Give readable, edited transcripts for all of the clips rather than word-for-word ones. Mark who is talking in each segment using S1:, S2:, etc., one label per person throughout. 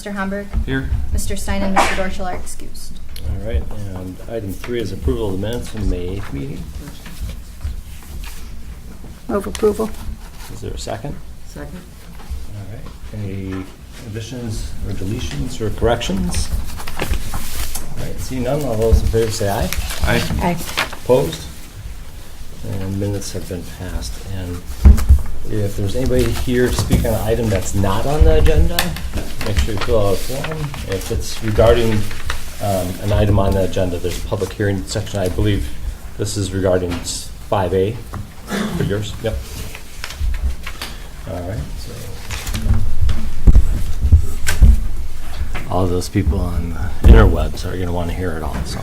S1: Mr. Hamburg.
S2: Here.
S1: Mr. Stein and Mr. Dorschel are excused.
S3: All right, and item 3 is approval of the minutes from the May 8th meeting.
S4: Move approval.
S3: Is there a second?
S4: Second.
S3: All right, any additions or deletions or corrections? All right, seeing none, all those in favor say aye.
S2: Aye.
S4: Aye.
S3: Opposed? And minutes have been passed. And if there's anybody here to speak on an item that's not on the agenda, make sure you fill out a form. If it's regarding an item on the agenda, there's a public hearing section. I believe this is regarding 5A for yours. Yep. All right. So all those people on the interwebs are going to want to hear it all. So,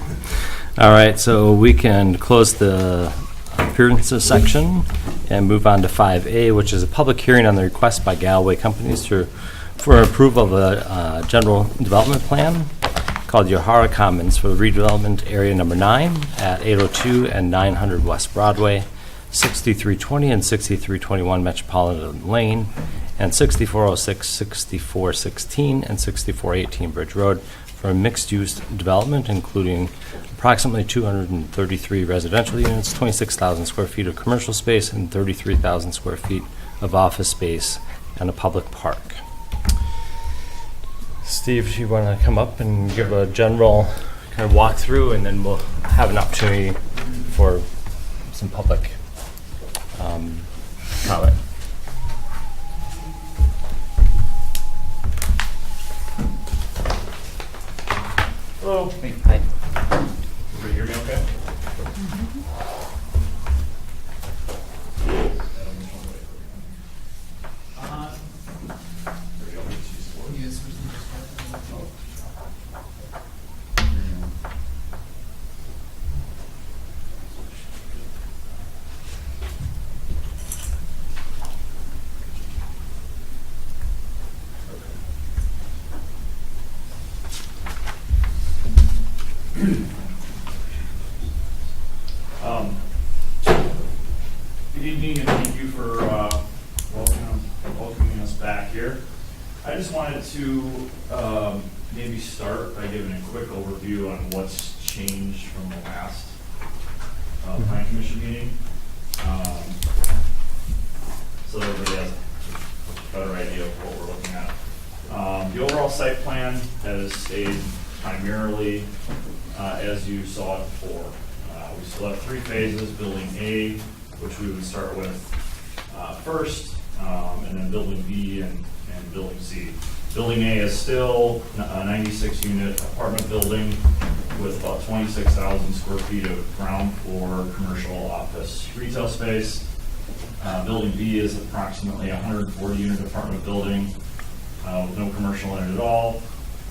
S3: all right. So we can close the appearances section and move on to 5A, which is a public hearing on the request by Galway companies for approval of a general development plan called Uehara Commons for the redevelopment area number 9 at 802 and 900 West Broadway, 6320 and 6321 Metropolitan Lane, and 6406, 6416, and 6418 Bridge Road for a mixed-use development, including approximately 233 residential units, 26,000 square feet of commercial space, and 33,000 square feet of office space, and a public park. Steve, do you want to come up and give a general kind of walkthrough, and then we'll have an opportunity for some public comment.
S2: Hello.
S3: Hey. Hi.
S2: Everybody hear me okay? Good evening, and thank you for welcoming us back here. I just wanted to maybe start by giving a quick overview on what's changed from the last Plan Commission meeting, so that everybody has a better idea of what we're looking at. The overall site plan has stayed primarily as you saw it before. We still have 3 phases: Building A, which we would start with first, and then Building B and Building C. Building A is still a 96-unit apartment building with about 26,000 square feet of ground floor commercial office retail space. Building B is approximately a 140-unit apartment building with no commercial in it at all.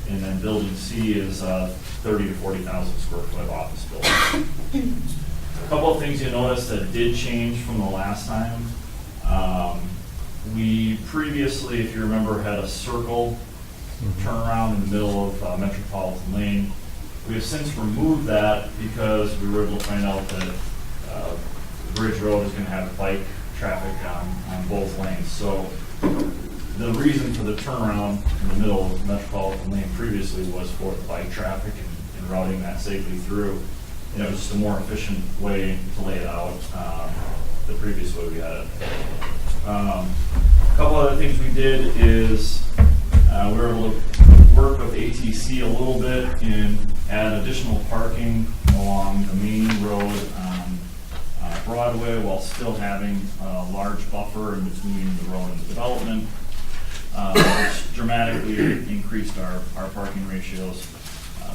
S2: And then Building C is 30 to 40,000 square foot office building. A couple of things you notice that did change from the last time. We previously, if you remember, had a circle turnaround in the middle of Metropolitan Lane. We have since removed that because we were able to find out that Bridge Road is going to have bike traffic on both lanes. So the reason for the turnaround in the middle of Metropolitan Lane previously was for the bike traffic and routing that safely through. And it was just a more efficient way to lay it out the previous way we had it. A couple other things we did is we were able to work with ATC a little bit and add additional parking along the main road on Broadway while still having a large buffer in between the road and the development, which dramatically increased our parking ratios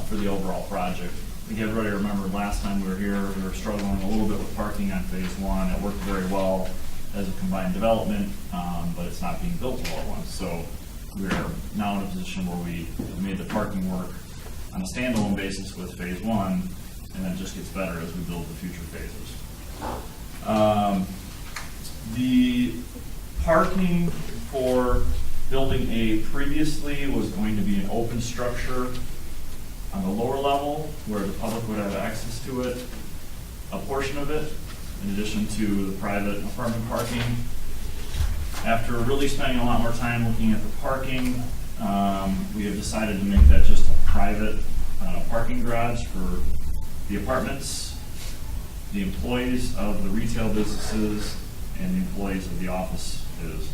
S2: for the overall project. I think everybody remember last time we were here, we were struggling a little bit with parking on phase 1. It worked very well as a combined development, but it's not being built all at once. So we're now in a position where we made the parking work on a standalone basis with phase 1, and then it just gets better as we build the future phases. The parking for Building A previously was going to be an open structure on the lower level where the public would have access to it, a portion of it, in addition to the private apartment parking. After really spending a lot more time looking at the parking, we have decided to make that just a private parking garage for the apartments, the employees of the retail businesses, and the employees of the offices.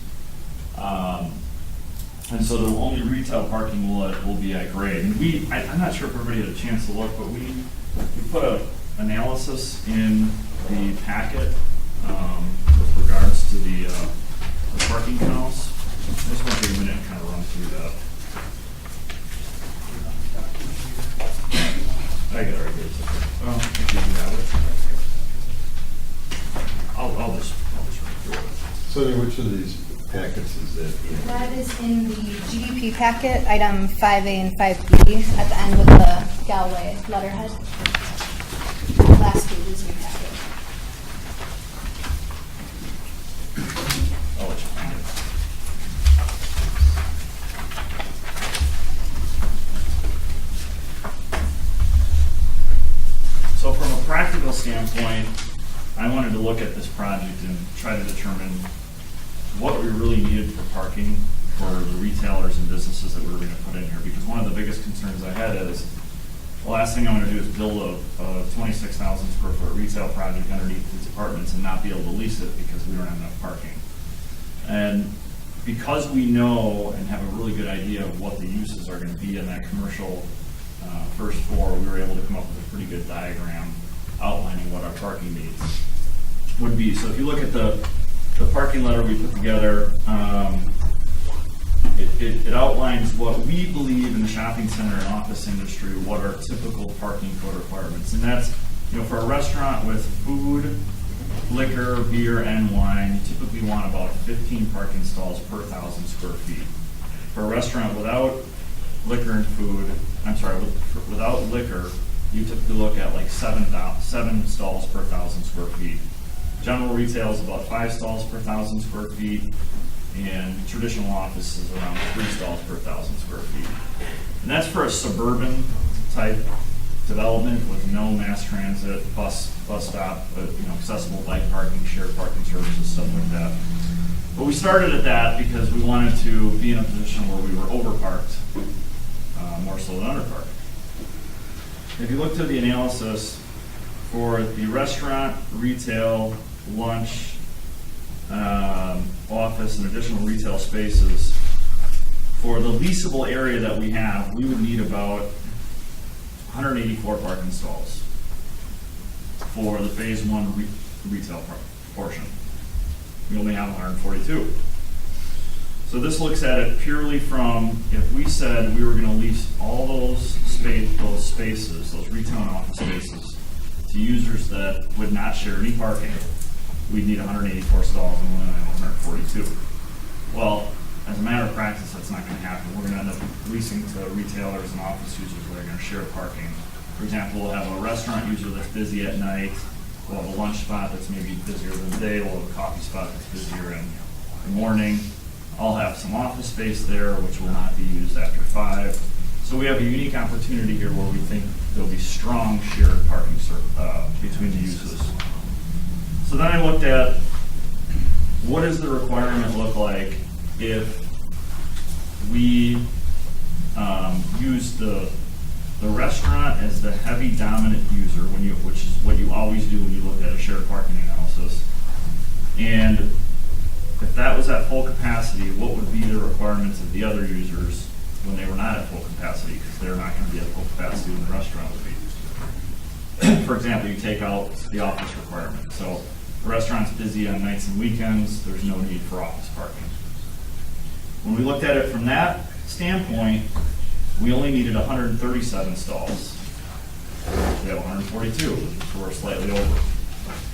S2: And so the only retail parking will be at grade. And I'm not sure if everybody had a chance to look, but we put an analysis in the packet with regards to the parking counts. I just want to take a minute and kind of run through that. I got it right here. Well, if you have it. I'll just run through it.
S4: So which of these packets is that in?
S1: That is in the GDP packet, item 5A and 5B, at the end with the Galway letterhead. Last page is your packet.
S2: I'll let you find it. So from a practical standpoint, I wanted to look at this project and try to determine what we really needed for parking for the retailers and businesses that we were going to put in here. Because one of the biggest concerns I had is, the last thing I want to do is build a 26,000 square foot retail project underneath these apartments and not be able to lease it because we don't have enough parking. And because we know and have a really good idea of what the uses are going to be in that commercial first floor, we were able to come up with a pretty good diagram outlining what our parking needs would be. So if you look at the parking letter we put together, it outlines what we believe in the shopping center and office industry, what are typical parking code requirements. And that's, for a restaurant with food, liquor, beer, and wine, you typically want about 15 parking stalls per 1,000 square feet. For a restaurant without liquor and food, without liquor, you typically look at like 7 stalls per 1,000 square feet. General retail is about 5 stalls per 1,000 square feet, and traditional office is around 3 stalls per 1,000 square feet. And that's for a suburban type development with no mass transit, bus stop, but accessible bike parking, shared parking services, stuff like that. But we started at that because we wanted to be in a position where we were overparked, more so than underparked. If you look to the analysis for the restaurant, retail, lunch, office, and additional retail spaces, for the leasable area that we have, we would need about 184 parking stalls for the phase 1 retail portion. We only have 142. So this looks at it purely from, if we said we were going to lease all those spaces, those retail and office spaces, to users that would not share any parking, we'd need 184 stalls and we only have 142. Well, as a matter of practice, that's not going to happen. We're going to end up leasing to retailers and office users that are going to share parking. For example, we'll have a restaurant user that's busy at night. We'll have a lunch spot that's maybe busier than the day. We'll have a coffee spot that's busier in the morning. I'll have some office space there, which will not be used after 5. So we have a unique opportunity here where we think there'll be strong shared parking between the uses. So then I looked at what does the requirement look like if we use the restaurant as the heavy dominant user, which is what you always do when you look at a shared parking analysis. And if that was at full capacity, what would be the requirements of the other users when they were not at full capacity? Because they're not going to be at full capacity when the restaurant would be. For example, you take out the office requirement. So the restaurant's busy on nights and weekends, there's no need for office parking. When we looked at it from that standpoint, we only needed 137 stalls. We have 142, so we're slightly over.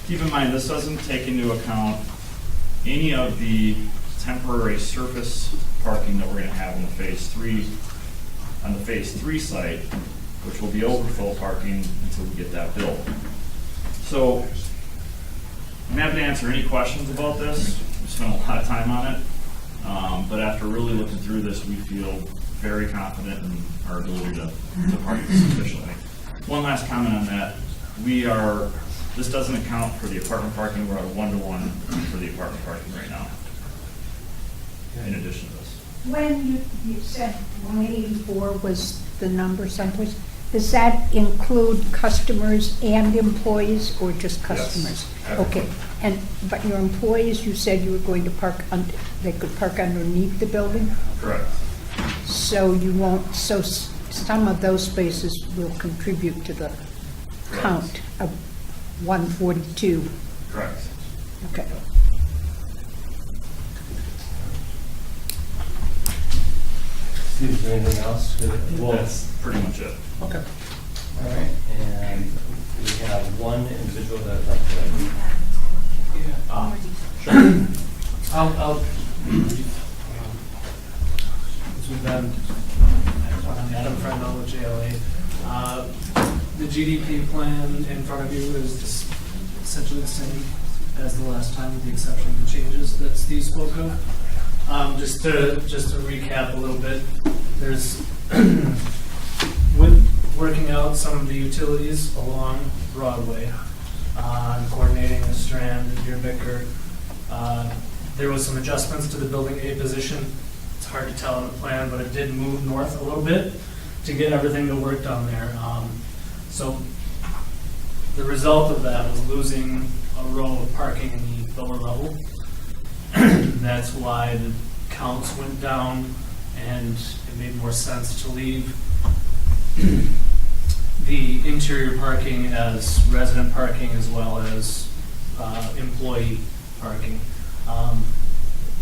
S2: Keep in mind, this doesn't take into account any of the temporary surface parking that we're going to have in the phase 3 site, which will be overflow parking until we get that built. So I'm happy to answer any questions about this. We spent a lot of time on it, but after really looking through this, we feel very confident in our ability to park this efficiently. One last comment on that. This doesn't account for the apartment parking. We're at a 1-to-1 for the apartment parking right now, in addition to this.
S5: When you said 184 was the number someplace, does that include customers and employees or just customers?
S2: everything.
S5: Okay, but your employees, you said you were going to park, they could park underneath the building?
S2: Correct.
S5: So you won't, some of those spaces will contribute to the count of 142.
S2: Correct.
S5: Okay.
S3: Steve, is there anything else?
S2: That's pretty much it.
S3: Okay. All right, and we have one individual that would like to.
S6: I'll, as we've been, Adam Frendel with JLA. The GDP plan in front of you is just essentially the same as the last time, with the exception of the changes that Steve spoke of. Just to recap a little bit, there's with working out some of the utilities along Broadway, coordinating the Strand and Deer Bicker. There was some adjustments to the building A position. It's hard to tell on the plan, but it did move north a little bit to get everything to work down there. So the result of that was losing a row of parking in the lower level. That's why the counts went down, and it made more sense to leave the interior parking as resident parking as well as employee parking.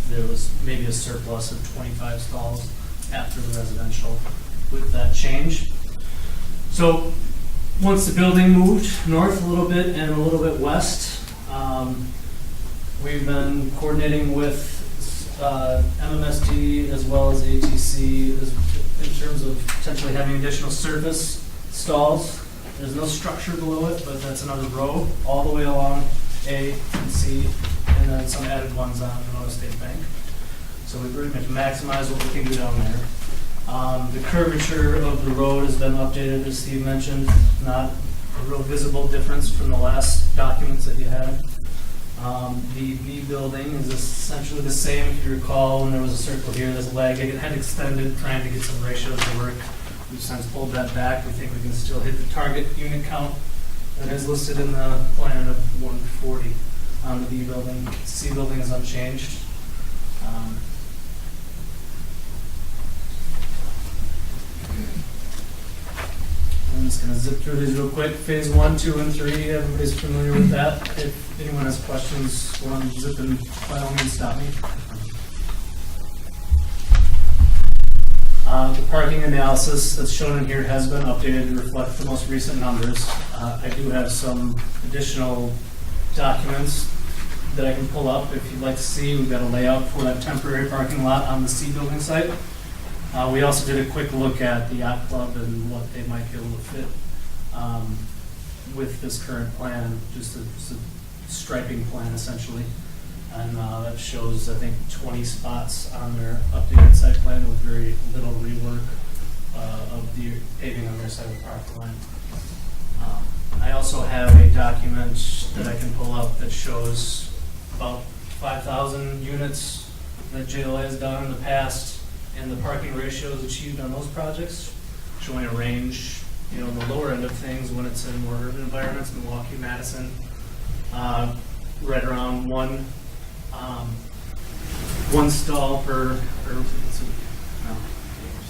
S6: There was maybe a surplus of 25 stalls after the residential with that change. So once the building moved north a little bit and a little bit west, we've been coordinating with MMSD as well as ATC in terms of potentially having additional service stalls. There's no structure below it, but that's another row all the way along A and C, and then some added ones on Minnesota State Bank. So we pretty much maximize what we can do down there. The curvature of the road has been updated, as Steve mentioned, not a real visible difference from the last documents that you had. The B building is essentially the same. If you recall, when there was a circle here, this leg, it had extended, trying to get some ratios to work. We've since pulled that back. We think we can still hit the target unit count that is listed in the plan of 140 on the B building. C building is unchanged. I'm just going to zip through these real quick. Phase 1, 2, and 3, everybody's familiar with that. If anyone has questions while I'm zipping, by all means stop me. The parking analysis that's shown in here has been updated to reflect the most recent numbers. I do have some additional documents that I can pull up if you'd like to see. We've got a layout for that temporary parking lot on the C building site. We also did a quick look at the Yacht Club and what they might be able to fit with this current plan, just a striping plan essentially. And that shows, I think, 20 spots on their updated site plan with very little rework of the paving on their side of the parking line. I also have a document that I can pull up that shows about 5,000 units that JLA has done in the past and the parking ratios achieved on those projects, showing a range, in the lower end of things when it's in more urban environments, Milwaukee, Madison, right around one stall per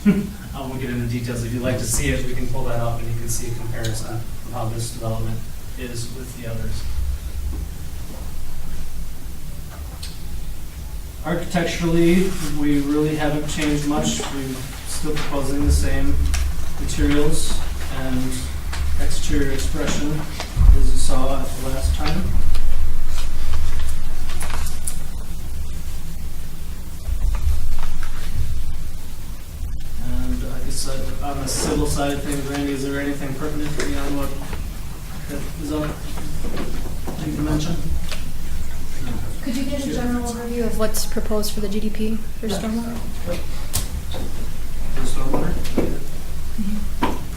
S6: I won't get into details. If you'd like to see it, we can pull that up and you can see a comparison of how this development is with the others. Architecturally, we really haven't changed much. We're still proposing the same materials and exterior expression as you saw at the last time. And I guess on the civil side of things, Randy, is there anything pertinent beyond what is up that you can mention?
S1: Could you give a general overview of what's proposed for the GDP for stormwater?
S6: For stormwater?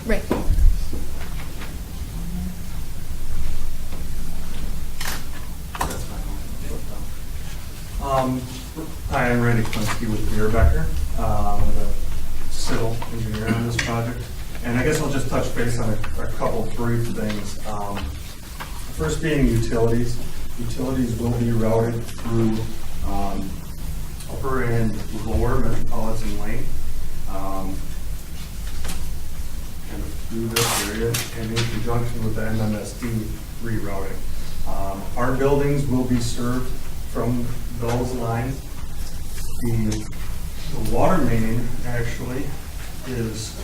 S1: Right.
S7: Hi, I'm Randy Klinsky with Beer Becker. engineer on this project. And I guess I'll just touch base on a couple brief things. First being utilities. Utilities will be routed through upper and lower Metropolitan Lane. Kind of through this area and in conjunction with the MMSD rerouting. Our buildings will be served from those lines. The water main actually is,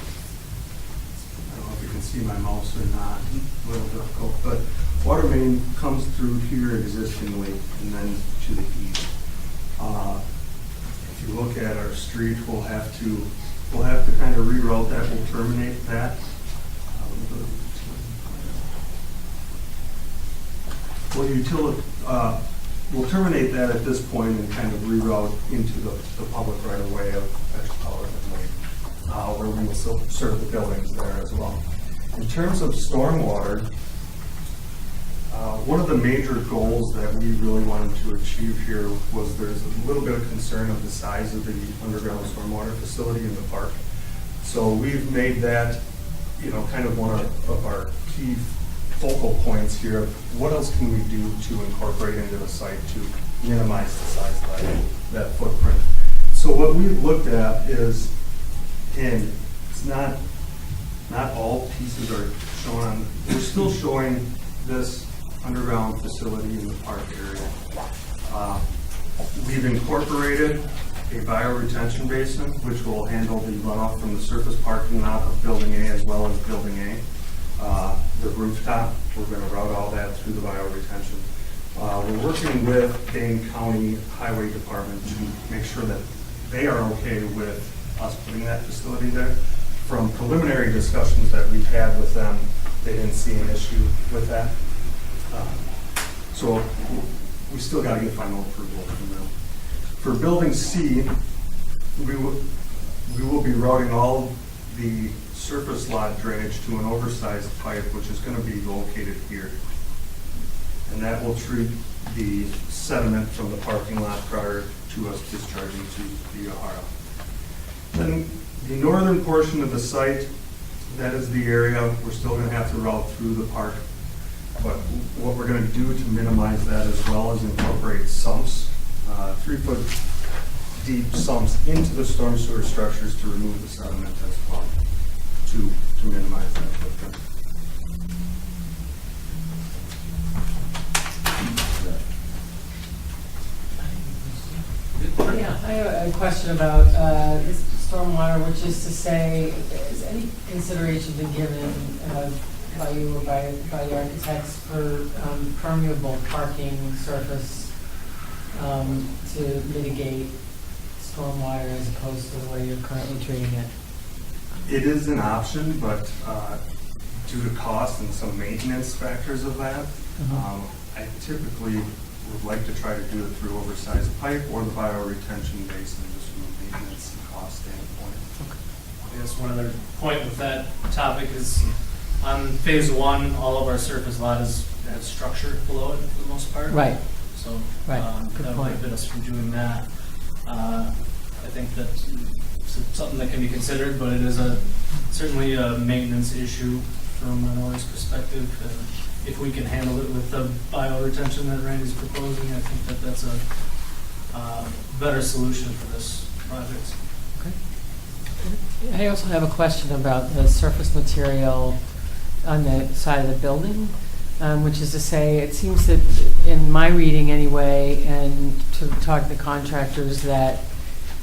S7: I don't know if you can see my mouse or not, a little difficult, but water main comes through here existingly and then to the east. If you look at our street, we'll have to kind of reroute that. We'll terminate that. We'll terminate that at this point and kind of reroute into the public right of way of Metropolitan Lane, where we will still serve the buildings there as well. In terms of stormwater, one of the major goals that we really wanted to achieve here was there's a little bit of concern of the size of the underground stormwater facility in the park. So we've made that, kind of one of our key focal points here of what else can we do to incorporate into the site to minimize the size of that footprint. So what we've looked at is, and it's not all pieces are shown on, we're still showing this underground facility in the park area. We've incorporated a bioretention basin, which will handle the runoff from the surface parking lot of Building A as well as Building A. The rooftop, we're going to route all that through the bioretention. We're working with Dane County Highway Department to make sure that they are okay with us putting that facility there. From preliminary discussions that we've had with them, they didn't see an issue with that. So we still got to get final approval from them. For Building C, we will be routing all the surface lot drainage to an oversized pipe, which is going to be located here. And that will treat the sediment from the parking lot prior to us discharging to the Uehara. Then the northern portion of the site, that is the area we're still going to have to route through the park. But what we're going to do to minimize that as well is incorporate sumps, 3-foot deep sumps into the storm sewer structures to remove the sediment as well, to minimize that footprint.
S8: Yeah, I have a question about this stormwater, which is to say, has any consideration been given by you or by the architects for permeable parking surface to mitigate stormwater as opposed to the way you're currently treating it?
S7: It is an option, but due to cost and some maintenance factors of that, I typically would like to try to do it through oversized pipe or the bioretention basin, just from a maintenance and cost standpoint.
S6: I guess one other point with that topic is on phase one, all of our surface lot has structure below it for the most part.
S8: Right.
S6: So
S8: Right.
S6: that would prohibit us from doing that. I think that's something that can be considered, but it is certainly a maintenance issue from an owner's perspective. If we can handle it with the bioretention that Randy's proposing, I think that that's a better solution for this project.
S8: I also have a question about the surface material on the side of the building, which is to say, it seems that in my reading anyway, and to talk to the contractors, that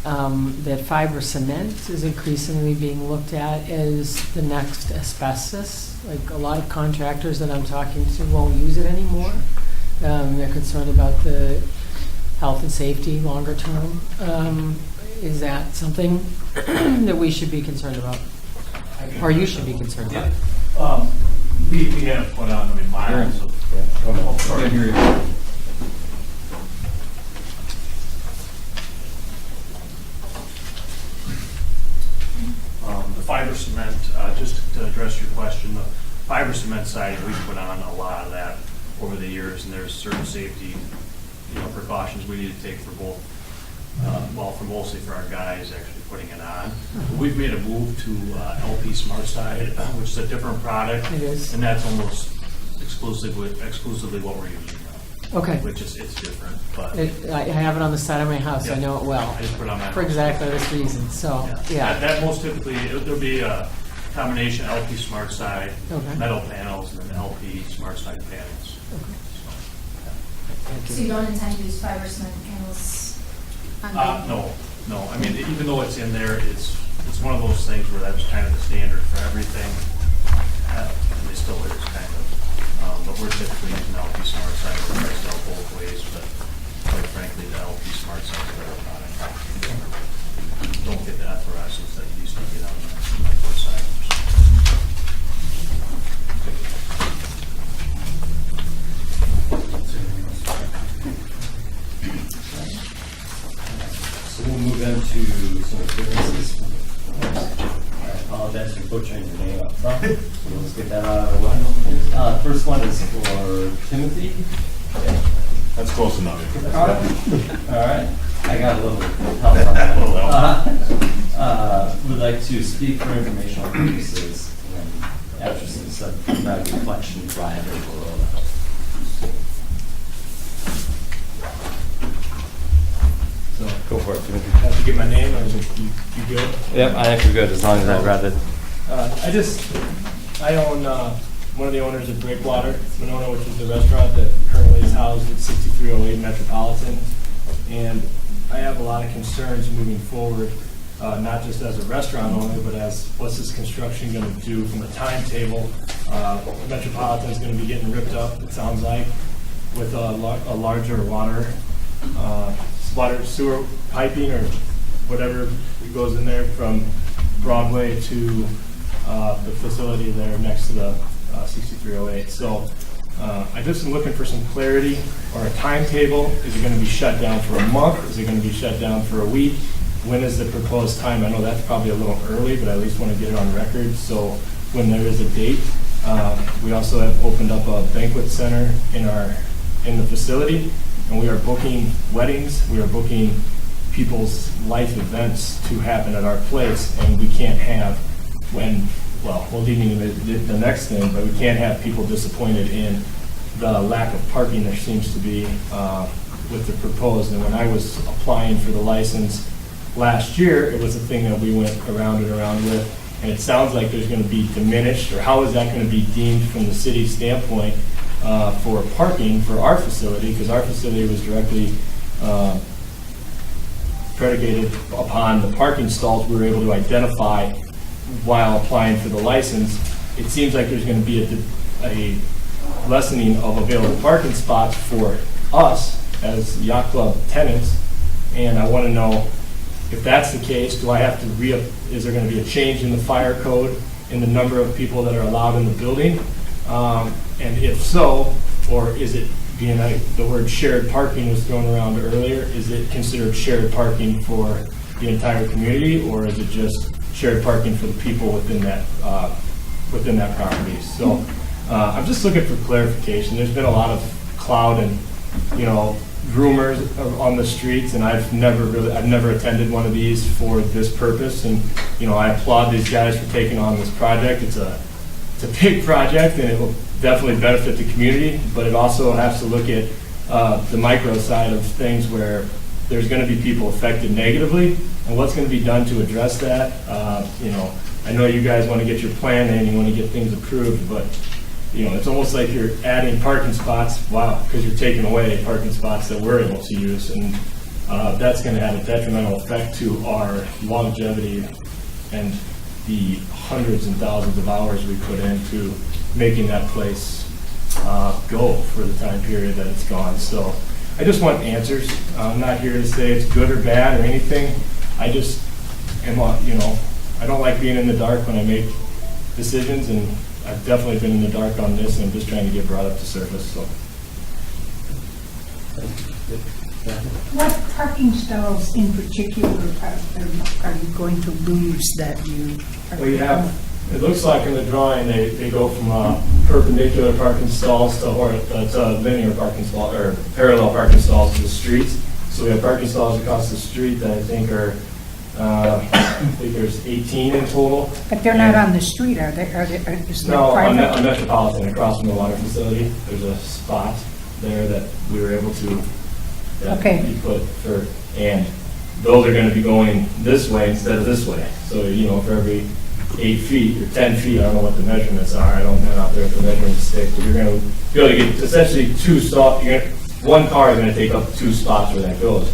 S8: that fiber cement is increasingly being looked at as the next asbestos. Like a lot of contractors that I'm talking to won't use it anymore. They're concerned about the health and safety longer term. Is that something that we should be concerned about? Or you should be concerned about?
S2: We have put on, miles of. The fiber cement, just to address your question, the fiber cement side, we've put on a lot of that over the years, and there's certain safety, precautions we need to take for both
S9: well, mostly for our guys actually putting it on. We've made a move to LP Smart Side, which is a different product.
S8: It is.
S9: And that's almost exclusively what we're using now.
S8: Okay.
S9: Which is, it's different, but.
S8: I have it on the side of my house, I
S9: Yeah.
S8: know it well,
S9: I just put it on my
S8: for
S9: house.
S8: exactly this reason, so, yeah.
S9: That most typically, there'll be a combination LP Smart Side,
S8: Okay.
S9: metal panels, and then LP Smart Side panels.
S8: Thank
S1: So you don't intend to use fiber cement panels on the?
S9: No, I mean, even though it's in there, it's one of those things where that's kind of the standard for everything. And it still is kind of, but we're typically using LP Smart Side, we're trying to sell both ways, but quite frankly, the LP Smart Side is a better product. Don't get the effervescence that you used to get on the both sides.
S3: So we'll move into some appearances. I apologize for butchering your name up front, so let's get that out of the way. First one is for Timothy.
S4: That's close enough.
S3: All right, I got a little help on that. Would like to speak for informational purposes and after some stuff about reflection drive and below the house. So go for it, Timothy.
S10: Have to get my name, or is it you good?
S3: Yep, I think we're good as long as I'd rather.
S10: I own, one of the owners of Breakwater, Monona, which is the restaurant that currently is housed at 6308 Metropolitan. And I have a lot of concerns moving forward, not just as a restaurant owner, but as what's this construction going to do from a timetable. Metropolitan is going to be getting ripped up, it sounds like, with a larger water sewer piping or whatever goes in there from Broadway to the facility there next to the 6308. So I just am looking for some clarity or a timetable. Is it going to be shut down for a month? Is it going to be shut down for a week? When is the proposed time? I know that's probably a little early, but I at least want to get it on record. So when there is a date, we also have opened up a banquet center in the facility, and we are booking weddings. We are booking people's life events to happen at our place, and we can't have we'll lead into the next thing, but we can't have people disappointed in the lack of parking there seems to be with the proposed. And when I was applying for the license last year, it was a thing that we went around and around with, and it sounds like there's going to be diminished, or how is that going to be deemed from the city standpoint for parking for our facility, because our facility was directly predicated upon the parking stalls we were able to identify while applying for the license. It seems like there's going to be a lessening of available parking spots for us as Yacht Club tenants, and I want to know if that's the case, do I have to is there going to be a change in the fire code in the number of people that are allowed in the building? And if so, or is it being the word shared parking was thrown around earlier, is it considered shared parking for the entire community, or is it just shared parking for the people within that property? So I'm just looking for clarification. There's been a lot of cloud and rumors on the streets, and I've never attended one of these for this purpose. And I applaud these guys for taking on this project. It's a big project, and it will definitely benefit the community, but it also has to look at the micro side of things where there's going to be people affected negatively, and what's going to be done to address that. I know you guys want to get your plan in, you want to get things approved, but it's almost like you're adding parking spots, because you're taking away parking spots that we're able to use, and that's going to have a detrimental effect to our longevity and the hundreds and thousands of hours we put into making that place go for the time period that it's gone. So I just want answers. I'm not here to say it's good or bad or anything. I just am, I don't like being in the dark when I make decisions, and I've definitely been in the dark on this, and I'm just trying to get brought up to surface. So.
S5: What parking stalls in particular are you going to lose that you?
S10: It looks like in the drawing they go from perpendicular parking stalls to linear parking stalls or parallel parking stalls to the streets. So we have parking stalls across the street that I think are, I think there's 18 in total.
S5: But they're not on the street, are they? Is there
S10: No, on
S5: private?
S10: Metropolitan, across from the water facility, there's a spot there that we were able to, that
S5: Okay.
S10: we put for, and those are gonna be going this way instead of this way. So, you know, for every 8 feet or 10 feet, I don't know what the measurements are, I don't know out there if the measuring stick, but you're gonna be able to get essentially 2 stops, one car is gonna take up 2 spots where that goes.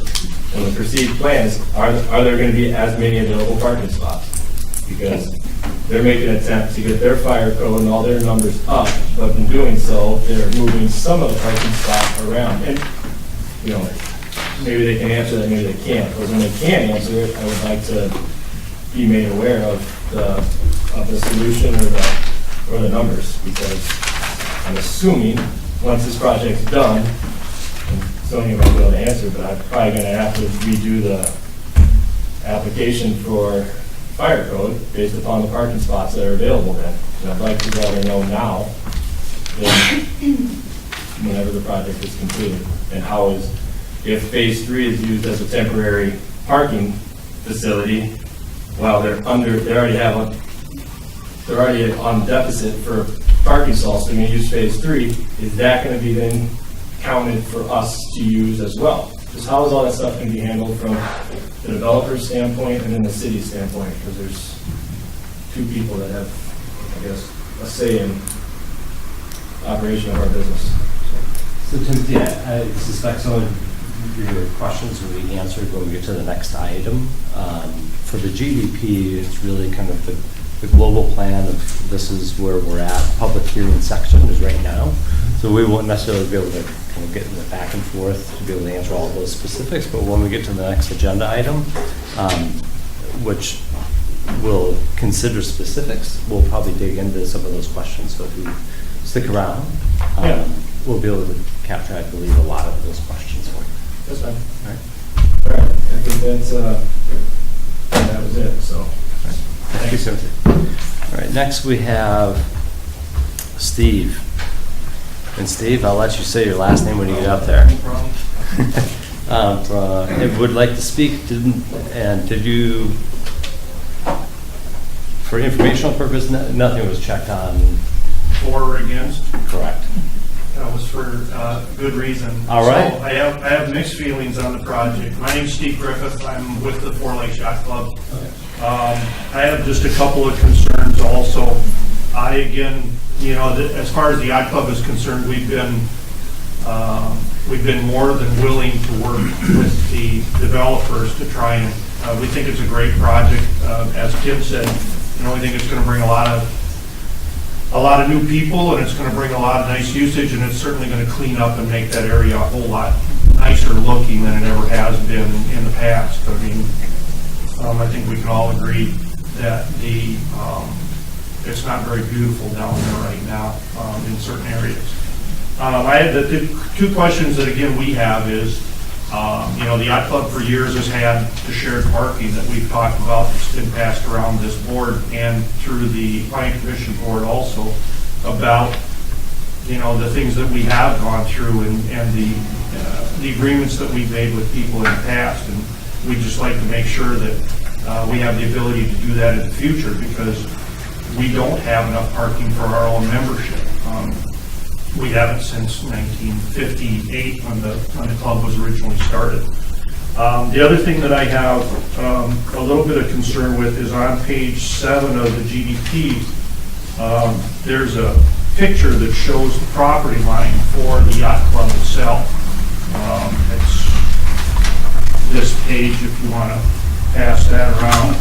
S10: And the perceived plan is, are there gonna be as many available parking spots? Because they're making an attempt to get their fire code and all their numbers up, but in doing so, they're moving some of the parking spots around. And, you know, maybe they can answer that, maybe they can't. But when they can answer it, I would like to be made aware of the solution or the numbers, because I'm assuming, once this project's done, and Sonia might be able to answer, but I'm probably gonna have to redo the application for fire code based upon the parking spots that are available then. And I'd like to rather know now than whenever the project is completed. And how is, if phase 3 is used as a temporary parking facility, while they're already on deficit for parking stalls, they're gonna use phase 3, is that gonna be then counted for us to use as well? Just how is all that stuff gonna be handled from the developer's standpoint and then the city's standpoint? Because there's 2 people that have, I guess, a say in operation of our business.
S3: So Timothy, I suspect some of your questions will be answered when we get to the next item. For the GDP, it's really kind of the global plan of this is where we're at. Public hearing section is right now. So we won't necessarily be able to kind of get in the back and forth to be able to answer all of those specifics, but when we get to the next agenda item, which will consider specifics, we'll probably dig into some of those questions. So if you stick around, we'll be able to capture, I believe, a lot of those questions for you.
S10: That's fine.
S3: All right.
S10: All right, I think that was it, so.
S3: Thank you, Timothy. All right, next we have Steve. And Steve, I'll let you say your last name when you get up there.
S9: No problem.
S3: Would like to speak, did you, for informational purpose, nothing was checked on?
S11: For or against?
S3: Correct.
S11: That was for good reason.
S3: All right.
S11: So I have mixed feelings on the project. My name's Steve Griffith. I'm with the Four Lakes Yacht Club. I have just a couple of concerns also. As far as the yacht club is concerned, we've been more than willing to work with the developers to try and, we think it's a great project. As Tim said, we think it's going to bring a lot of new people, and it's going to bring a lot of nice usage, and it's certainly going to clean up and make that area a whole lot nicer looking than it ever has been in the past. I mean, I think we can all agree that it's not very beautiful down there right now in certain areas. The 2 questions that again we have is, the yacht club for years has had the shared parking that we've talked about that's been passed around this board and through the planning commission board also about, the things that we have gone through and the agreements that we've made with people in the past. And we'd just like to make sure that we have the ability to do that in the future, because we don't have enough parking for our own membership. We haven't since 1958 when the club was originally started. The other thing that I have a little bit of concern with is on page 7 of the GDP, there's a picture that shows the property line for the yacht club itself. It's this page if you want to pass that around.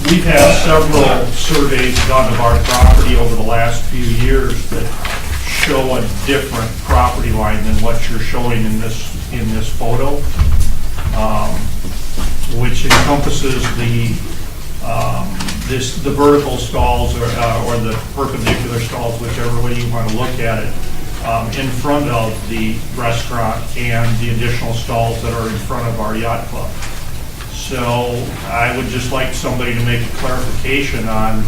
S11: We've had several surveys done of our property over the last few years that show a different property line than what you're showing in this photo, which encompasses the vertical stalls or the perpendicular stalls, whichever way you want to look at it, in front of the restaurant and the additional stalls that are in front of our yacht club. So I would just like somebody to make a clarification on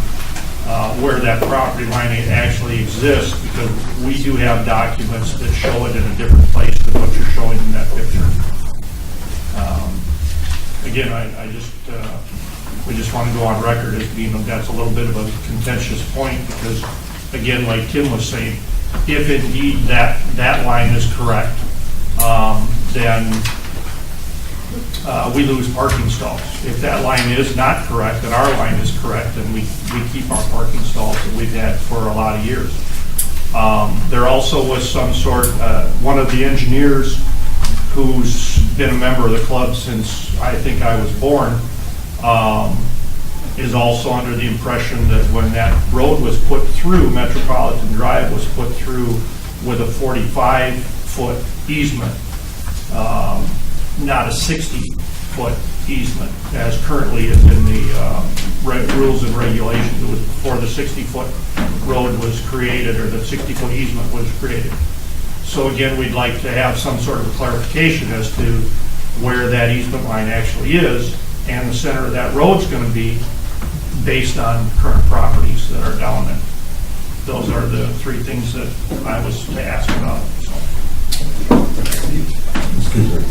S11: where that property line actually exists, because we do have documents that show it in a different place than what you're showing in that picture. Again, we just want to go on record as being that that's a little bit of a contentious point, because, again, like Tim was saying, if indeed that line is correct, then we lose parking stalls. If that line is not correct, and our line is correct, then we keep our parking stalls that we've had for a lot of years. There also was some sort, one of the engineers who's been a member of the club since I think I was born, is also under the impression that when that road was put through, Metropolitan Drive was put through with a 45-foot easement, not a 60-foot easement, as currently is in the rules and regulations. It was before the 60-foot road was created, or the 60-foot easement was created. So again, we'd like to have some sort of clarification as to where that easement line actually is, and the center of that road's going to be based on current properties that are down there. Those are the three things that I was to ask about.
S4: Excuse me.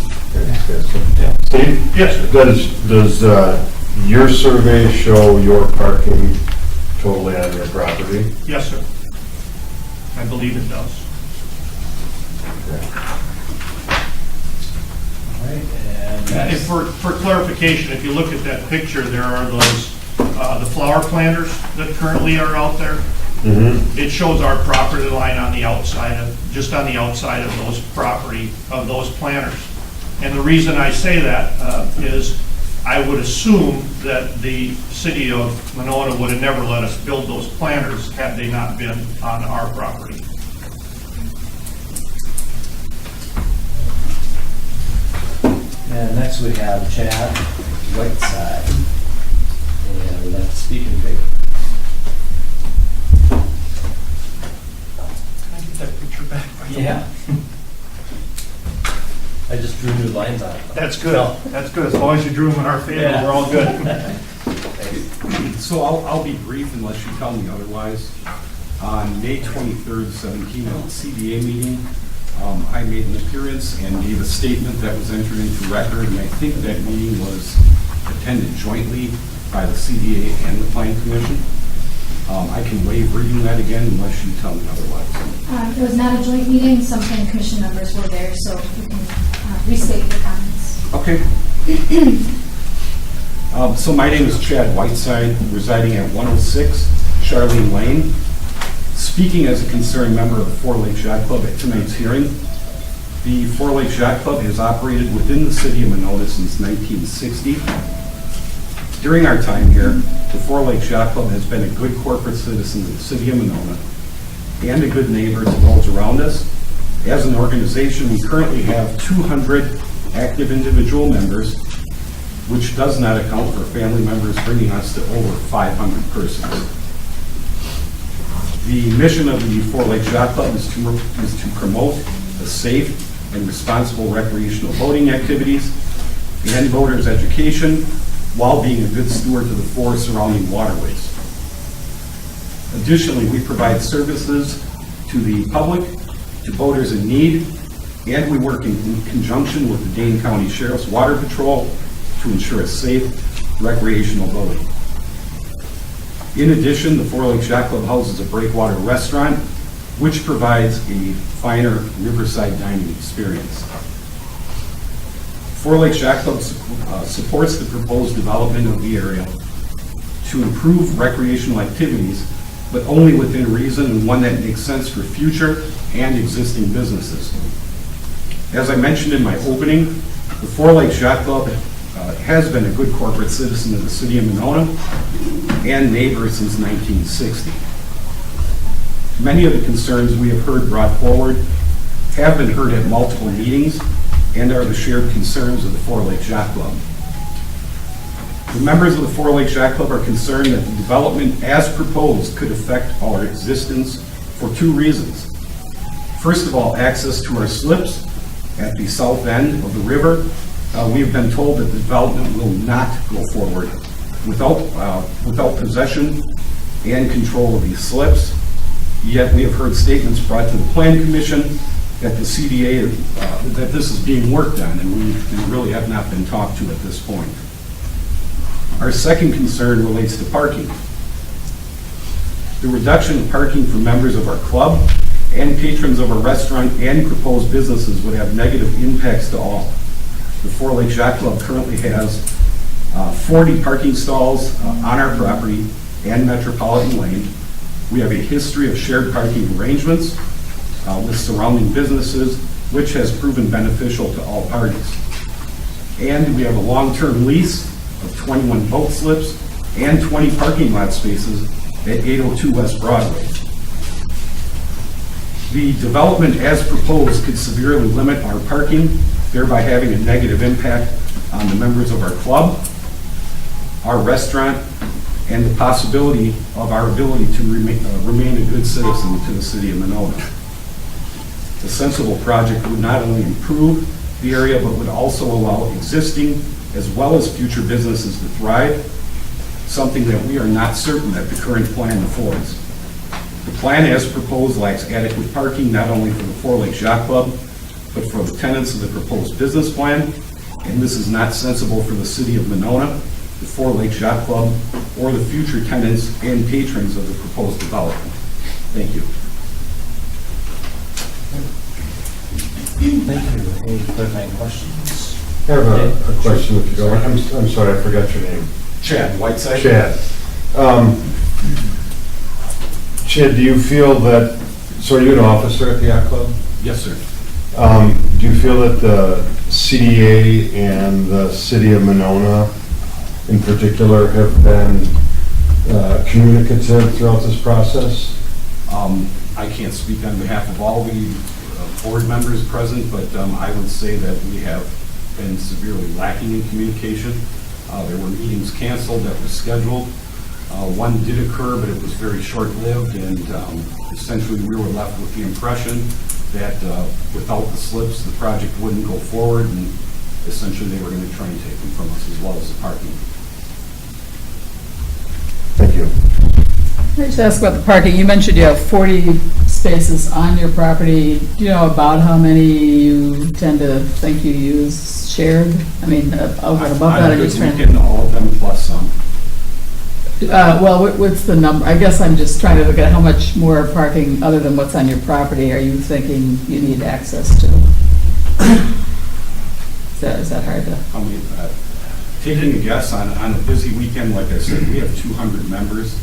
S4: Steve?
S11: Yes, sir.
S4: Does your survey show your parking totally on your property?
S11: Yes, sir. I believe it does. And for clarification, if you look at that picture, there are those the flower planters that currently are out there.
S4: Mm-hmm.
S11: It shows our property line on the outside of, just on the outside of those planters. And the reason I say that is I would assume that the city of Monona would have never let us build those planters had they not been on our property.
S3: And next we have Chad Whiteside. And we'd like to speak in favor.
S11: Can I get that picture back?
S3: Yeah. I just drew new lines on it.
S11: That's good. That's good. As long as you drew them in our favor,
S3: Yeah.
S11: we're all good.
S12: So I'll be brief unless you tell me otherwise. On May 23rd, 17, at the CDA meeting, I made an appearance and gave a statement that was entered into record, and I think that meeting was attended jointly by the CDA and the Planning Commission. I can waive reading that again unless you tell me otherwise.
S1: It was not a joint meeting. Some planning commission members were there, so you can restate your comments.
S12: Okay. So my name is Chad Whiteside, residing at 106 Charlene Lane. Speaking as a concerned member of the Four Lakes Yacht Club at tonight's hearing, the Four Lakes Yacht Club has operated within the city of Monona since 1960. During our time here, the Four Lakes Yacht Club has been a good corporate citizen of the city of Monona and a good neighbor to those around us. As an organization, we currently have 200 active individual members, which does not account for family members, bringing us to over 500 persons. The mission of the Four Lakes Yacht Club is to promote a safe and responsible recreational boating activities and voters' education while being a good steward to the four surrounding waterways. Additionally, we provide services to the public, to boaters in need, and we work in conjunction with the Dane County Sheriff's Water Patrol to ensure a safe recreational boating. In addition, the Four Lakes Yacht Club houses a breakwater restaurant, which provides a finer riverside dining experience. Four Lakes Yacht Club supports the proposed development of the area to improve recreational activities, but only within reason and one that makes sense for future and existing businesses. As I mentioned in my opening, the Four Lakes Yacht Club has been a good corporate citizen of the city of Monona and neighbor since 1960. Many of the concerns we have heard brought forward have been heard at multiple meetings and are the shared concerns of the Four Lakes Yacht Club. The members of the Four Lakes Yacht Club are concerned that the development as proposed could affect our existence for two reasons. First of all, access to our slips at the south end of the river. We have been told that the development will not go forward without possession and control of these slips. Yet we have heard statements brought to the Plan Commission that the CDA, that this is being worked on, and we really have not been talked to at this point. Our second concern relates to parking. The reduction of parking for members of our club and patrons of our restaurant and proposed businesses would have negative impacts to all. The Four Lakes Yacht Club currently has 40 parking stalls on our property and Metropolitan Lane. We have a history of shared parking arrangements with surrounding businesses, which has proven beneficial to all parties. And we have a long-term lease of 21 boat slips and 20 parking lot spaces at 802 West Broadway. The development as proposed could severely limit our parking, thereby having a negative impact on the members of our club, our restaurant, and the possibility of our ability to remain a good citizen to the city of Monona. The sensible project would not only improve the area, but would also allow existing as well as future businesses to thrive, something that we are not certain that the current plan affords. The plan as proposed lacks adequate parking not only for the Four Lakes Yacht Club, but for the tenants of the proposed business plan, and this is not sensible for the city of Monona, the Four Lakes Yacht Club, or the future tenants and patrons of the proposed development. Thank you.
S3: Thank you. Any clarifying questions?
S4: I have a question if you don't mind. I'm sorry, I forgot your name.
S12: Chad Whiteside.
S4: Chad. Chad, do you feel that, so are you an officer at the Yacht Club?
S12: Yes, sir.
S4: Do you feel that the CDA and the city of Monona in particular have been communicative throughout this process?
S12: I can't speak on behalf of all the board members present, but I would say that we have been severely lacking in communication. There were meetings canceled that were scheduled. One did occur, but it was very short-lived, and essentially we were left with the impression that without the slips, the project wouldn't go forward, and essentially they were going to try and take them from us as well as the parking.
S4: Thank you.
S13: Can I just ask about the parking? You mentioned you have 40 spaces on your property. Do you know about how many you tend to think you use shared? I mean, over and above that, I'm just trying
S12: to... all of them plus some.
S13: Well, what's the number? I guess I'm just trying to look at how much more parking, other than what's on your property, are you thinking you need access to? Is that hard to...
S12: I mean, taking a guess on a busy weekend, like I said, we have 200 members.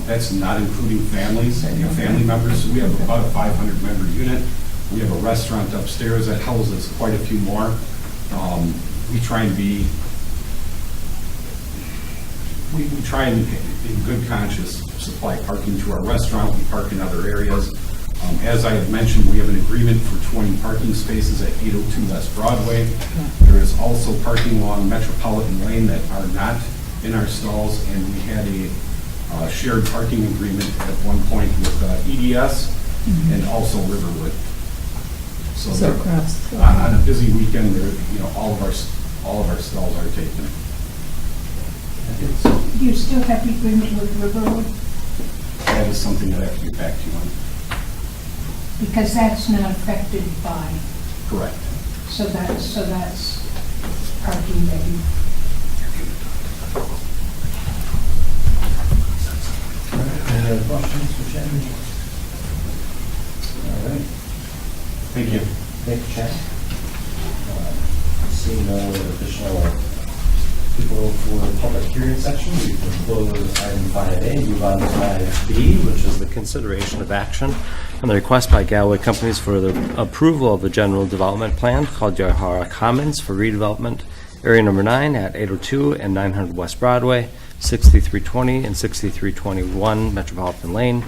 S12: That's not including families, family members. So we have about a 500-member unit. We have a restaurant upstairs that houses quite a few more. We try and be... We try and, in good conscience, supply parking to our restaurant. We park in other areas. As I have mentioned, we have an agreement for 20 parking spaces at 802 West Broadway. There is also parking along Metropolitan Lane that are not in our stalls, and we had a shared parking agreement at one point with EDS and also Riverwood. So
S13: perhaps
S12: on a busy weekend, all of our stalls are taken.
S5: Do you still have the agreement with Riverwood?
S12: That is something that I have to get back to you on.
S5: Because that's not affected by.
S12: Correct.
S5: So that's parking that you.
S3: Any other questions for Chad? All right.
S12: Thank you.
S3: Thank you, Chad. Seeing no additional people for the public hearing section, we can close item 5A and move on to 5B, which is the consideration of action on the request by Galway companies for the approval of the general development plan called Uehara Commons for redevelopment, area number 9 at 802 and 900 West Broadway, 6320 and 6321 Metropolitan Lane,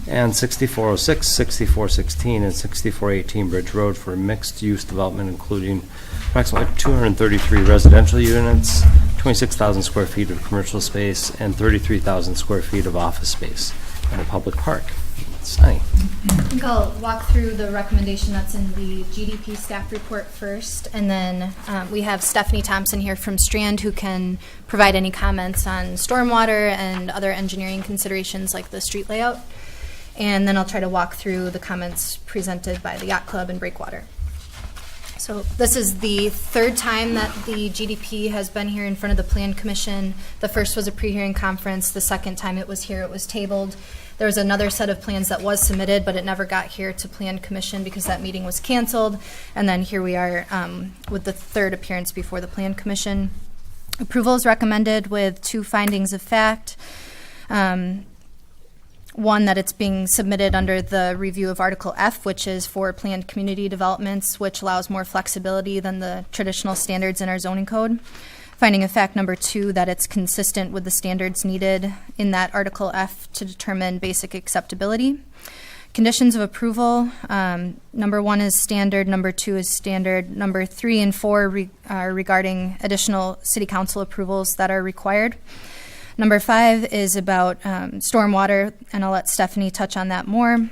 S3: and 6406, 6416, and 6418 Bridge Road for mixed-use development, including approximately 233 residential units, 26,000 square feet of commercial space, and 33,000 square feet of office space, and a public park. Sunny.
S1: I think I'll walk through the recommendation that's in the GDP staff report first, and then we have Stephanie Thompson here from Strand who can provide any comments on stormwater and other engineering considerations like the street layout. And then I'll try to walk through the comments presented by the Yacht Club and Breakwater. So this is the third time that the GDP has been here in front of the Plan Commission. The first was a pre-hearing conference. The second time it was here, it was tabled. There was another set of plans that was submitted, but it never got here to Plan Commission because that meeting was canceled. And then here we are with the third appearance before the Plan Commission. Approval is recommended with 2 findings of fact. One, that it's being submitted under the review of Article F, which is for planned community developments, which allows more flexibility than the traditional standards in our zoning code. Finding of fact number 2, that it's consistent with the standards needed in that Article F to determine basic acceptability. Conditions of approval, number 1 is standard, number 2 is standard, number 3 and 4 are regarding additional city council approvals that are required. Number 5 is about stormwater, and I'll let Stephanie touch on that more.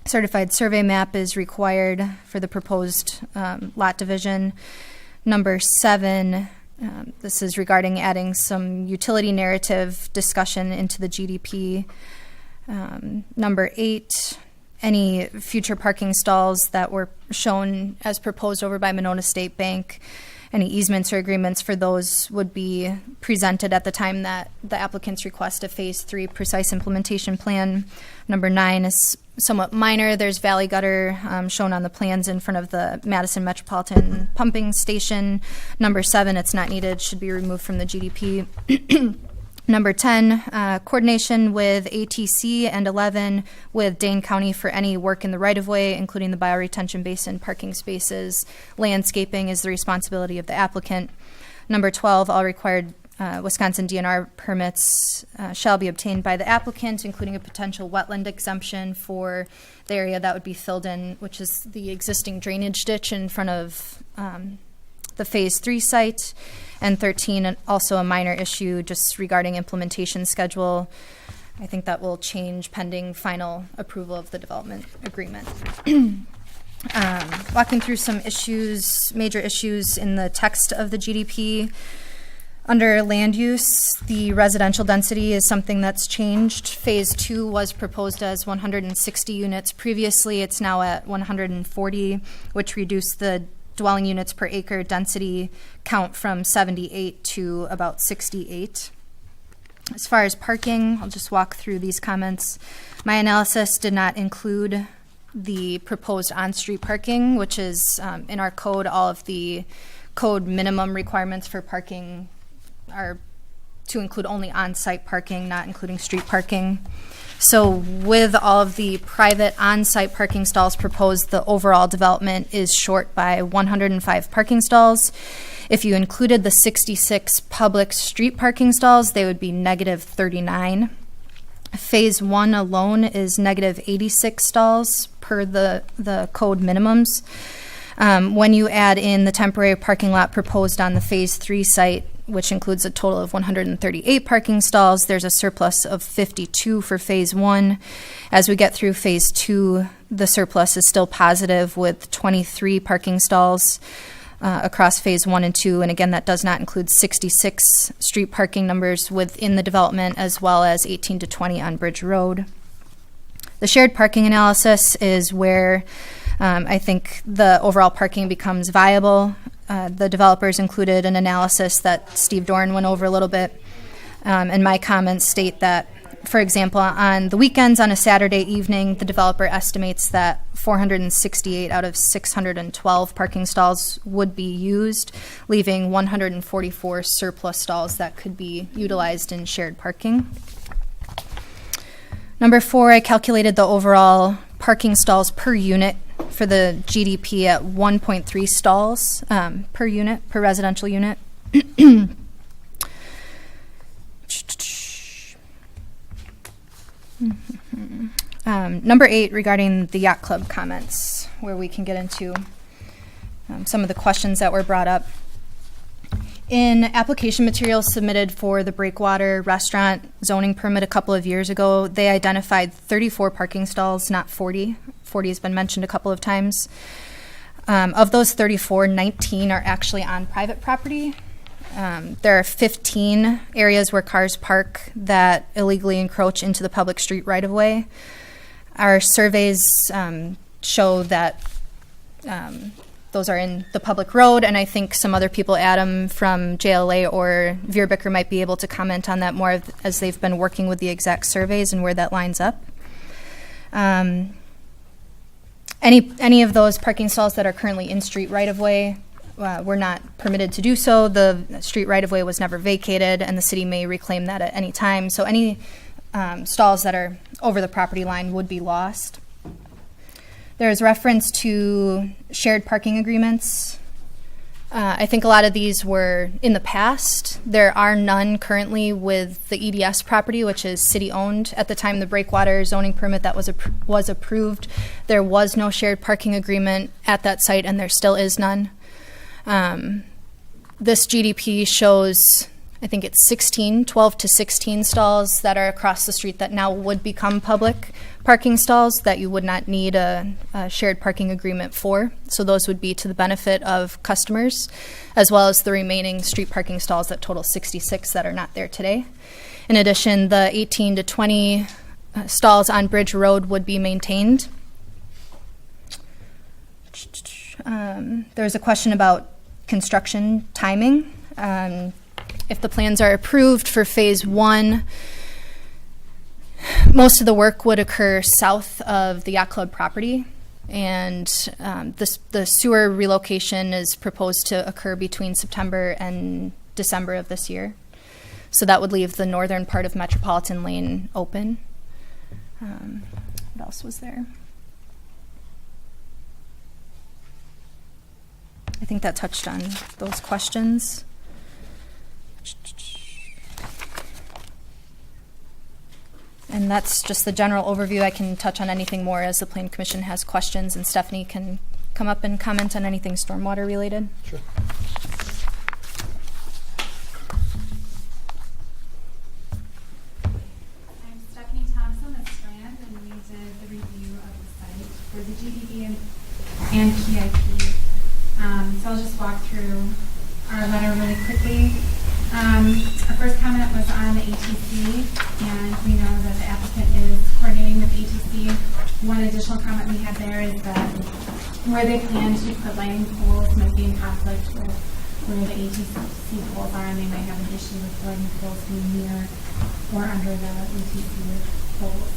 S1: Certified survey map is required for the proposed lot division. Number 7, this is regarding adding some utility narrative discussion into the GDP. Number 8, any future parking stalls that were shown as proposed over by Monona State Bank, any easements or agreements for those would be presented at the time that the applicants request a Phase 3 precise implementation plan. Number 9 is somewhat minor. There's valley gutter shown on the plans in front of the Madison Metropolitan Pumping Station. Number 7, it's not needed, should be removed from the GDP. Number 10, coordination with ATC, and 11, with Dane County for any work in the right-of-way, including the bioretention basin, parking spaces. Landscaping is the responsibility of the applicant. Number 12, all required Wisconsin DNR permits shall be obtained by the applicant, including a potential wetland exemption for the area that would be filled in, which is the existing drainage ditch in front of the Phase 3 site. And 13, also a minor issue just regarding implementation schedule. I think that will change pending final approval of the development agreement. Walking through some issues, major issues in the text of the GDP. Under land use, the residential density is something that's changed. Phase 2 was proposed as 160 units previously. It's now at 140, which reduced the dwelling units per acre density count from 78 to about 68. As far as parking, I'll just walk through these comments. My analysis did not include the proposed on-street parking, which is in our code. All of the code minimum requirements for parking are to include only on-site parking, not including street parking. So with all of the private on-site parking stalls proposed, the overall development is short by 105 parking stalls. If you included the 66 public street parking stalls, they would be negative 39. Phase 1 alone is negative 86 stalls per the code minimums. When you add in the temporary parking lot proposed on the Phase 3 site, which includes a total of 138 parking stalls, there's a surplus of 52 for Phase 1. As we get through Phase 2, the surplus is still positive with 23 parking stalls across Phase 1 and 2. And again, that does not include 66 street parking numbers within the development, as well as 18 to 20 on Bridge Road. The shared parking analysis is where I think the overall parking becomes viable. The developers included an analysis that Steve Dorn went over a little bit, and my comments state that, for example, on the weekends on a Saturday evening, the developer estimates that 468 out of 612 parking stalls would be used, leaving 144 surplus stalls that could be utilized in shared parking. Number 4, I calculated the overall parking stalls per unit for the GDP at 1.3 stalls per unit, per residential unit. Number 8, regarding the Yacht Club comments, where we can get into some of the questions that were brought up. In application materials submitted for the Breakwater Restaurant zoning permit a couple of years ago, they identified 34 parking stalls, not 40. 40 has been mentioned a couple of times. Of those 34, 19 are actually on private property. There are 15 areas where cars park that illegally encroach into the public street right-of-way. Our surveys show that those are in the public road, and I think some other people, Adam from JLA or Veerbicker, might be able to comment on that more as they've been working with the exact surveys and where that lines up. Any of those parking stalls that are currently in street right-of-way were not permitted to do so. The street right-of-way was never vacated, and the city may reclaim that at any time. So any stalls that are over the property line would be lost. There's reference to shared parking agreements. I think a lot of these were in the past. There are none currently with the EDS property, which is city-owned. At the time the Breakwater zoning permit that was approved, there was no shared parking agreement at that site, and there still is none. This GDP shows, I think it's 12 to 16 stalls that are across the street that now would become public parking stalls that you would not need a shared parking agreement for. So those would be to the benefit of customers, as well as the remaining street parking stalls that total 66 that are not there today. In addition, the 18 to 20 stalls on Bridge Road would be maintained. There's a question about construction timing. If the plans are approved for phase 1, most of the work would occur south of the Yacht Club property, and the sewer relocation is proposed to occur between September and December of this year. So that would leave the northern part of Metropolitan Lane open. What else was there? I think that touched on those questions. And that's just the general overview. I can touch on anything more as the Plan Commission has questions, and Stephanie can come up and comment on anything stormwater related.
S3: Sure.
S14: I'm Stephanie Thompson of Strand, and we did the review of the site for the GDB and PIP. So I'll just walk through our letter really quickly. Our first comment was on the ATC, and we know that the applicant is coordinating with ATC. One additional comment we had there is that where they plan to put lighting poles might be in conflict with where the ATC poles are, and they might have an issue with lighting poles being near or under the ATC poles.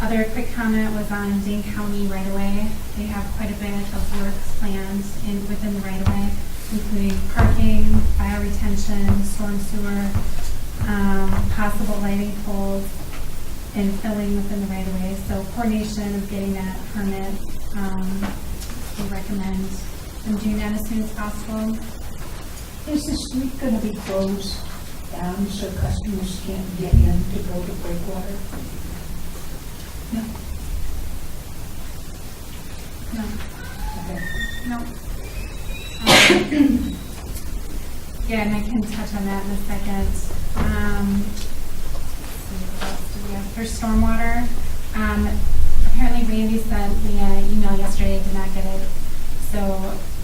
S14: Other quick comment was on Dane County right-of-way. They have quite a bit of work planned within the right-of-way, including parking, bioretention, storm sewer, possible lighting poles, and filling within the right-of-way. So coordination of getting that permit, we recommend them doing that as soon as possible.
S5: Is the street going to be closed down so customers can't get in to go to Breakwater?
S14: No. No.
S5: Okay.
S14: No. Yeah, and I can touch on that in a second. What else do we have? For stormwater, apparently Randy sent me an email yesterday, I did not get it. So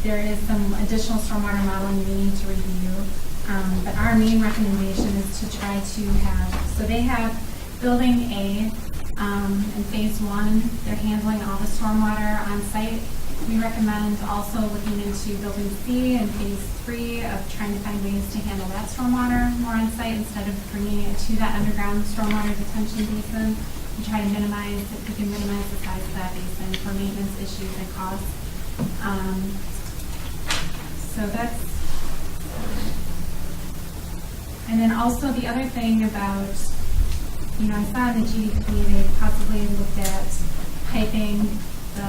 S14: there is some additional stormwater modeling we need to review. But our main recommendation is to try to have, so they have building A, in phase 1, they're handling all the stormwater on site. We recommend also looking into building C and phase 3 of trying to find ways to handle that stormwater more on site instead of bringing it to that underground stormwater detention basin, and try to minimize, if we can minimize the size of that basin for maintenance issues and costs. So that's, and then also the other thing about, you know, I saw in the GDP they possibly looked at piping the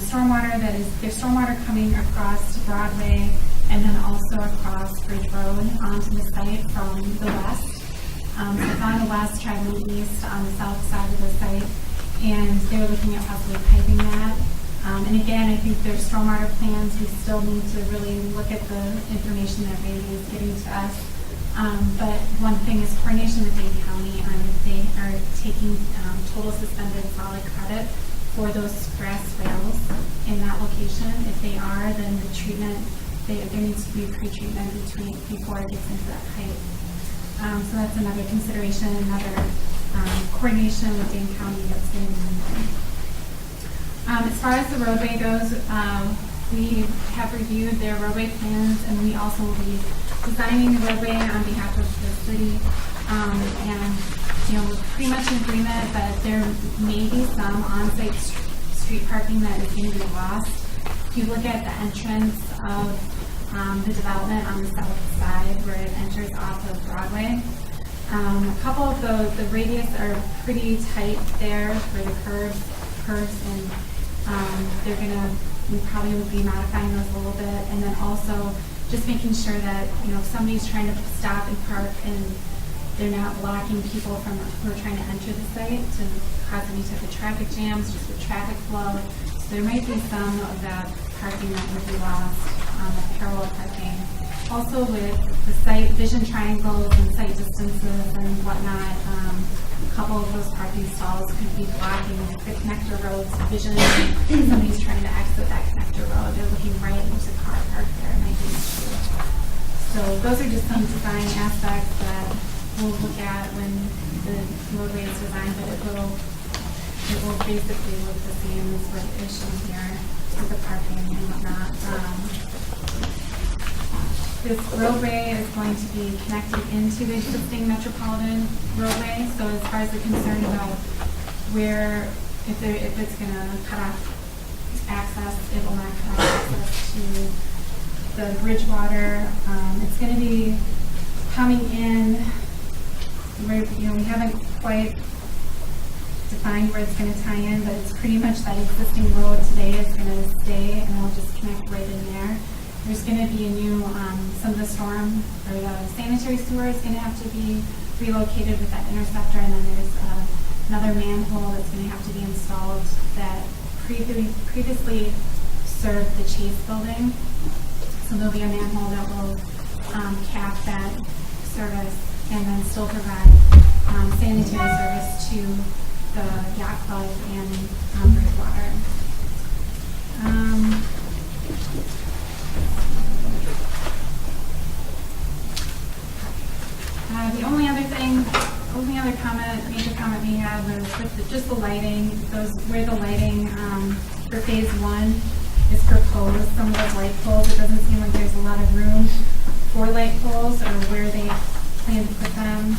S14: stormwater that is, there's stormwater coming across Broadway and then also across Bridge Road onto the site from the west. So it's on the west, traveling east on the south side of the site, and they were looking at possibly piping that. And again, I think there's stormwater plans, we still need to really look at the information that Randy is giving to us. But one thing is coordination with Dane County on if they are taking total suspended solid credit for those grass swales in that location. If they are, then the treatment, there needs to be pre-treatment before it gets into that height. So that's another consideration, another coordination with Dane County that's going to be needed. As far as the roadway goes, we have reviewed their roadway plans, and we also will be designing the roadway on behalf of the city. And we're pretty much in agreement that there may be some on-site street parking that is going to be lost. If you look at the entrance of the development on the south side where it enters off of Broadway, a couple of the radius are pretty tight there for the curves, and we probably will be modifying those a little bit, and then also just making sure that if somebody's trying to stop and park and they're not blocking people who are trying to enter the site to cause any type of traffic jams, just with traffic flow. So there might be some of that parking that would be lost, that parallel parking. Also with the site vision triangles and site distances and whatnot, a couple of those parking stalls could be blocking the connector road's vision. Somebody's trying to exit that connector road, they're looking right and there's a car parked there, it might be an issue. So those are just some design aspects that we'll look at when the roadway is designed, but it will basically look the same as what is shown here with the parking and whatnot. This roadway is going to be connected into the existing metropolitan roadway. So as far as the concern about if it's going to cut off access, it will not cut off access to the Bridgewater. It's going to be coming in. We haven't quite defined where it's going to tie in, but it's pretty much that existing road today is going to stay, and it'll just connect right in there. There's going to be a new, some of the storm or the sanitary sewer is going to have to be relocated with that interceptor, and then there's another manhole that's going to have to be installed that previously served the Chase building. So there'll be a manhole that will cap that service and then still provide sanitary service to the Yacht Club and Bridgewater. The only other major comment we had was with just the lighting, where the lighting for phase 1 is proposed, some of those light poles, it doesn't seem like there's a lot of room for light poles or where they plan to put them.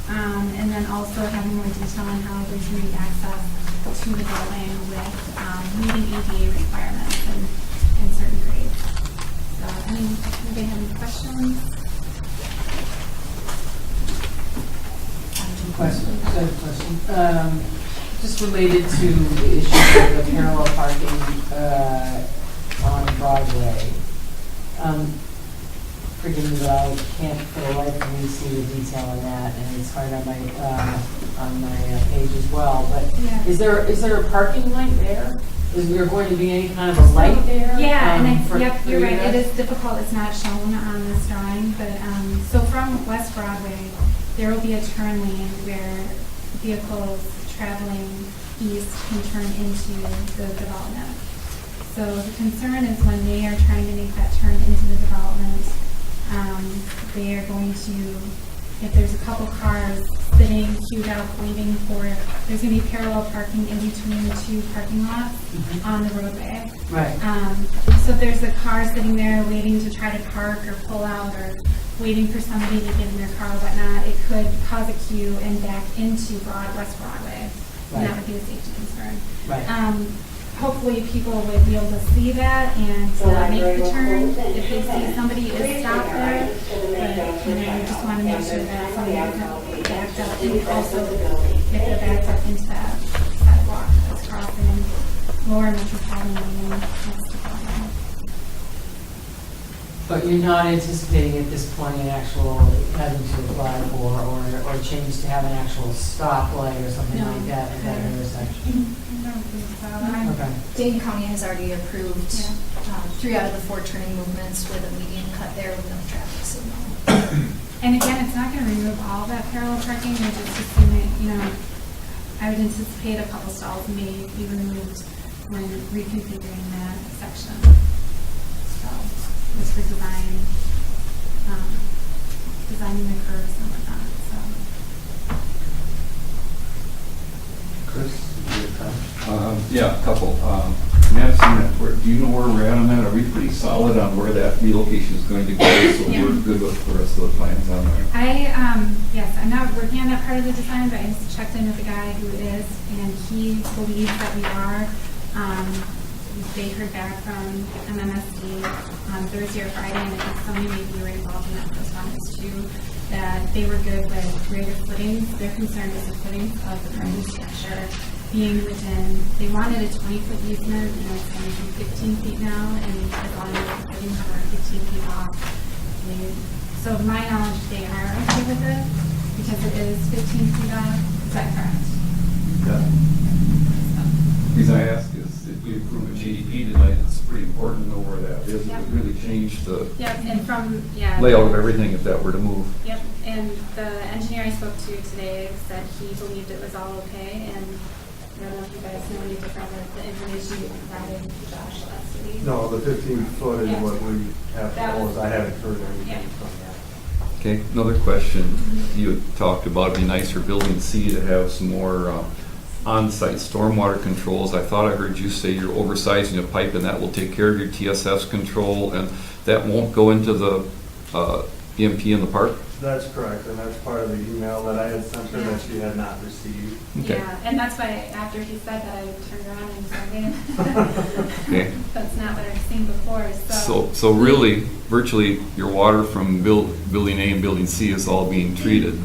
S14: And then also having more detail on how there's going to be access to the building with meeting ADA requirements and certain grades. So, anybody have any questions?
S8: Question. Just related to the issue of the parallel parking on Broadway. Forgive me, but I can't for the life of me see the detail on that, and it's hard on my page as well. But
S14: Yeah.
S8: is there a parking light there? Is there going to be any kind of a light there?
S14: Yeah, and
S8: yep,
S14: you're right. It is difficult. It's not shown on this drawing, but so from West Broadway, there will be a turn lane where vehicles traveling east can turn into the development. So the concern is when they are trying to make that turn into the development, they are going to, if there's a couple cars sitting queued up waiting for, there's going to be parallel parking in between the two parking lots on the roadway.
S8: Right.
S14: So if there's a car sitting there waiting to try to park or pull out or waiting for somebody to get in their car or whatnot, it could cause a queue and back into West Broadway.
S8: Right.
S14: And that would be a safety concern.
S8: Right.
S14: Hopefully people would be able to see that and make the turn if they see somebody is stopped there. But, we just want to make sure that somebody isn't backed up. And also, if they're backed up into that sidewalk that's crossing Lower Metropolitan Lane next to Broadway.
S8: But But you're not anticipating at this point an actual having to apply for or change to have an actual stoplight or something
S14: No.
S8: like that at that intersection?
S14: I don't think so.
S8: Okay.
S1: Dane County has already approved
S14: Yeah.
S1: 3 out of the 4 turning movements with a median cut there with no traffic signal.
S14: And again, it's not going to remove all that parallel parking, they're just assuming, I would anticipate a couple stalls may be removed when reconfiguring that section. So, just for designing the curves and whatnot, so.
S12: Chris, yeah, a couple. Madison, do you know where we're at on that? Are we pretty solid on where that relocation is going to go? So
S14: Yeah.
S12: we're good with the rest of the plans on there?
S14: Yes, I'm not working on that part of the design, but I just checked in with the guy who is, and he believes that we are. They heard back from MMSD on Thursday or Friday, and I think somebody maybe were involved in that correspondence too, that they were good with greater footings. Their concern is the footings of the parking structure being within, they wanted a 20-foot easement, and it's going to be 15 feet now, and as long as the footings are 15 feet off. So to my knowledge, they are okay with it, because it is 15 feet off. Is that correct?
S12: Yeah. The reason I ask is if we approve a GDP tonight, it's pretty important to know where that is. It
S14: Yep.
S12: would really change the
S14: Yep, and
S12: layout of everything if that were to move.
S14: Yep, and the engineer I spoke to today said he believed it was all okay, and I don't know if you guys know any different with the information you provided to Josh last week.
S7: No, the 15-foot is
S14: Yeah.
S7: what we have
S14: That
S7: proposed.
S14: was-
S7: I haven't heard anything
S14: Yeah.
S7: from that.
S12: Okay, another question. You had talked about it'd be nice for Building C to have some more on-site stormwater controls. I thought I heard you say you're oversizing a pipe and that will take care of your TSS control and that won't go into the EMP in the park?
S7: That's correct, and that's part of the email that I had sent her that she had not received.
S12: Okay.
S14: Yeah, and that's why after he said that, I turned around and said,
S12: Okay.
S14: that's not what I've seen before, so.
S12: So really, virtually, your water from Building A and Building C is all being treated.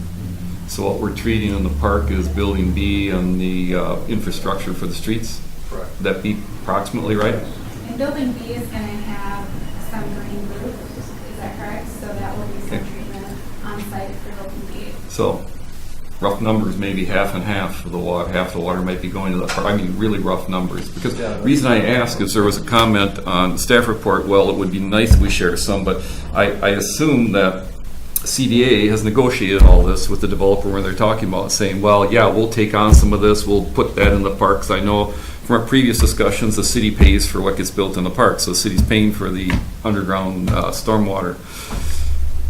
S12: So what we're treating in the park is Building B and the infrastructure for the streets?
S7: Correct.
S12: Would that be approximately right?
S14: And building B is going to have some green roof, is that correct? So that will be some
S12: Okay.
S14: treatment on site for building B.
S12: So, rough numbers, maybe half and half of the water, half the water might be going to the park. I mean, really rough numbers. Because the reason I ask is there was a comment on the staff report, well, it would be nice if we share some, but I assume that CDA has negotiated all this with the developer when they're talking about saying, well, yeah, we'll take on some of this, we'll put that in the parks. I know from our previous discussions, the city pays for what gets built in the park, so the city's paying for the underground stormwater.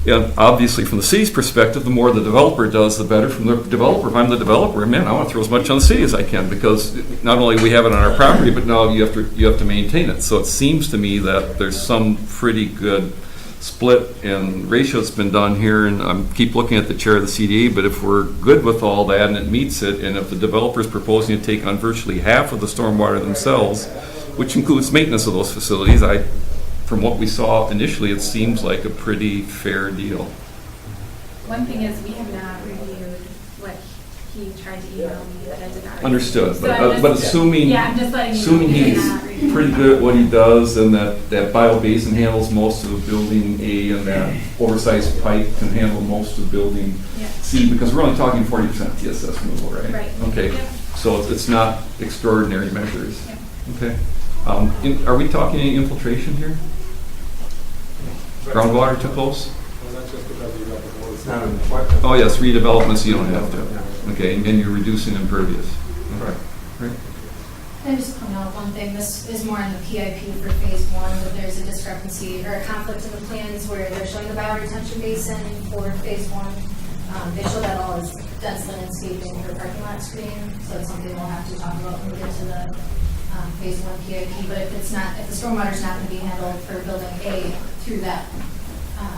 S12: And obviously, from the city's perspective, the more the developer does, the better. From the developer, if I'm the developer, man, I want to throw as much on the city as I can because not only we have it on our property, but now you have to maintain it. So it seems to me that there's some pretty good split and ratio that's been done here. And I keep looking at the chair of the CDA, but if we're good with all that and it meets it, and if the developer is proposing to take on virtually half of the stormwater themselves, which includes maintenance of those facilities, from what we saw initially, it seems like a pretty fair deal.
S14: One thing is, we have not reviewed what he tried to email me that I did not. review.
S12: Understood,
S14: So I'm
S12: but
S14: just-
S12: assuming,
S14: Yeah, I'm just letting you know.
S12: assuming
S14: we have
S12: he's
S14: not reviewed.
S12: pretty good at what he does and that bio basin handles most of building A and that oversized pipe can handle most of building
S14: Yeah.
S12: C, because we're only talking 40% TSS removal, right?
S14: Right.
S12: Okay,
S14: Yep.
S12: so it's not extraordinary measures.
S14: Yep.
S12: Okay. Are we talking any infiltration here? Groundwater too close?
S7: It's not in the question.
S12: Oh, yes, redevelopment, so you don't have to. Okay, and you're reducing impervious.
S7: Right.
S12: Right.
S1: Can I just point out one thing? This is more in the PIP for phase 1, but there's a discrepancy or a conflict in the plans where they're showing the bioretention basin for phase 1. They show that all as dense landscaping for parking lot screening, so it's something we'll have to talk about when we get to the phase 1 PIP. But if the stormwater's not going to be handled for building A through that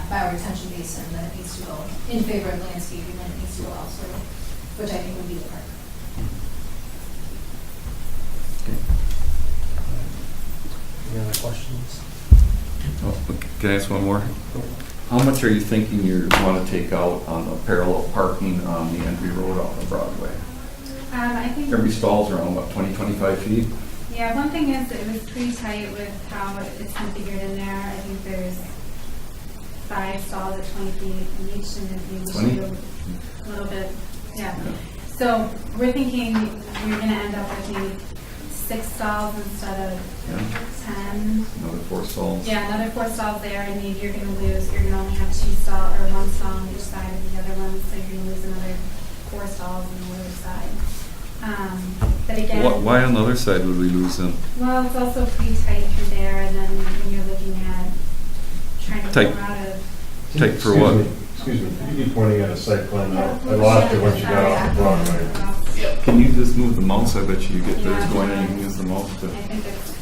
S1: bioretention basin, then it needs to go in favor of landscaping, then it needs to go elsewhere, which I think would be the park.
S9: Any other questions?
S12: Oh, can I ask one more? How much are you thinking you want to take out on the parallel parking on the entry road off of Broadway?
S14: I think.
S12: Every stall's around, what, 20, 25 feet?
S14: Yeah, one thing is it was pretty tight with how it's configured in there. I think there's 5 stalls at 20 feet in each, and then we should go a little bit, yeah. So we're thinking you're gonna end up with maybe 6 stalls instead of 10.
S15: Another 4 stalls.
S14: Yeah, another 4 stalls there, and maybe you're gonna only have 2 stalls, or 1 stall on each side of the other one, so you're gonna lose another 4 stalls on the other side. But again.
S15: Why on the other side would we lose them?
S14: Well, it's also pretty tight through there, and then when you're looking at trying to
S15: Tight.
S14: pull out of.
S15: Tight for what?
S4: Excuse me, could you be pointing at a site plan? I lost it once you got off the Broadway.
S15: Can you just move the mouse? I bet you get theirs going and you can use the mouse to.
S14: I think it's.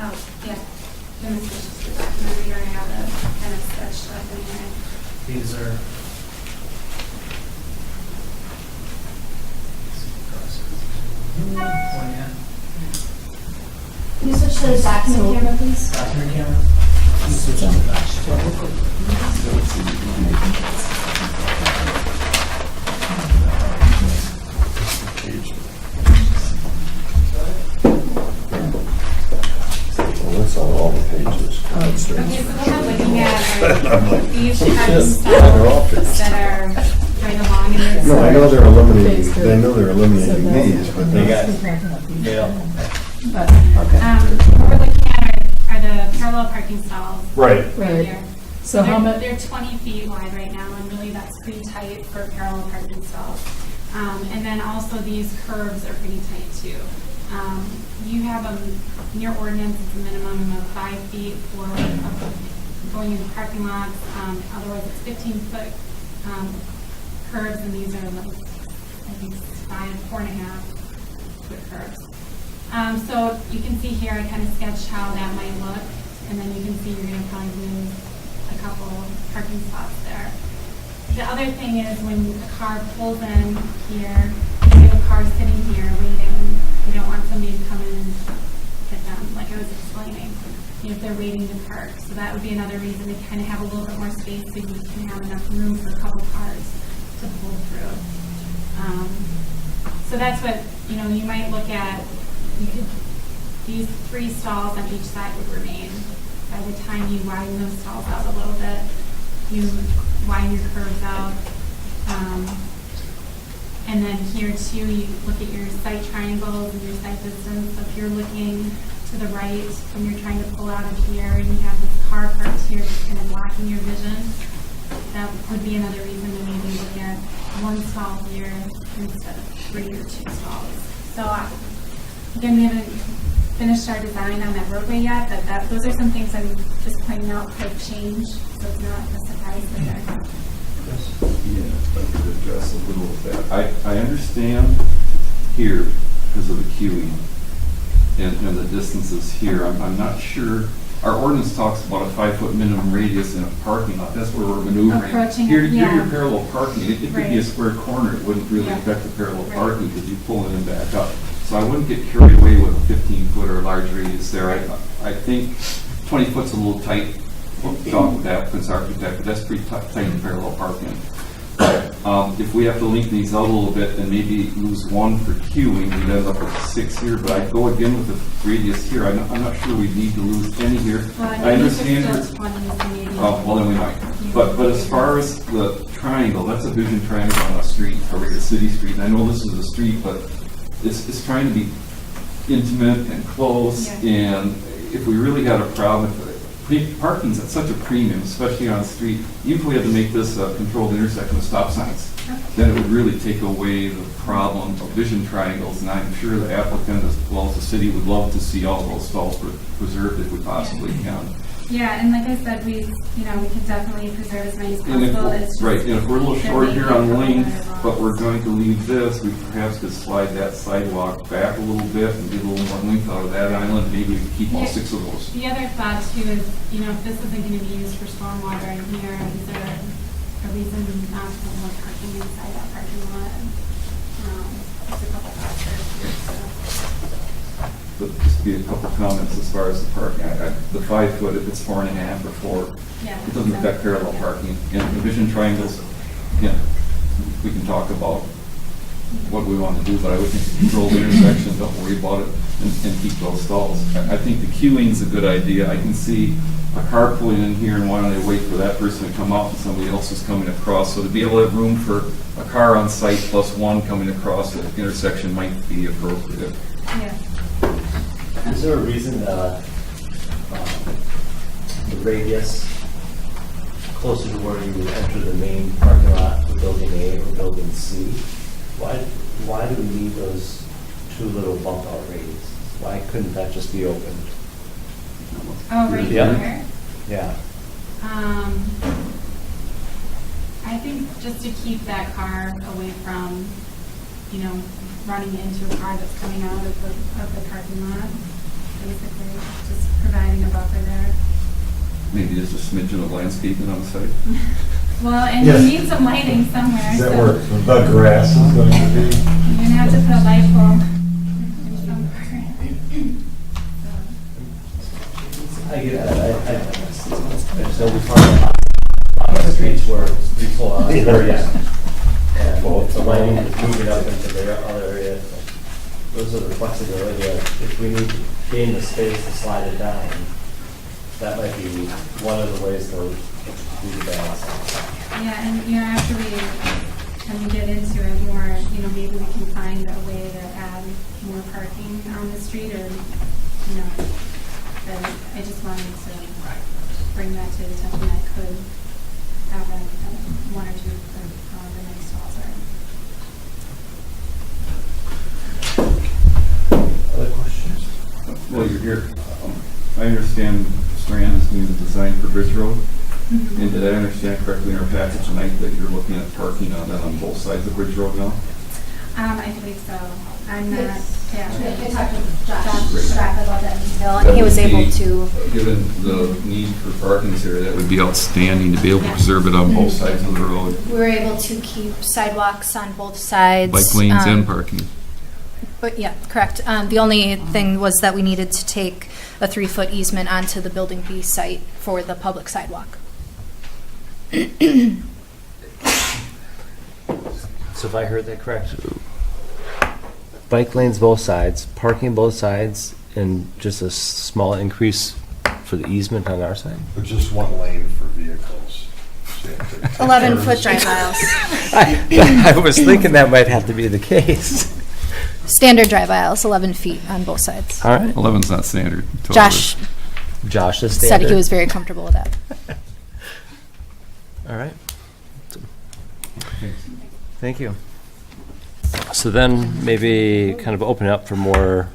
S14: Oh, yeah. Demonstrations document, we already have a kind of sketched up in here.
S6: These are. Plan.
S1: Can you switch to the document camera, please?
S6: Document camera. Switch on the back.
S4: Well, that's all the pages.
S14: Okay, so what I'm looking at
S4: I'm
S14: are
S4: like,
S14: these
S4: oh,
S14: text
S4: shit, they're all
S14: styles
S4: fixed.
S14: that are right along in this.
S4: No, I know they're eliminating, they know they're eliminating these, but
S3: They
S4: they
S3: got, yeah.
S14: What we're looking at are the parallel parking stalls.
S4: Right.
S13: Right.
S14: Here.
S13: So how much?
S14: They're 20 feet wide right now, and really that's pretty tight for parallel parking stalls. And then also these curves are pretty tight too. You have in your ordinance, it's a minimum of 5 feet for going into parking lots. Otherwise, it's 15-foot curves, and these are like, I think, 4.5 foot curves. So you can see here, I kind of sketched how that might look, and then you can see you're going to probably lose a couple parking spots there. The other thing is when a car pulls in here, if you have a car sitting here waiting, you don't want somebody to come in and hit them, like I was explaining, if they're waiting to park. So that would be another reason to kind of have a little bit more space so you can have enough room for a couple cars to pull through. So that's what, you might look at, these 3 stalls on each side would remain. By the time you widen those stalls out a little bit, you widen your curves out. And then here too, you look at your sight triangles and your sight distance. So if you're looking to the right and you're trying to pull out of here and you have this car parked here that's kind of blocking your vision, that would be another reason to maybe look at 1 stall here instead of 3 or 2 stalls. So again, we haven't finished our design on that roadway yet, but those are some things I'm just pointing out could change, so it's not a surprise that they're.
S15: Yeah, if I could address a little of that. I understand here because of the queuing and the distances here. I'm not sure. Our ordinance talks about a 5-foot minimum radius in a parking lot. That's where we're maneuvering.
S14: Approaching
S15: Here,
S14: it,
S15: you're
S14: yeah.
S15: parallel parking. It could be a square corner. It wouldn't really affect the parallel parking because you pull it in back up. So I wouldn't get carried away with a 15-foot or large radius there. I think 20 foot's a little tight. We'll talk with the applicant's architect, but that's pretty tight in parallel parking. If we have to link these out a little bit and maybe lose 1 for queuing, we'd end up with 6 here. But I'd go again with the radius here. I'm not sure we need to lose any here. I understand. Well, then we might. But as far as the triangle, that's a vision triangle on a street, a regular city street. And I know this is a street, but it's trying to be intimate and close.
S14: Yeah.
S15: And if we really had a problem, parking's at such a premium, especially on the street. Even if we had to make this a controlled intersection with stop signs, then it would really take away the problem of vision triangles. And I'm sure the applicant, as well as the city, would love to see all those stalls preserved if we possibly can.
S14: Yeah, and like I said, we can definitely preserve as many as
S15: And if,
S14: possible. It's just-
S15: right, and if we're a little
S14: there
S15: short
S14: may
S15: here
S14: be a
S15: on
S14: couple
S15: length,
S14: that are
S15: but we're
S14: lost.
S15: going to leave this, we perhaps could slide that sidewalk back a little bit and get a little more length out of that island, maybe we could keep all
S14: Yeah.
S15: 6 of those.
S14: The other thought too is, if this isn't going to be used for stormwater in here, is there a reason not to put more parking inside that parking lot? Just a couple thoughts there too, so.
S15: But just be a couple comments as far as the parking. The 5 foot, if it's 4.5 or 4,
S14: Yeah.
S15: it doesn't affect parallel parking. And the vision triangles, again, we can talk about what we want to do, but I would think control the intersection, don't worry about it, and keep those stalls. I think the queuing's a good idea. I can see a car pulling in here and wanting to wait for that person to come out and somebody else is coming across. So to be able to have room for a car on site plus one coming across the intersection might be appropriate.
S14: Yeah.
S3: Is there a reason the radius closer to where you enter the main parking lot for building A or building C? Why do we need those 2 little bump out radiuses? Why couldn't that just be opened?
S14: Oh, right
S3: Yeah.
S14: here?
S3: Yeah.
S14: I think just to keep that car away from, running into a car that's coming out of the parking lot, basically, just providing a buffer there.
S15: Maybe just a smidgen of landscaping on the site.
S14: Well, and
S4: Yes.
S14: you need some lighting somewhere,
S4: Is that
S14: so
S4: where the grass is going to be?
S14: you're gonna have to put a light pole in somewhere.
S3: I get that. I just know we talked about a lot of streets where we pull out area. And the lighting is moving up into their other area. Those are the flexibility of, if we need to gain the space to slide it down, that might be one of the ways to do the balance.
S14: Yeah, and after we kind of get into it more, maybe we can find a way to add more parking on the street, or but I just wanted to bring that to the attention. I could have one or two of the next stalls are.
S3: Other questions?
S15: Well, you're here. I understand Strand is doing the design for Bridge Road.
S14: Mm-hmm.
S15: And did I understand correctly in our package tonight that you're looking at parking on that on both sides of Bridge Road now?
S14: I believe so. I'm not,
S1: I
S14: yeah.
S1: talked to Josh
S15: Great.
S1: Strack about that detail,
S15: That
S1: and he was
S15: would
S1: able
S15: be-
S1: to.
S15: Given the need for parking in this area, that would be outstanding to be able to preserve it on both sides of the road.
S1: We were able to keep sidewalks on both sides.
S15: Bike lanes and
S1: um,
S15: parking.
S1: But yeah, correct. The only thing was that we needed to take a 3-foot easement onto the Building B site for the public sidewalk.
S3: So if I heard that correct, bike lanes both sides, parking both sides, and just a small increase for the easement on our side?
S4: But just one lane for vehicles. So you have to take
S1: 11-foot
S4: turns.
S1: drive aisles.
S3: I was thinking that might have to be the case.
S1: Standard drive aisles, 11 feet on both sides.
S3: All right.
S15: 11's not standard.
S1: Josh
S3: Josh is
S1: said
S3: standard.
S1: he was very comfortable with that.
S3: All right. Thank you. So then maybe kind of open it up for more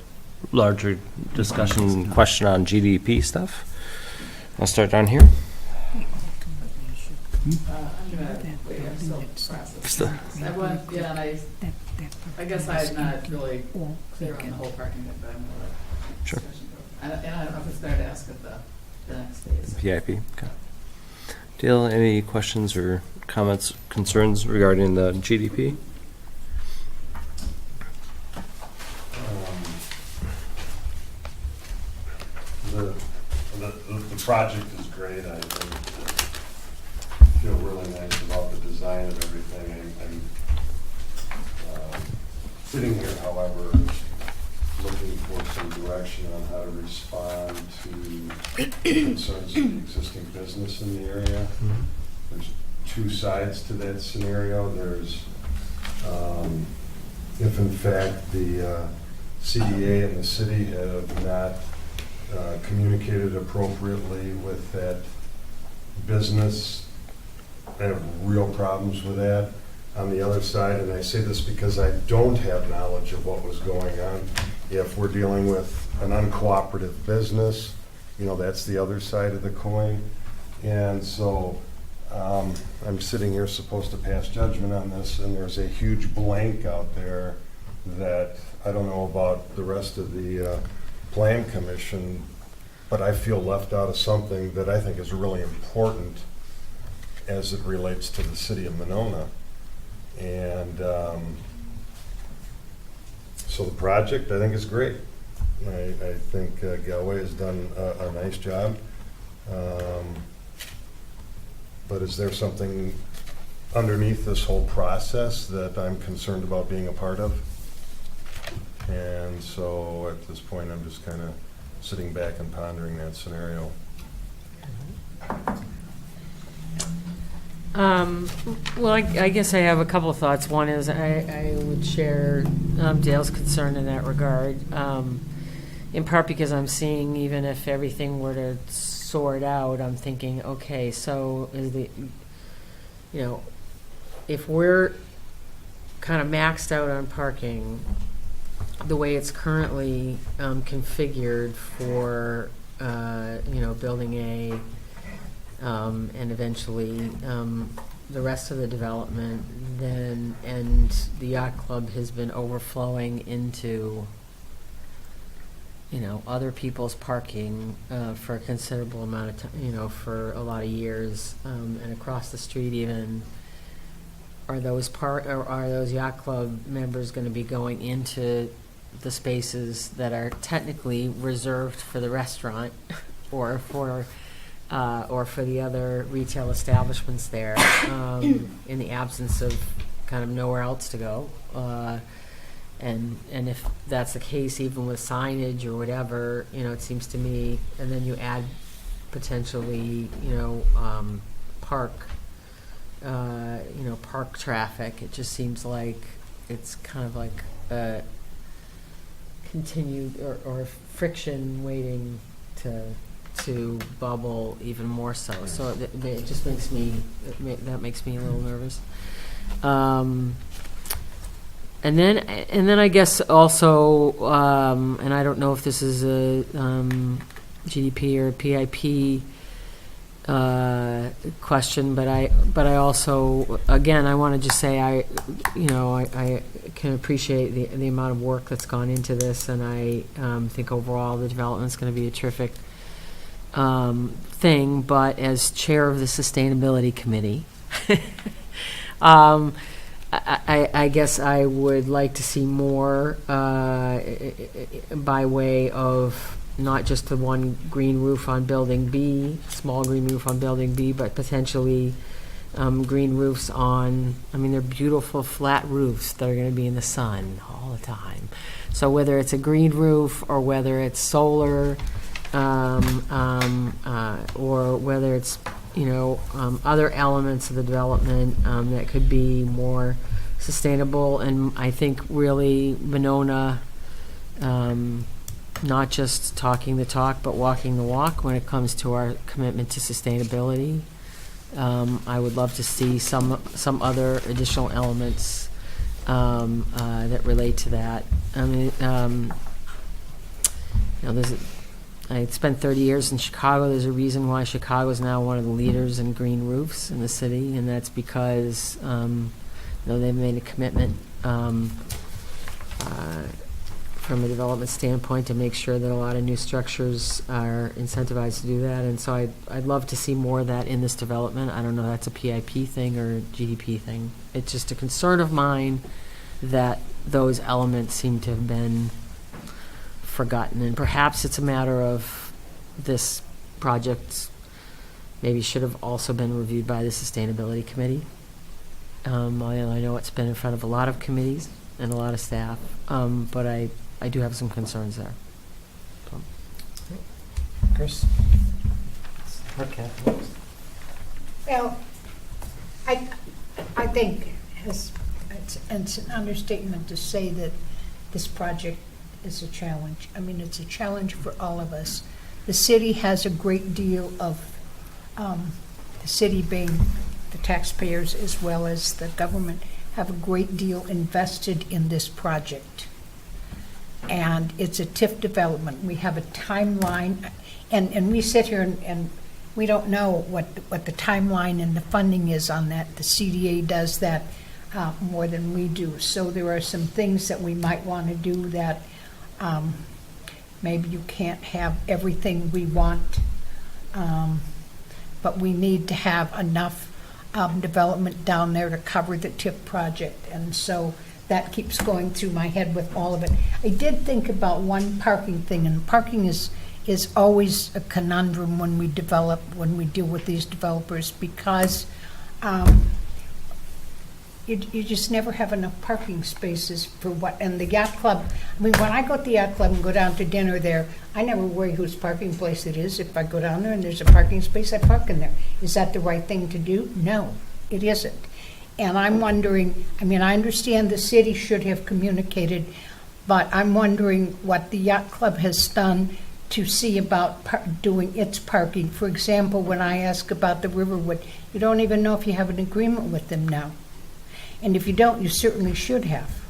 S3: larger discussion, question on GDP stuff. I'll start down here.
S13: I'm gonna wait, I'm still processing. I went, yeah, and I guess I'm not really clear on the whole parking thing, but I'm gonna let
S3: Sure.
S13: discussion go. And I don't know if it's better to ask at the next phase.
S3: PIP. Okay. Dale, any questions or comments, concerns regarding the GDP?
S4: The project is great. I feel really nice about the design and everything. I'm sitting here, however, looking for some direction on how to respond to concerns of the existing business in the area. There's 2 sides to that scenario. There's, if in fact the CDA and the city have not communicated appropriately with that business, I have real problems with that. On the other side, and I say this because I don't have knowledge of what was going on, if we're dealing with an uncooperative business that's the other side of the coin. And so I'm sitting here supposed to pass judgment on this, and there's a huge blank out there that I don't know about the rest of the Plan Commission, but I feel left out of something that I think is really important as it relates to the city of Monona. And so the project, I think, is great. I think Galway has done a nice job. But is there something underneath this whole process that I'm concerned about being a part of? And so at this point, I'm just kind of sitting back and pondering that scenario.
S8: Well, I guess I have a couple of thoughts. One is I would share Dale's concern in that regard, in part because I'm seeing, even if everything were to sort out, I'm thinking, okay, so is if we're kind of maxed out on parking, the way it's currently configured for, building A, and eventually the rest of the development, then, and the yacht club has been overflowing into, other people's parking for a considerable amount of time, for a lot of years, and across the street even. Are those yacht club members going to be going into the spaces that are technically reserved for the restaurant, or for the other retail establishments there, in the absence of kind of nowhere else to go? And if that's the case, even with signage or whatever, it seems to me, and then you add potentially, park traffic, it just seems like it's kind of like a continued or friction waiting to bubble even more so. So it just makes me a little nervous. And then I guess also, and I don't know if this is a GDP or PIP question, but I also, again, I want to just say I can appreciate the amount of work that's gone into this, and I think overall the development's going to be a terrific thing. But as chair of the sustainability committee, I guess I would like to see more by way of not just the one green roof on building B, small green roof on building B, but potentially green roofs on, they're beautiful flat roofs that are going to be in the sun all the time. So whether it's a green roof or whether it's solar, or whether it's other elements of the development that could be more sustainable. And I think really Monona, not just talking the talk, but walking the walk when it comes to our commitment to sustainability. I would love to see some other additional elements that relate to that. I spent 30 years in Chicago. There's a reason why Chicago is now one of the leaders in green roofs in the city, and that's because they've made a commitment from a development standpoint to make sure that a lot of new structures are incentivized to do that. And so I'd love to see more of that in this development. I don't know if that's a PIP thing or a GDP thing. It's just a concern of mine that those elements seem to have been forgotten, and perhaps it's a matter of this project maybe should have also been reviewed by the sustainability committee. I know it's been in front of a lot of committees and a lot of staff, but I do have some concerns there. So.
S3: Chris? Okay.
S5: Well, I think it's an understatement to say that this project is a challenge. It's a challenge for all of us. The city has a great deal of, the city being the taxpayers as well as the government, have a great deal invested in this project. and it's a TIF development. We have a timeline, and we sit here and we don't know what the timeline and the funding is on that. The CDA does that more than we do. So there are some things that we might want to do that maybe you can't have everything we want, but we need to have enough development down there to cover the TIF project. And so that keeps going through my head with all of it. I did think about one parking thing, and parking is always a conundrum when we deal with these developers, because you just never have enough parking spaces for what, and the yacht club, I mean, when I go to the yacht club and go down to dinner there, I never worry whose parking place it is. If I go down there and there's a parking space, I park in there. Is that the right thing to do? No, it isn't. And I'm wondering, I mean, I understand the city should have communicated, but I'm wondering what the yacht club has done to see about doing its parking. For example, when I ask about the Riverwood, you don't even know if you have an agreement with them now. And if you don't, you certainly should have.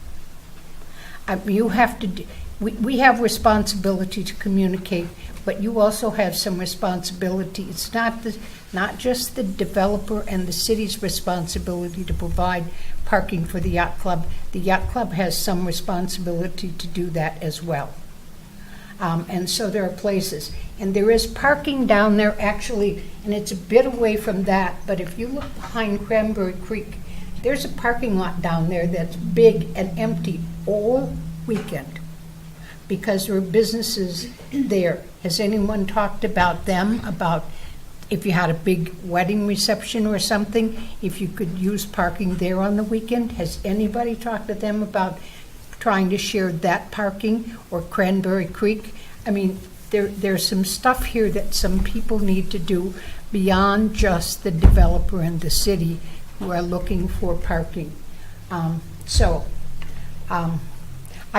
S5: You have to, we have responsibility to communicate, but you also have some responsibility. It's not just the developer and the city's responsibility to provide parking for the yacht club. The yacht club has some responsibility to do that as well. And so there are places. And there is parking down there actually, and it's a bit away from that, but if you look behind Cranberry Creek, there's a parking lot down there that's big and empty all weekend because there are businesses there. Has anyone talked about them, about if you had a big wedding reception or something, if you could use parking there on the weekend? Has anybody talked to them about trying to share that parking, or Cranberry Creek? I mean, there's some stuff here that some people need to do beyond just the developer and the city who are looking for parking. I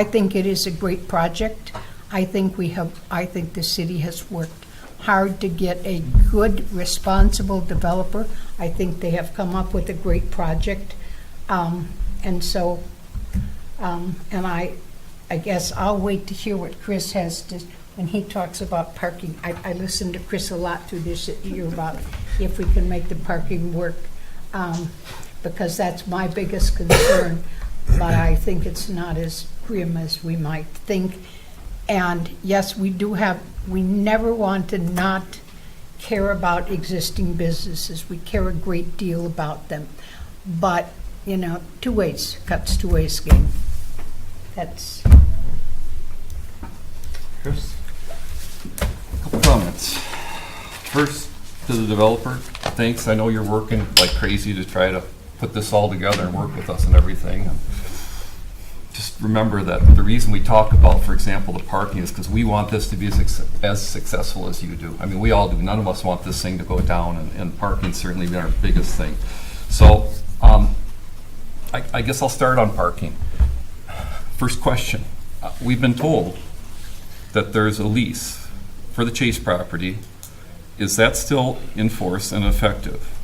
S5: think it is a great project. I think the city has worked hard to get a good, responsible developer. I think they have come up with a great project. And I guess I'll wait to hear what Chris has to, when he talks about parking. I listened to Chris a lot through this year about if we can make the parking work, because that's my biggest concern, but I think it's not as grim as we might think. And yes, we never want to not care about existing businesses. We care a great deal about them. But, you know, two ways cuts two ways game. That's.
S15: Chris? A couple comments. First, to the developer, thanks. I know you're working like crazy to try to put this all together and work with us and everything. Just remember that the reason we talk about, for example, the parking is because we want this to be as successful as you do. I mean, we all do. None of us want this thing to go down, and parking certainly been our biggest thing. So I guess I'll start on parking. First question. We've been told that there's a lease for the Chase property. Is that still in force and effective?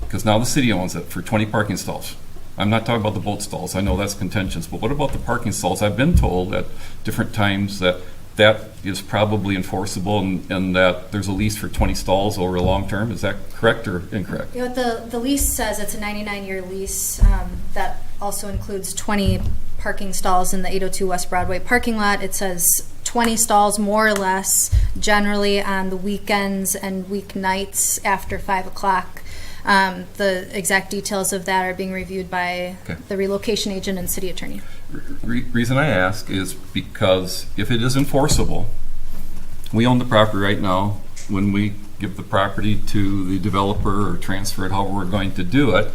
S15: Because now the city owns it for 20 parking stalls. I'm not talking about the boat stalls. I know that's contentious, but what about the parking stalls? I've been told at different times that that is probably enforceable and that there's a lease for 20 stalls over a long term. Is that correct or incorrect?
S1: You know, the lease says it's a 99-year lease. That also includes 20 parking stalls in the 802 West Broadway parking lot. It says 20 stalls more or less, generally on the weekends and weeknights after 5 o'clock. The exact details of that are being reviewed by the relocation agent and city attorney.
S15: Reason I ask is because if it is enforceable, we own the property right now. When we give the property to the developer or transfer it, however we're going to do it,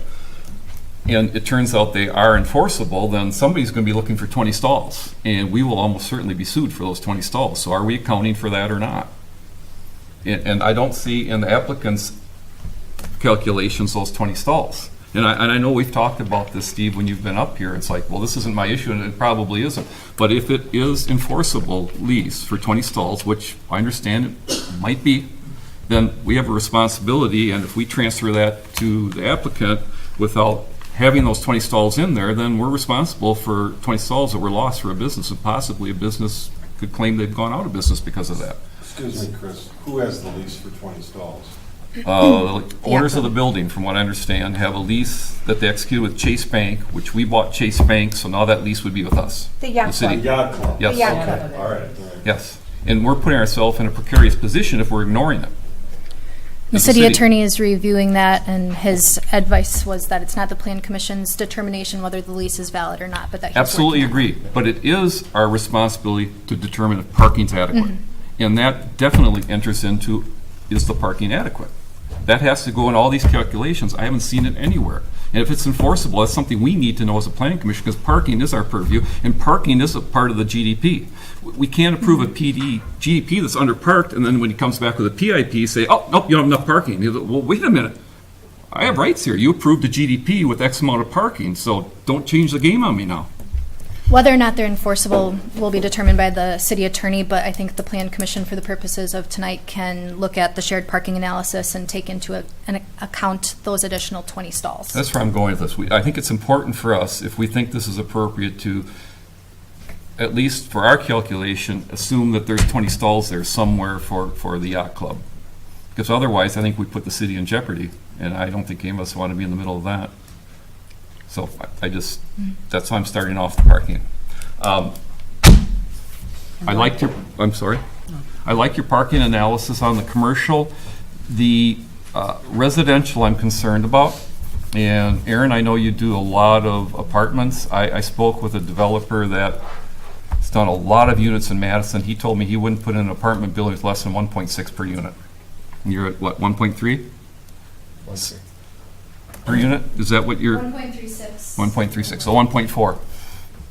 S15: and it turns out they are enforceable, then somebody's going to be looking for 20 stalls, and we will almost certainly be sued for those 20 stalls. So are we accounting for that or not? And I don't see in the applicant's calculations those 20 stalls. And I know we've talked about this, Steve, when you've been up here. It's like, well, this isn't my issue, and it probably isn't. But if it is enforceable lease for 20 stalls, which I understand it might be, then we have a responsibility, and if we transfer that to the applicant without
S16: having those 20 stalls in there, then we're responsible for 20 stalls that were lost for a business, and possibly a business could claim they've gone out of business because of that.
S4: Excuse me, Chris, who has the lease for 20 stalls?
S16: The owners of the building, from what I understand, have a lease that they executed with Chase Bank, which we bought Chase Bank, so now that lease would be with us.
S5: The Yacht
S16: city.
S5: Club.
S4: Yacht Club?
S16: Yes.
S5: The Yacht Club.
S4: All right.
S16: Yes. And we're putting ourselves in a precarious position if we're ignoring it.
S1: The
S16: As a
S1: city attorney is reviewing that, and his advice was that it's not the plan commission's determination whether the lease is valid or not, but that he's
S16: Absolutely
S1: working on it.
S16: agree, but it is our responsibility to determine if parking's adequate. And that definitely enters into, is the parking adequate? That has to go in all these calculations. I haven't seen it anywhere. And if it's enforceable, that's something we need to know as a planning commission, because parking is our purview, and parking is a part of the GDP. We can't approve a GDP that's underparked, and then when he comes back with a PIP, say, oh, nope, you don't have enough parking. You go, well, wait a minute. I have rights here. You approved a GDP with X amount of parking, so don't change the game on me now.
S1: Whether or not they're enforceable will be determined by the city attorney, but I think the plan commission, for the purposes of tonight, can look at the shared parking analysis and take into an account those additional 20 stalls.
S16: That's where I'm going with this. I think it's important for us, if we think this is appropriate, to, at least for our calculation, assume that there's 20 stalls there somewhere for the yacht club. Because otherwise, I think we put the city in jeopardy, and I don't think any of us want to be in the middle of that. So I just, that's why I'm starting off the parking. I like your, I'm sorry? I like your parking analysis on the commercial. The residential I'm concerned about. And Aaron, I know you do a lot of apartments. I spoke with a developer that has done a lot of units in Madison. He told me he wouldn't put in an apartment building with less than 1.6 per unit. And you're at what, 1.3?
S3: 1.3.
S16: Per unit? Is that what you're?
S1: 1.36.
S16: 1.36, so 1.4.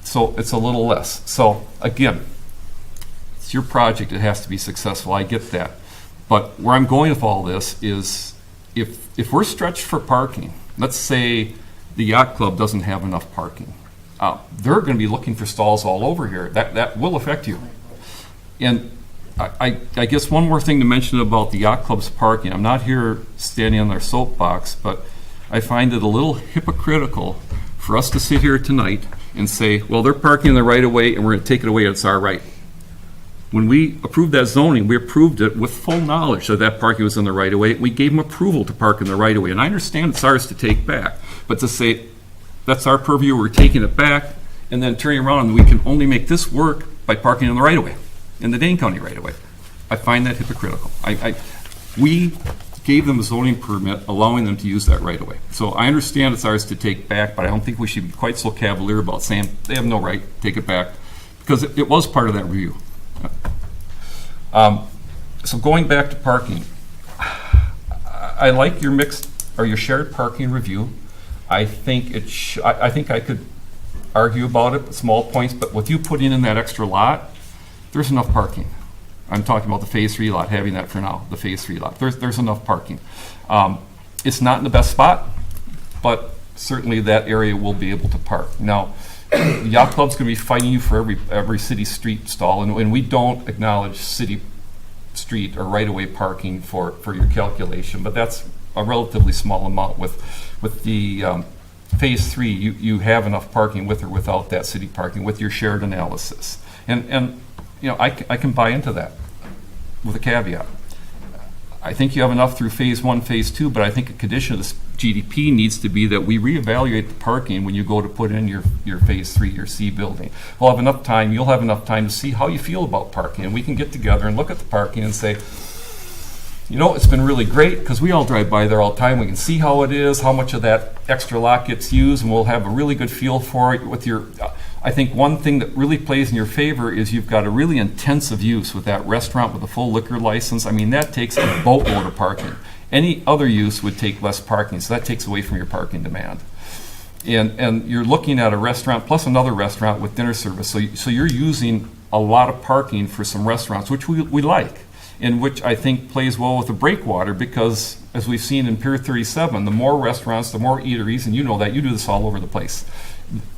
S16: So it's a little less. So again, it's your project, it has to be successful, I get that. But where I'm going with all this is, if we're stretched for parking, let's say the yacht club doesn't have enough parking, they're going to be looking for stalls all over here. That will affect you. And I guess one more thing to mention about the yacht club's parking. I'm not here standing on their soapbox, but I find it a little hypocritical for us to sit here tonight and say, well, they're parking in the right of way and we're going to take it away, it's our right. When we approved that zoning, we approved it with full knowledge that that parking was in the right of way. We gave them approval to park in the right of way. And I understand it's ours to take back, but to say, that's our purview, we're taking it back, and then turning around and we can only make this work by parking in the right of way, in the Dane County right of way. I find that hypocritical. We gave them a zoning permit allowing them to use that right of way. So I understand it's ours to take back, but I don't think we should be quite so cavalier about saying they have no right to take it back, because it was part of that review. So going back to parking, I like your mixed or your shared parking review. I think I think I could argue about it, small points, but with you putting in that extra lot, there's enough parking. I'm talking about the Phase 3 lot, having that for now, the Phase 3 lot. There's enough parking. It's not in the best spot, but certainly that area will be able to park. Now, the yacht club's going to be fighting you for every city street stall, and we don't acknowledge city street or right-of-way parking for your calculation, but that's a relatively small amount. With the Phase 3, you have enough parking with or without that city parking with your shared analysis. And you know, I can buy into that with a caveat. I think you have enough through Phase 1, Phase 2, but I think a condition of this GDP needs to be that we reevaluate the parking when you go to put in your Phase 3, your C building. We'll have enough time, you'll have enough time to see how you feel about parking, and we can get together and look at the parking and say, you know, it's been really great because we all drive by there all the time. We can see how it is, how much of that extra lot gets used, and we'll have a really good feel for it. With your, I think one thing that really plays in your favor is you've got a really intensive use with that restaurant with a full liquor license. I mean, that takes a boatload of parking. Any other use would take less parking, so that takes away from your parking demand. And you're looking at a restaurant plus another restaurant with dinner service, so you're using a lot of parking for some restaurants, which we like, and which I think plays well with the breakwater, because as we've seen in Pier 37, the more restaurants, the more eateries, and you know that, you do this all over the place,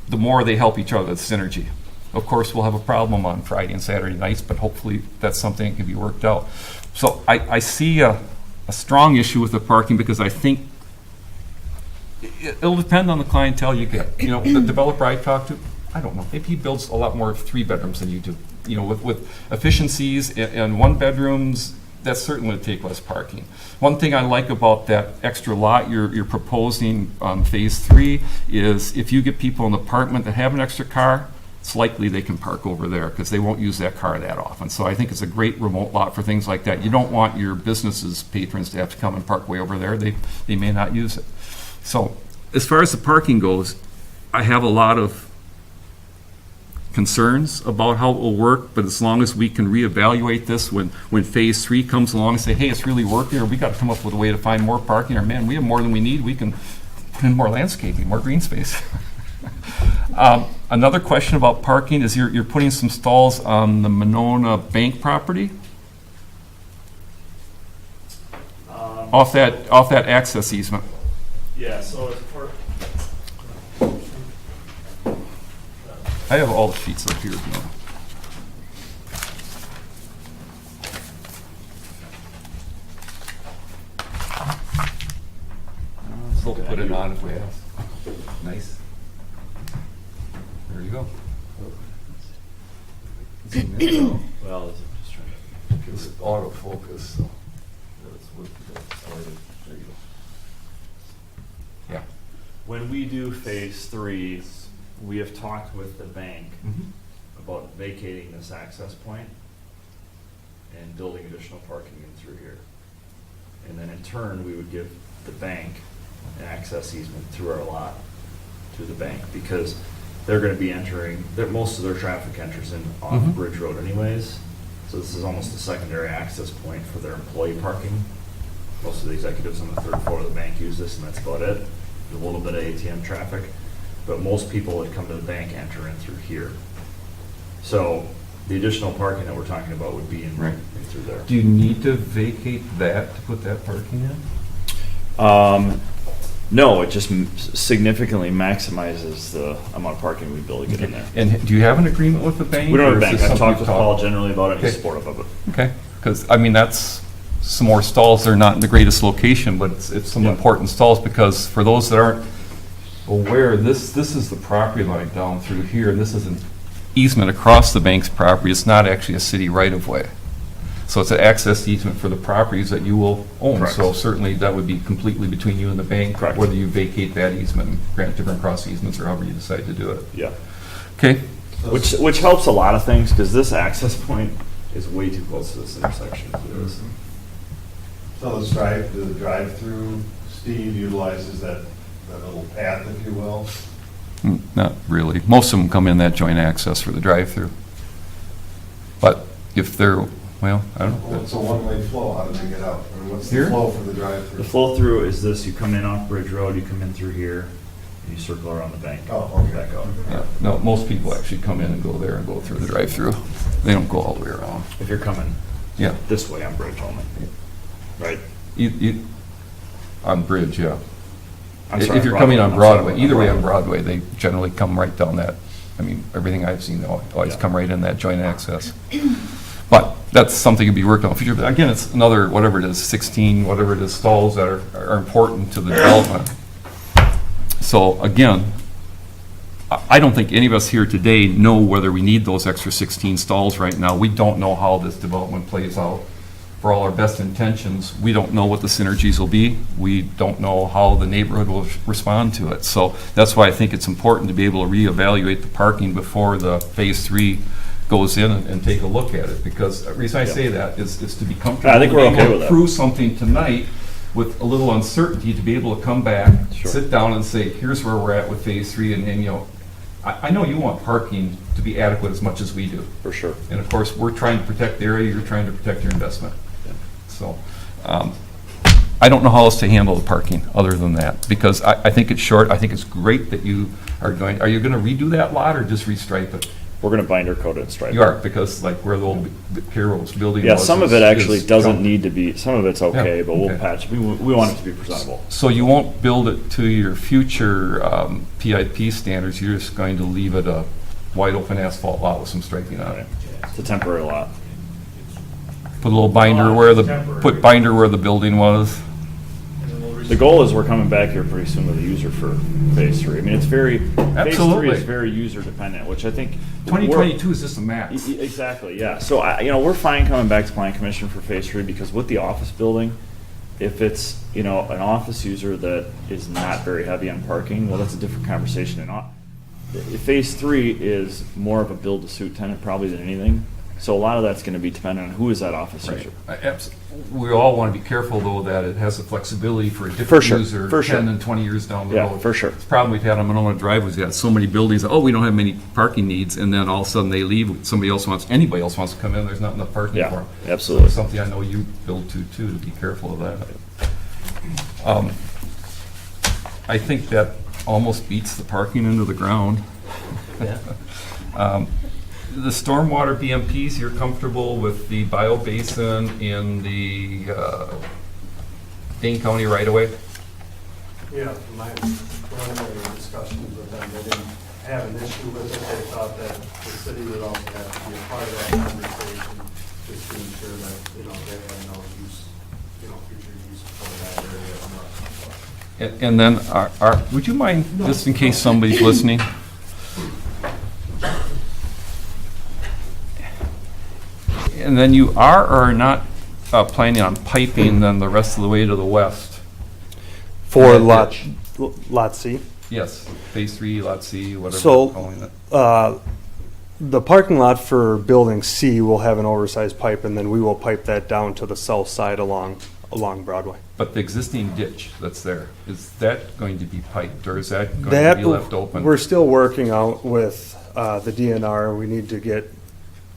S16: the more they help each other, the synergy. Of course, we'll have a problem on Friday and Saturday nights, but hopefully that's something that can be worked out. So I see a strong issue with the parking, because I think It'll depend on the clientele you get. You know, the developer I talk to, I don't know, maybe he builds a lot more 3-bedrooms than you do. You know, with efficiencies and 1-bedrooms, that's certainly to take less parking. One thing I like about that extra lot you're proposing on phase 3 is if you get people in the apartment that have an extra car, it's likely they can park over there because they won't use that car that often. So I think it's a great remote lot for things like that. You don't want your business's patrons to have to come and park way over there. They may not use it. So as far as the parking goes, I have a lot of concerns about how it will work, but as long as we can reevaluate this when phase 3 comes along and say, hey, it's really working, or we got to come up with a way to find more parking, or man, we have more than we need, we can put in more landscaping, more green space. Another question about parking is you're putting some stalls on the Monona Bank property? Off that access easement.
S2: Yeah, so it's part.
S16: I have all the sheets up here. Still put it on if we have. Nice. There you go.
S2: Well, it's just trying to.
S16: It's autofocus, so. There you go. Yeah.
S2: When we do phase 3, we have talked with the bank about vacating this access point and building additional parking in through here. And then in turn, we would give the bank an access easement through our lot to the bank, because they're going to be entering, most of their traffic enters in off Bridge Road anyways. So this is almost a secondary access point for their employee parking. Most of the executives on the 3rd floor of the bank use this, and that's about it. A little bit of ATM traffic, but most people that come to the bank enter in through here. So the additional parking that we're talking about would be in through there.
S16: Do you need to vacate that to put that parking in?
S2: No, it just significantly maximizes the amount of parking we build to get in there.
S16: And do you have an agreement with the bank?
S2: We don't have a
S16: or is
S2: bank.
S16: this
S2: I've
S16: something
S2: talked
S16: you've
S2: with Paul generally about it.
S16: Okay.
S2: He's supportive of it.
S16: Okay, because, I mean, that's some more stalls. They're not in the greatest location, but it's some important stalls, because for those that aren't aware, this is the property line down through here, and this is an easement across the bank's property. It's not actually a city right-of-way. So it's an access easement for the properties that you will own.
S2: Correct.
S16: So certainly that would be completely between you and the bank,
S2: Correct.
S16: whether you vacate that easement and grant different cross easements or however you decide to do it.
S2: Yeah.
S16: Okay?
S2: Which helps a lot of things, because this access point is way too close to this intersection as it is.
S4: So the drive-through, Steve, utilizes that little path, if you will?
S16: Not really. Most of them come in that joint access for the drive-through. But if they're, well, I don't know.
S4: Well, it's a one-way flow, how do they get out? Or what's
S16: Here?
S4: the flow for the drive-through?
S2: The flow through is this: you come in off Bridge Road, you come in through here, and you circle around the bank.
S4: Oh, okay.
S2: Back out.
S16: Yeah, no, most people actually come in and go there and go through the drive-through. They don't go all the way around.
S2: If you're coming
S16: Yeah.
S2: this way on Bridge only, right?
S16: On Bridge, yeah.
S2: I'm sorry,
S16: If you're coming on
S2: Broadway.
S16: Broadway, either way on Broadway, they generally come right down that. I mean, everything I've seen, they always come right in that joint access. But that's something to be worked on in the future. But again, it's another, whatever it is, 16, whatever it is, stalls that are important to the development. So again, I don't think any of us here today know whether we need those extra 16 stalls right now. We don't know how this development plays out. For all our best intentions, we don't know what the synergies will be. We don't know how the neighborhood will respond to it. So that's why I think it's important to be able to reevaluate the parking before the phase 3 goes in and take a look at it. Because the reason I say that is to be comfortable.
S2: I think we're okay with that.
S16: To approve something tonight with a little uncertainty, to be able to come back, sit down and say, here's where we're at with phase 3, and you know, I know you want parking to be adequate as much as we do.
S2: For sure.
S16: And of course, we're trying to protect the area, you're trying to protect your investment. So, I don't know how else to handle the parking other than that, because I think it's short. I think it's great that you are going to redo that lot or just restripe it?
S2: We're going to binder coat it and stripe it.
S16: You are, because like where the old Carol's building
S2: Yeah,
S16: was.
S2: some of it actually doesn't
S16: junk.
S2: need to be, some of it's okay,
S16: Yeah,
S2: but we'll
S16: okay.
S2: patch, we want it to be presentable.
S16: So you won't build it to your future PIP standards, you're just going to leave it a wide open asphalt lot with some striping on it?
S2: It's a temporary lot.
S16: Put a little binder where the, put binder where the building was.
S6: And then we'll
S2: The goal is we're coming back here pretty soon with a user for phase 3. I mean, it's very, phase 3
S16: Absolutely.
S2: is very user dependent, which I think.
S16: 2022 is just a max.
S2: Exactly, yeah. So, we're fine coming back to Plan Commission for phase 3 because with the office building, if it's, an office user that is not very heavy on parking, well, that's a different conversation. Phase 3 is more of a build-to-suit tenant probably than anything. So a lot of that's going to be dependent on who is that office user.
S16: We all want to be careful, though, that it has the flexibility for a
S2: For
S16: different
S2: sure,
S16: user
S2: for sure.
S16: 10 and 20 years down the
S2: Yeah,
S16: road.
S2: for sure.
S16: The problem we've had on Monona Drive was we got so many buildings, we don't have many parking needs, and then all of a sudden they leave, anybody else wants to come in, there's not enough parking
S2: Yeah,
S16: for them.
S2: absolutely.
S16: So it's something I know you build to be careful of that. I think that almost beats the parking into the ground. The stormwater BMPs, you're comfortable with the biobasin in the Dane County right-of-way?
S7: Yeah, from my preliminary discussions with them, they didn't have an issue with it. They thought that the city would also have to be a part of that conversation, just to ensure that, they had no use, future use for that area.
S16: And then, would you mind, just in case somebody's listening? And then you are or are not planning on piping then the rest of the way to the west?
S17: For
S16: Lot
S17: Lot C.
S16: Yes, Phase 3, Lot C, whatever
S17: So,
S16: we're calling it.
S17: The parking lot for Building C will have an oversized pipe, and then we will pipe that down to the south side along Broadway.
S16: But the existing ditch that's there, is that going to be piped, or is that going to be left open?
S17: We're still working out with the DNR. We need to get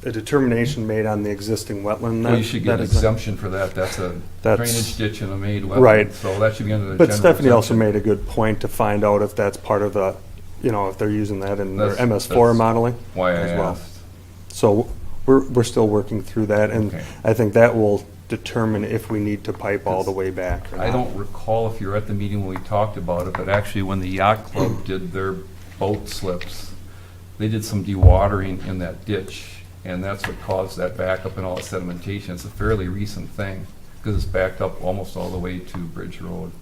S17: a determination made on the existing wetland.
S16: Well, you should get an
S17: that is there.
S16: exemption for that. That's a drainage ditch and a made wetland.
S17: Right.
S16: So that should be under the
S17: But
S16: general
S17: Stephanie also
S16: exemption.
S17: made a good point to find out if that's part of the, if they're using that in their
S16: That's
S17: MS4 modeling
S16: why I
S17: as well.
S16: asked.
S17: So we're still working through that, and
S16: Okay.
S17: I think that will determine if we need to pipe all the way back or
S16: I
S17: not.
S16: don't recall if you were at the meeting when we talked about it, but actually when the Yacht Club did their boat slips, they did some dewatering in that ditch, and that's what caused that backup and all the sedimentation. It's a fairly recent thing, because it's backed up almost all the way to Bridge Road,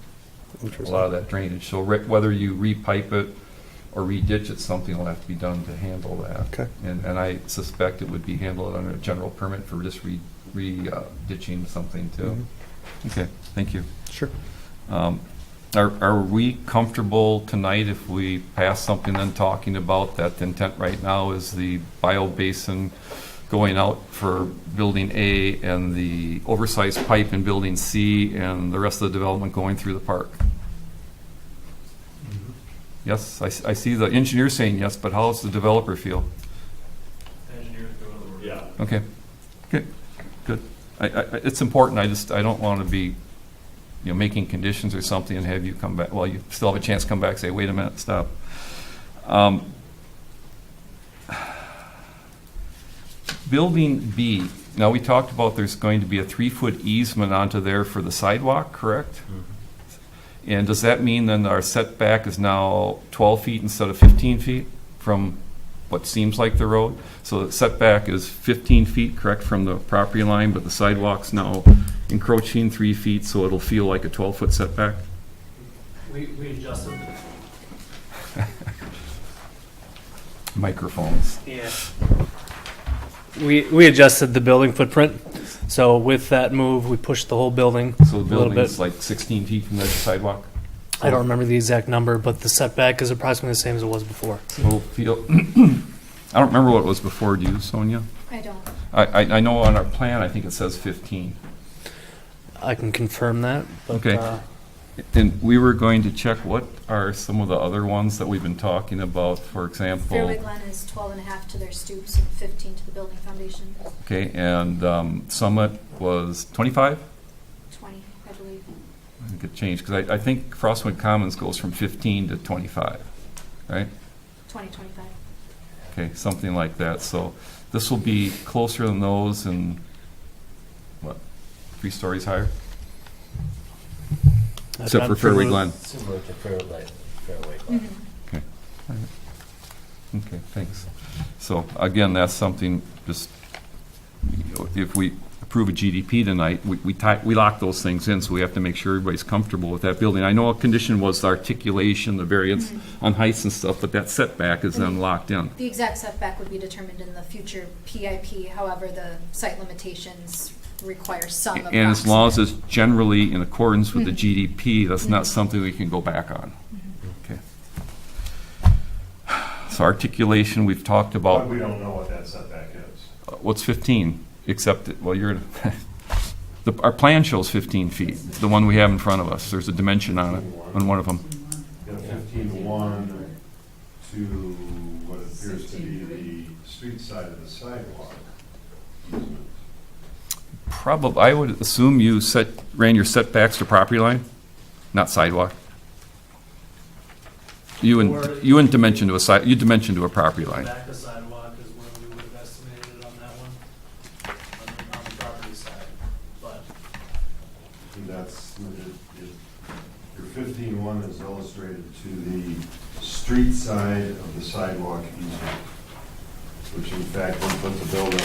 S16: a lot of that drainage. So whether you re-pipe it or re-ditch it, something will have to be done to handle that.
S17: Okay.
S16: And I suspect it would be handled under a general permit for just re-ditching something too. Okay, thank you.
S17: Sure.
S16: Are we comfortable tonight if we pass something then talking about that the intent right now is the biobasin going out for Building A and the oversized pipe in Building C and the rest of the development going through the park? Yes, I see the engineer saying yes, but how does the developer feel?
S2: Engineers go to the work. Yeah.
S16: Okay, good. It's important, I don't want to be, making conditions or something and have you come back, well, you still have a chance to come back and say, wait a minute, stop. Building B, now we talked about there's going to be a 3-foot easement onto there for the sidewalk, correct? And does that mean then our setback is now 12 feet instead of 15 feet from what seems like the road? So the setback is 15 feet, correct, from the property line, but the sidewalk's now encroaching 3 feet, so it'll feel like a 12-foot setback?
S6: We adjusted.
S16: Microphones.
S6: Yeah. We adjusted the building footprint. So with that move, we pushed the whole building
S16: So the
S6: a little
S16: building
S6: bit.
S16: is like 16 feet from the sidewalk?
S6: I don't remember the exact number, but the setback is approximately the same as it was before.
S16: So feel, I don't remember what it was before, do you, Sonia?
S1: I don't.
S16: I know on our plan, I think it says 15.
S6: I can confirm that. But,
S16: Okay. And we were going to check, what are some of the other ones that we've been talking about, for example?
S1: Fairway Glen is 12.5 to their stoops and 15 to the building foundation.
S16: Okay, and Summit was 25?
S1: 20, I believe.
S16: I think it changed, because I think Frostwood Commons goes from 15 to 25, right?
S1: 20, 25.
S16: Okay, something like that. So this will be closer than those and, what, 3 stories higher? Except for Fairway Glen.
S3: Similar to Fairway Glen.
S16: Okay. All right. Okay, thanks. So again, that's something, just, if we approve a GDP tonight, we lock those things in, so we have to make sure everybody's comfortable with that building. I know a condition was the articulation, the variance on heights and stuff, but that setback is then locked in.
S1: The exact setback would be determined in the future PIP, however, the site limitations require some approximate.
S16: And as long as it's generally in accordance with the GDP, that's not something we can go back on. Okay. So articulation, we've talked about.
S4: But we don't know what that setback is.
S16: What's 15, except, that, well, you're, our plan shows 15 feet, the one we have in front of us. There's a dimension on it, on one of them.
S4: You got 15-1 to what appears to be the street side of the sidewalk.
S16: Probably, I would assume you ran your setbacks to property line, not sidewalk. You and dimension to you dimension to a property line.
S6: Back the sidewalk is where we would have estimated it on that one, on the property side, but.
S4: And that's, your 15-1 is illustrated to the street side of the sidewalk easement, which in fact would put the building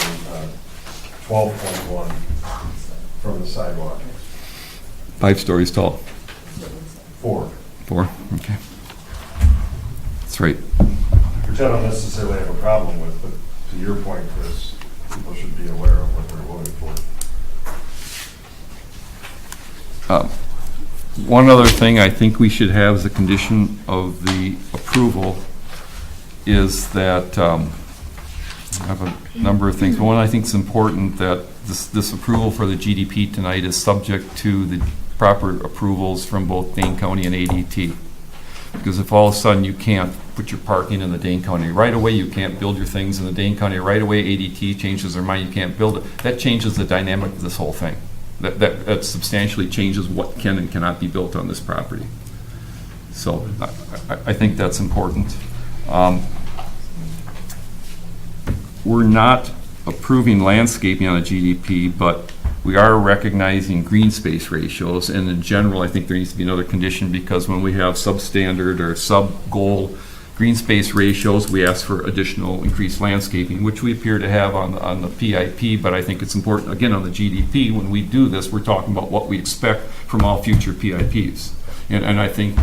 S4: 12.1 from the sidewalk.
S16: 5 stories tall.
S4: 4.
S16: 4, okay. That's right.
S4: Which I don't necessarily have a problem with, but to your point, Chris, people should be aware of what they're voting for.
S16: One other thing I think we should have as a condition of the approval is that, I have a number of things, but one I think is important, that this approval for the GDP tonight is subject to the proper approvals from both Dane County and ADT. Because if all of a sudden you can't put your parking in the Dane County right away, you can't build your things in the Dane County right away, ADT changes their mind, you can't build it, that changes the dynamic of this whole thing. That substantially changes what can and cannot be built on this property. So I think that's important. We're not approving landscaping on a GDP, but we are recognizing green space ratios, and in general, I think there needs to be another condition, because when we have substandard or sub-goal green space ratios, we ask for additional increased landscaping, which we appear to have on the PIP, but I think it's important, again, on the GDP, when we do this, we're talking about what we expect from all future PIPs. And I think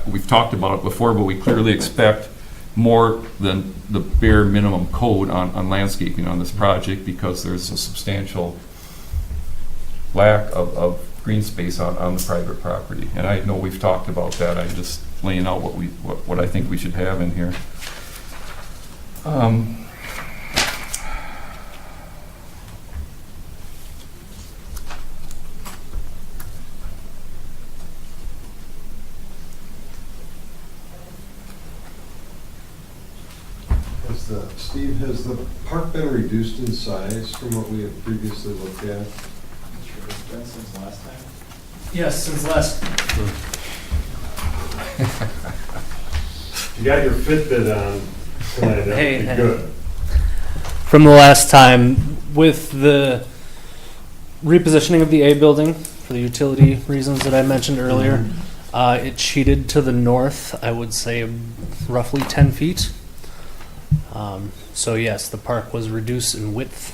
S16: we've talked about it before, but we clearly expect more than the bare minimum code on landscaping on this project, because there's a substantial lack of green space on the private property. And I know we've talked about that. I'm just laying out what I think we should have in here.
S4: Steve, has the park been reduced in size from what we had previously looked at?
S6: Since last time? Yes, since last.
S4: You got your Fitbit on tonight, that would be good.
S18: From the last time, with the repositioning of the A building for the utility reasons that I mentioned earlier, it cheated to the north, I would say roughly 10 feet. So yes, the park was reduced in width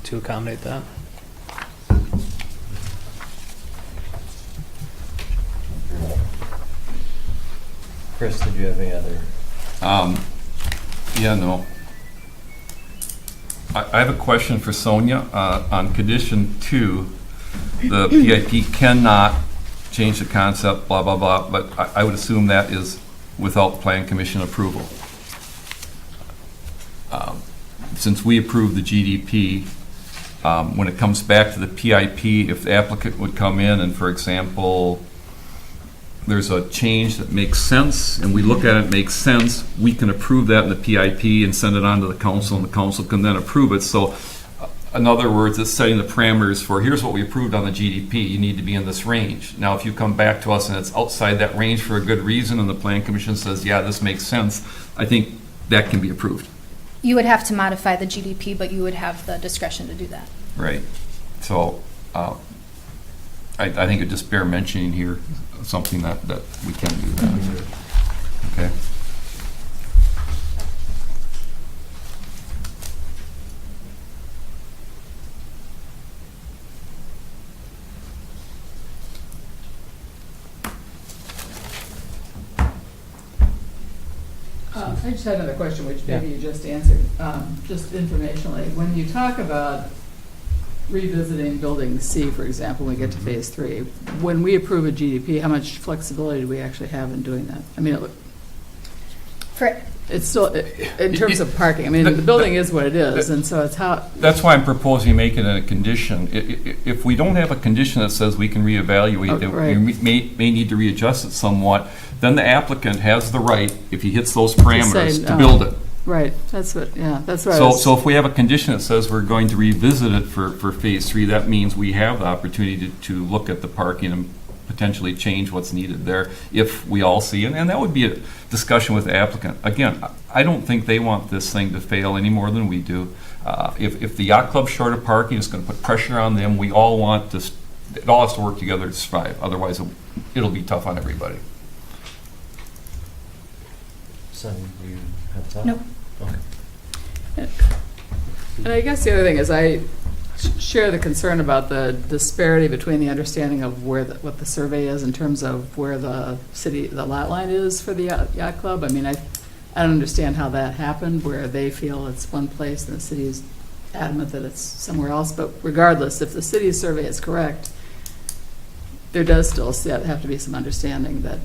S18: to accommodate that.
S3: Chris, did you have any other?
S16: Yeah, no. I have a question for Sonia. On condition 2, the PIP cannot change the concept, blah, blah, blah, but I would assume that is without plan commission approval. Since we approved the GDP, when it comes back to the PIP, if the applicant would come in and, for example, there's a change that makes sense, and we look at it, makes sense, we can approve that in the PIP and send it on to the council, and the council can then approve it. So, in other words, it's setting the parameters for, here's what we approved on the GDP, you need to be in this range. Now, if you come back to us and it's outside that range for a good reason, and the plan commission says, yeah, this makes sense, I think that can be approved.
S1: You would have to modify the GDP, but you would have the discretion to do that.
S16: Right. So, I think it just bear mentioning here, something that we can do that. Okay.
S13: I just had another question, which
S3: Yeah.
S13: maybe you just answered, just informationally. When you talk about revisiting building C, for example, when we get to phase 3, when we approve a GDP, how much flexibility do we actually have in doing that? I mean,
S1: For
S13: it's still, in terms of parking, I mean, the building is what it is, and so it's how,
S16: That's why I'm proposing making it a condition. If we don't have a condition that says we can reevaluate,
S13: Oh,
S16: that
S13: right.
S16: we may need to readjust it somewhat, then the applicant has the right, if he hits those parameters, to build it.
S13: right, that's what, yeah, that's what I
S16: So,
S13: was.
S16: so if we have a condition that says we're going to revisit it for phase 3, that means we have the opportunity to look at the parking and potentially change what's needed there if we all see it. And that would be a discussion with the applicant. Again, I don't think they want this thing to fail any more than we do. If the yacht club's short of parking, it's going to put pressure on them. We all want this, it all has to work together to survive. Otherwise, it'll be tough on everybody.
S3: So you have thought?
S1: Nope.
S3: Okay.
S13: And I guess the other thing is I share the concern about the disparity between the understanding of what the survey is in terms of where the lot line is for the yacht club. I mean, I don't understand how that happened, where they feel it's one place and the city is adamant that it's somewhere else. But regardless, if the city's survey is correct, there does still have to be some understanding that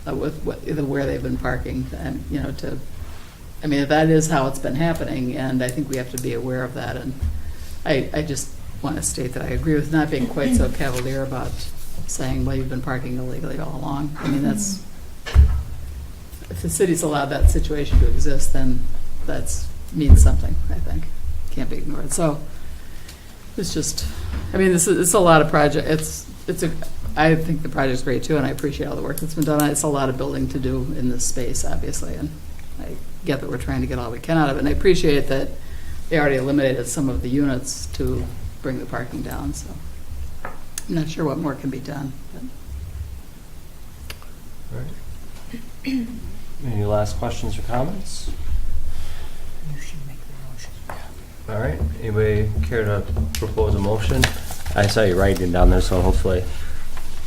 S13: with where they've been parking, and I mean, that is how it's been happening, and I think we have to be aware of that. And I just want to state that I agree with not being quite so cavalier about saying, well, you've been parking illegally all along. I mean, that's, if the city's allowed that situation to exist, then that means something, I think. Can't be ignored. So it's just, I mean, it's a lot of project. I think the project's great too, and I appreciate all the work that's been done. It's a lot of building to do in this space, obviously, and I get that we're trying to get all we can out of it. And I appreciate that they already eliminated some of the units to bring the parking down, so I'm not sure what more can be done. But.
S3: Any last questions or comments? All right, anybody care to propose a motion? I saw you writing down there, so hopefully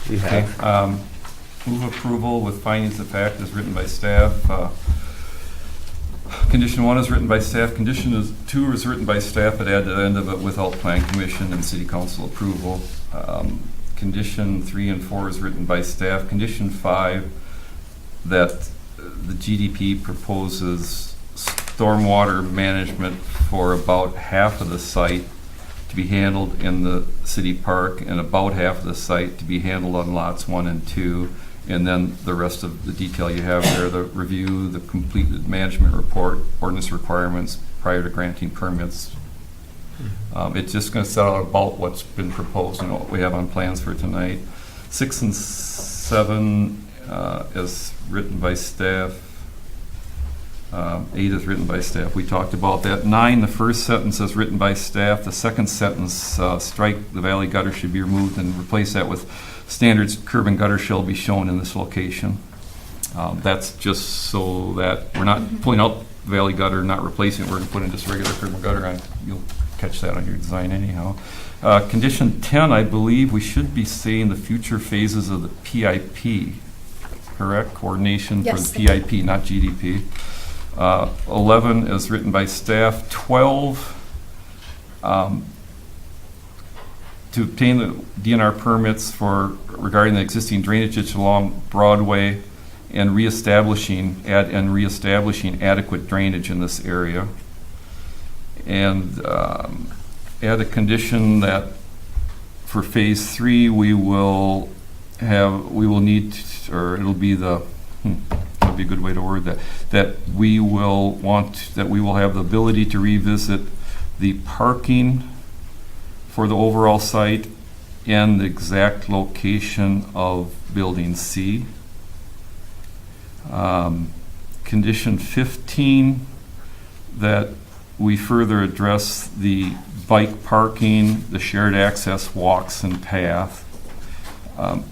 S3: you have.
S16: Okay. Move approval with findings of fact as written by staff. Condition 1 is written by staff. Condition 2 is written by staff, but add to the end of it without plan commission and city council approval. Condition 3 and 4 is written by staff. Condition 5, that the GDP proposes stormwater management for about half of the site to be handled in the city park and about half of the site to be handled on lots 1 and 2. And then the rest of the detail you have there, the review, the completed management report, ordinance requirements prior to granting permits. It's just going to set out about what's been proposed and what we have on plans for tonight. 6 and 7 is written by staff. 8 is written by staff. We talked about that. 9, the first sentence is written by staff. The second sentence, strike the valley gutter should be removed and replace that with standards curb and gutter shall be shown in this location. That's just so that we're not pulling out the valley gutter, not replacing it. We're going to put in just regular curb and gutter on. You'll catch that on your design anyhow. Condition 10, I believe we should be saying the future phases of the PIP, correct? Coordination for
S1: Yes,
S16: the PIP, not GDP. 11 is written by staff. 12, to obtain the DNR permits regarding the existing drainage ditch along Broadway and reestablishing adequate drainage in this area. And add a condition that for phase 3 it'll be that'd be a good way to word that we will have the ability to revisit the parking for the overall site and the exact location of building C. Condition 15, that we further address the bike parking, the shared access walks and path.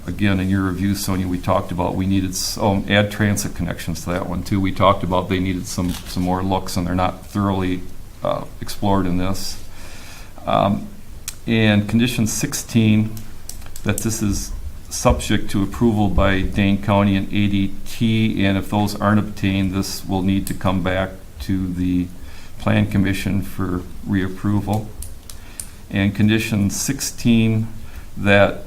S16: Again, in your review, Sonia, we talked about we needed add transit connections to that one too. We talked about they needed some more looks, and they're not thoroughly explored in this. And condition 16, that this is subject to approval by Dane County and ADT, and if those aren't obtained, this will need to come back to the Plan Commission for reapproval. And condition 16, that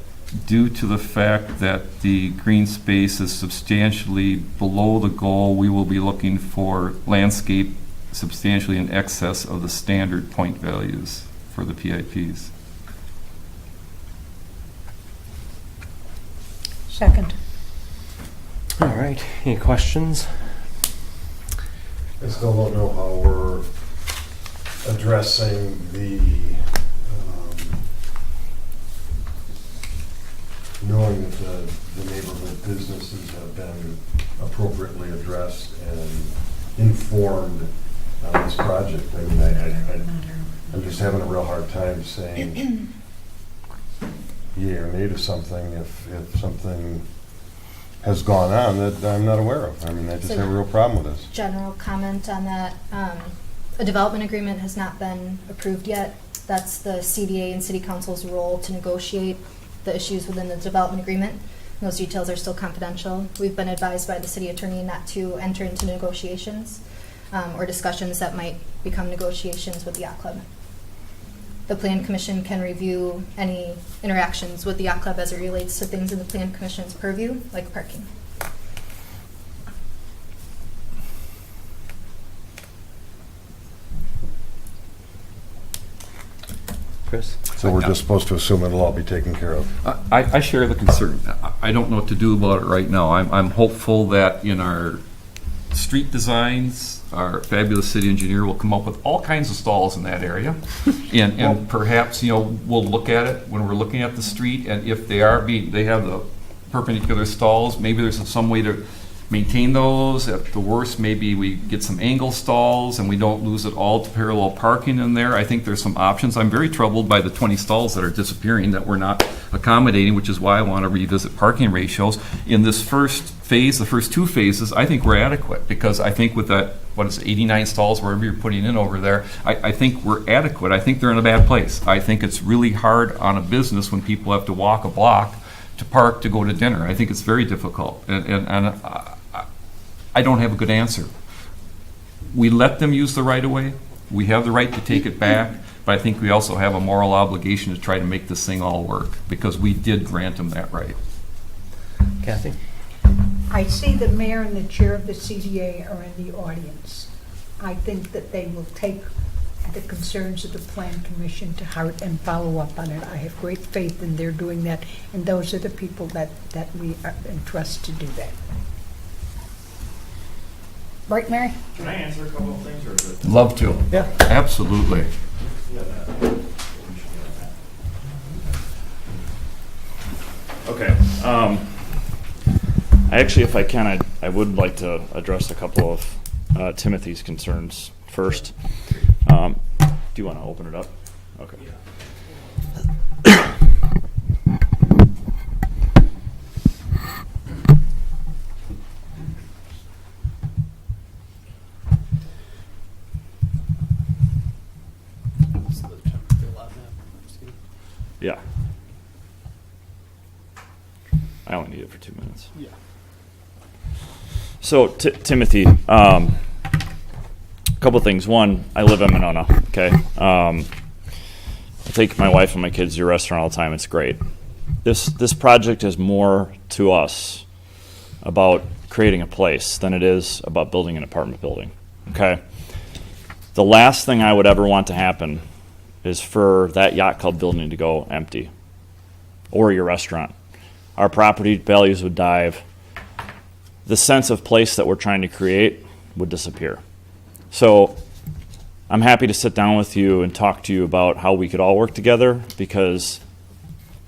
S16: due to the fact that the green space is substantially below the goal, we will be looking for landscape substantially in excess of the standard point values for the PIPs.
S5: Second.
S3: All right, any questions?
S4: I still don't know how we're addressing the, knowing that the neighborhood businesses have been appropriately addressed and informed on this project. I mean, I'm just having a real hard time saying yea or nay to something if something has gone on that I'm not aware of. I mean, I just have a real problem with this.
S1: General comment on that. A development agreement has not been approved yet. That's the CDA and City Council's role to negotiate the issues within the development agreement. Those details are still confidential. We've been advised by the city attorney not to enter into negotiations or discussions that might become negotiations with the Yacht Club. The Plan Commission can review any interactions with the Yacht Club as it relates to things in the Plan Commission's purview, like parking.
S3: Chris?
S4: So we're just supposed to assume it'll all be taken care of?
S16: I share the concern. I don't know what to do about it right now. I'm hopeful that in our street designs, our fabulous city engineer will come up with all kinds of stalls in that area. And perhaps, we'll look at it when we're looking at the street, and if they have the perpendicular stalls, maybe there's some way to maintain those. At the worst, maybe we get some angle stalls and we don't lose it all to parallel parking in there. I think there's some options. I'm very troubled by the 20 stalls that are disappearing that we're not accommodating, which is why I want to revisit parking ratios. In this first phase, the first two phases, I think we're adequate, because I think with that, 89 stalls, wherever you're putting in over there, I think we're adequate. I think they're in a bad place. I think it's really hard on a business when people have to walk a block to park to go to dinner. I think it's very difficult, and I don't have a good answer. We let them use the right-of-way. We have the right to take it back, but I think we also have a moral obligation to try to make this thing all work, because we did grant them that right.
S3: Kathy?
S5: I see the mayor and the chair of the CDA are in the audience. I think that they will take the concerns of the Plan Commission to heart and follow up on it. I have great faith in their doing that, and those are the people that we entrust to do that. Right, Mary?
S2: Can I answer a couple of things, or is it?
S16: Love to.
S3: Yeah.
S16: Absolutely.
S2: Okay. Actually, if I can, I would like to address a couple of Timothy's concerns first. Do you want to open it up? Okay. Yeah. I only need it for 2 minutes.
S18: Yeah.
S2: So, Timothy, a couple things. One, I live in Monona, okay? I take my wife and my kids to your restaurant all the time. It's great. This project is more to us about creating a place than it is about building an apartment building, okay? The last thing I would ever want to happen is for that yacht club building to go empty, or your restaurant. Our property values would dive. The sense of place that we're trying to create would disappear. So I'm happy to sit down with you and talk to you about how we could all work together, because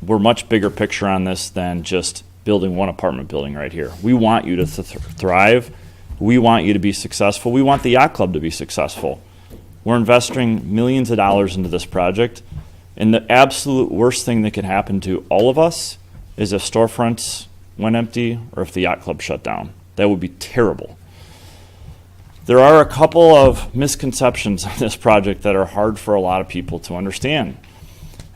S2: we're much bigger picture on this than just building one apartment building right here. We want you to thrive. We want you to be successful. We want the yacht club to be successful. We're investing millions of dollars into this project, and the absolute worst thing that could happen to all of us is if storefronts went empty or if the yacht club shut down. That would be terrible. There are a couple of misconceptions on this project that are hard for a lot of people to understand.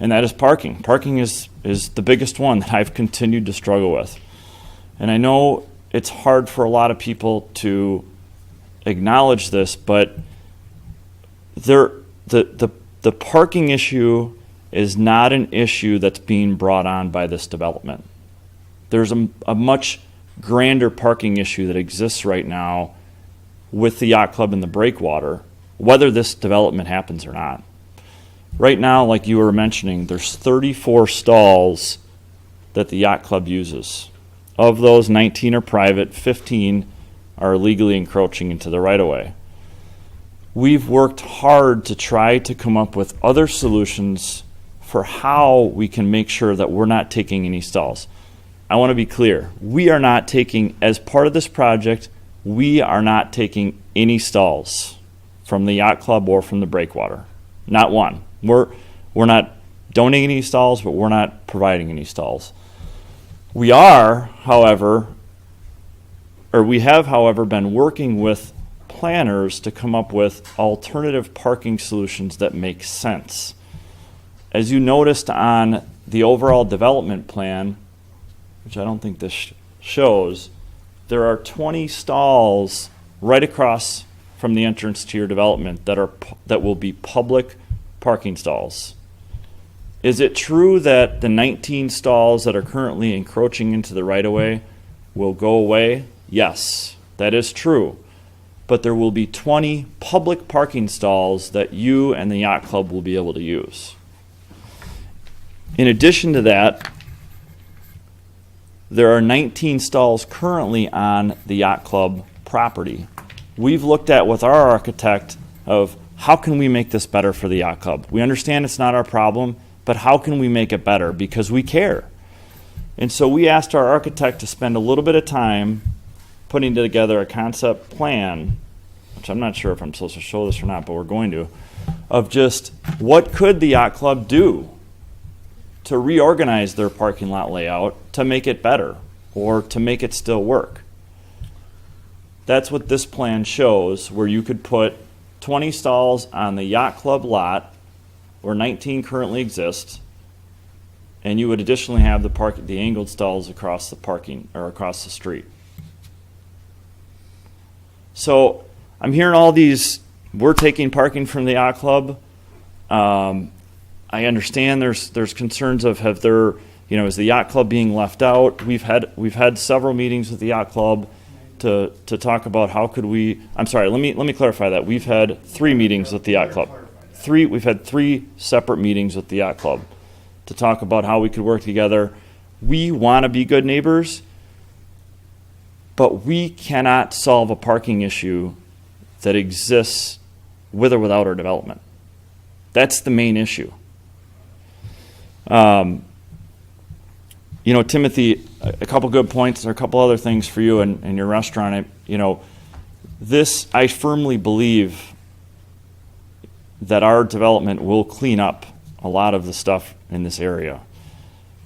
S2: and that is parking. Parking is the biggest one that I've continued to struggle with. And I know it's hard for a lot of people to acknowledge this, but the parking issue is not an issue that's being brought on by this development. There's a much grander parking issue that exists right now with the yacht club and the breakwater, whether this development happens or not. Right now, like you were mentioning, there's 34 stalls that the yacht club uses. Of those, 19 are private, 15 are illegally encroaching into the right-of-way. We've worked hard to try to come up with other solutions for how we can make sure that we're not taking any stalls. I want to be clear. We are not taking, as part of this project, we are not taking any stalls from the yacht club or from the breakwater. Not one. We're not donating any stalls, but we're not providing any stalls. We are, however, we have, however, been working with planners to come up with alternative parking solutions that make sense. As you noticed on the overall development plan, which I don't think this shows, there are 20 stalls right across from the entrance to your development that will be public parking stalls. Is it true that the 19 stalls that are currently encroaching into the right-of-way will go away? Yes, that is true. But there will be 20 public parking stalls that you and the yacht club will be able to use. In addition to that, there are 19 stalls currently on the yacht club property. We've looked at with our architect of how can we make this better for the yacht club. We understand it's not our problem, but how can we make it better? Because we care. And so we asked our architect to spend a little bit of time putting together a concept plan, which I'm not sure if I'm supposed to show this or not, but we're going to, of just what could the yacht club do to reorganize their parking lot layout to make it better or to make it still work. That's what this plan shows, where you could put 20 stalls on the yacht club lot, where 19 currently exist, and you would additionally have the angled stalls across the parking or across the street. So I'm hearing all these, we're taking parking from the yacht club. I understand there's concerns of is the yacht club being left out? We've had several meetings with the yacht club to talk about how could we. I'm sorry. Let me clarify that. We've had 3 meetings with the yacht club. We've had 3 separate meetings with the yacht club to talk about how we could work together. We want to be good neighbors, but we cannot solve a parking issue that exists with or without our development. That's the main issue. Timothy, a couple good points, or a couple other things for you and your restaurant. I firmly believe that our development will clean up a lot of the stuff in this area.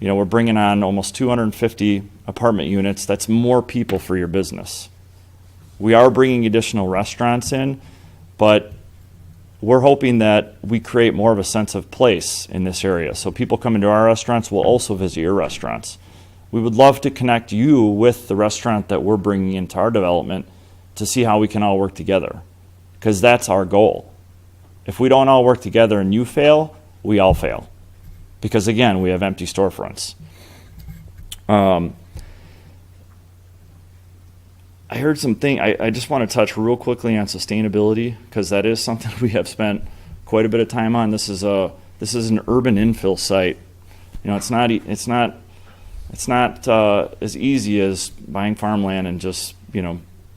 S2: We're bringing on almost 250 apartment units. That's more people for your business. We are bringing additional restaurants in, but we're hoping that we create more of a sense of place in this area. So people come into our restaurants will also visit your restaurants. We would love to connect you with the restaurant that we're bringing into our development to see how we can all work together, because that's our goal. If we don't all work together and you fail, we all fail, because again, we have empty storefronts. I heard something, I just want to touch real quickly on sustainability, because that is something we have spent quite a bit of time on. This is an urban infill site. It's not as easy as buying farmland and just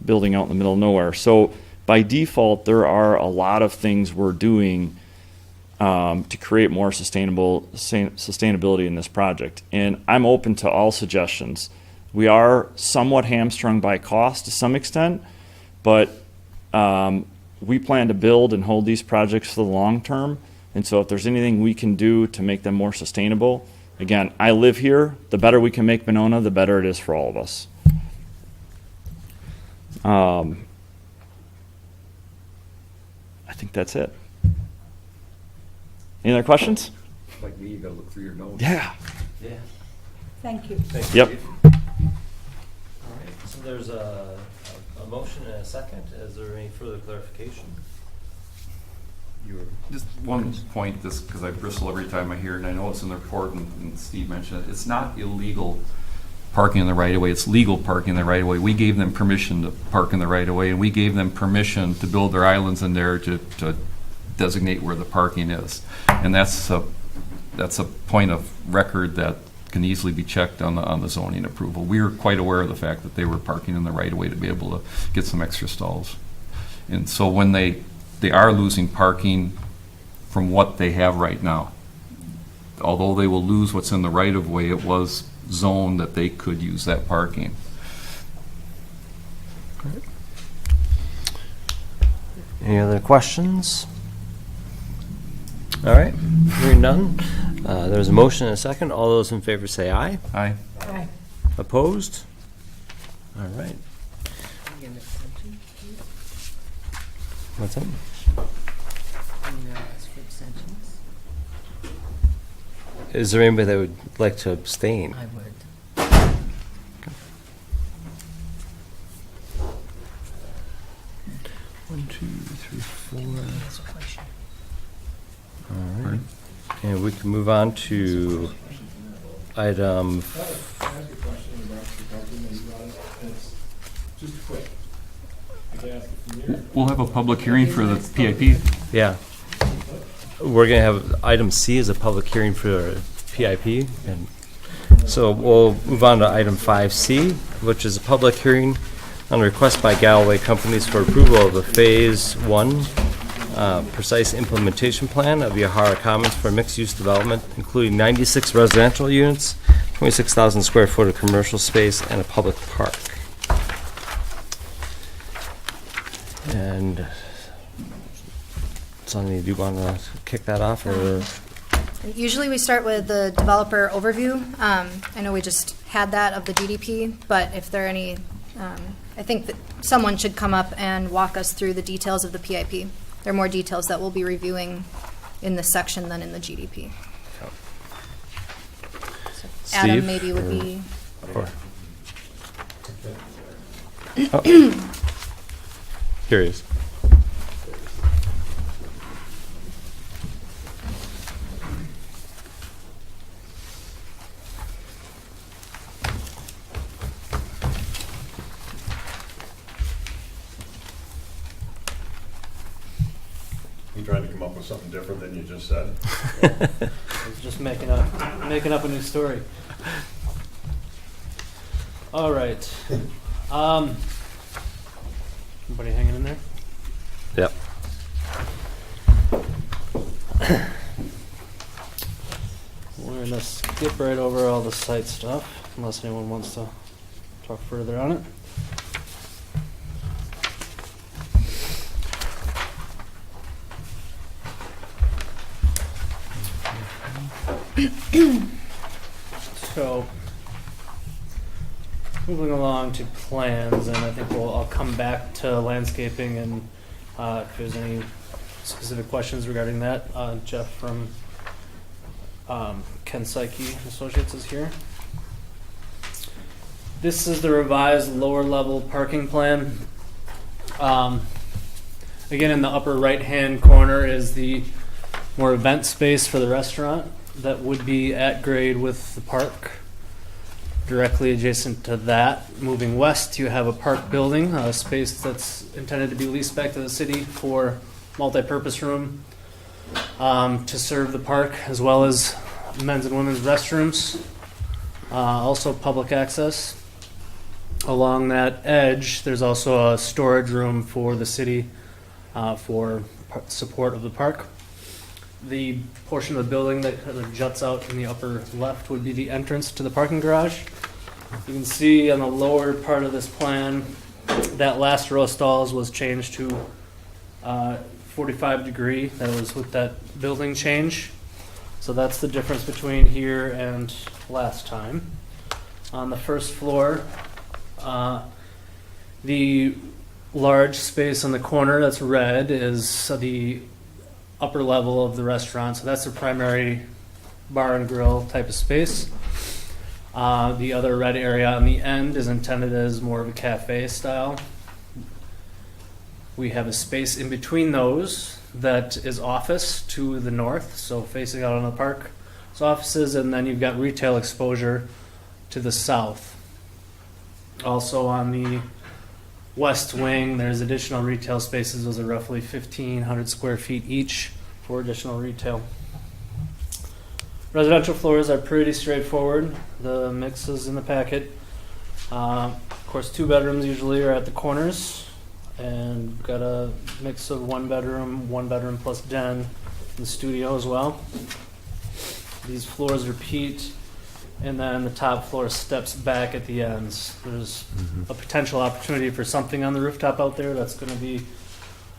S2: building out in the middle of nowhere. So by default, there are a lot of things we're doing to create more sustainability in this project, and I'm open to all suggestions. We are somewhat hamstrung by cost to some extent, but we plan to build and hold these projects for the long term. And so if there's anything we can do to make them more sustainable, again, I live here. The better we can make Monona, the better it is for all of us. I think that's it. Any other questions?
S16: Like me, you gotta look through your notes.
S3: Yeah.
S5: Thank you.
S3: Yep. All right, so there's a motion and a second. Is there any further clarification?
S16: Just one point, this, because I bristle every time I hear it, and I know it's in the report, and Steve mentioned it, it's not illegal parking in the right-of-way, it's legal parking in the right-of-way. We gave them permission to park in the right-of-way, and we gave them permission to build their islands in there to designate where the parking is. And that's a point of record that can easily be checked on the zoning approval. We were quite aware of the fact that they were parking in the right-of-way to be able to get some extra stalls. And so when they are losing parking from what they have right now. Although they will lose what's in the right-of-way, it was zoned that they could use that parking.
S3: Any other questions? All right, hearing none. There's a motion and a second. All those in favor say aye.
S16: Aye.
S5: Aye.
S3: Opposed? All right. What's that? Is there anybody that would like to abstain?
S8: I would.
S3: 1, 2, 3, 4. All right. And we can move on to item.
S12: Just quick.
S16: We'll have a public hearing for the PIP.
S3: Yeah. We're going to have item C as a public hearing for PIP. And so we'll move on to item 5C, which is a public hearing on request by Galway companies for approval of a Phase 1 precise implementation plan of Uehara Commons for mixed-use development, including 96 residential units, 26,000 square foot of commercial space, and a public park. And Sonny, do you want to kick that off, or?
S1: Usually we start with the developer overview. I know we just had that of the GDP, but if there are any, I think that someone should come up and walk us through the details of the PIP. There are more details that we'll be reviewing in this section than in the GDP. So Adam
S3: Steve,
S1: maybe would be.
S3: Oh. Here he is.
S4: You trying to come up with something different than you just said?
S18: I was just making up a new story. All right. Everybody hanging in there?
S3: Yep.
S18: We're going to skip right over all the site stuff, unless anyone wants to talk further on it. So, moving along to plans, and I think I'll come back to landscaping, and if there's any specific questions regarding that, Jeff from Ken Psyche Associates is here. This is the revised lower level parking plan. Again, in the upper right hand corner is the more event space for the restaurant that would be at grade with the park. Directly adjacent to that, moving west, you have a park building, a space that's intended to be leased back to the city for multi-purpose room to serve the park, as well as men's and women's restrooms, also public access. Along that edge, there's also a storage room for the city for support of the park. The portion of the building that kind of juts out in the upper left would be the entrance to the parking garage. You can see on the lower part of this plan, that last row of stalls was changed to 45 degree. That was with that building change. So that's the difference between here and last time. On the first floor, the large space on the corner that's red is the upper level of the restaurant. So that's the primary bar and grill type of space. The other red area on the end is intended as more of a cafe style. We have a space in between those that is office to the north, so facing out on the park. It's offices, and then you've got retail exposure to the south. Also on the west wing, there's additional retail spaces. Those are roughly 1,500 square feet each for additional retail. Residential floors are pretty straightforward. The mix is in the packet. Of course, 2 bedrooms usually are at the corners, and we've got a mix of 1 bedroom plus den, in the studio as well. These floors repeat, and then the top floor steps back at the ends. There's a potential opportunity for something on the rooftop out there. That's going to be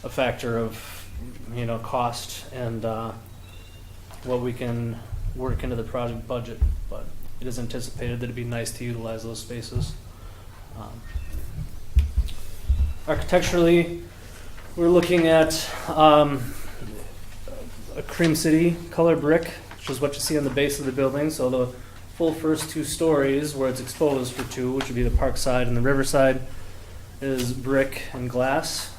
S18: a factor of, cost and what we can work into the project budget. But it is anticipated that it'd be nice to utilize those spaces. Architecturally, we're looking at a cream city color brick, which is what you see on the base of the building. So the full first 2 stories, where it's exposed for 2, which would be the park side and the river side, is brick and glass.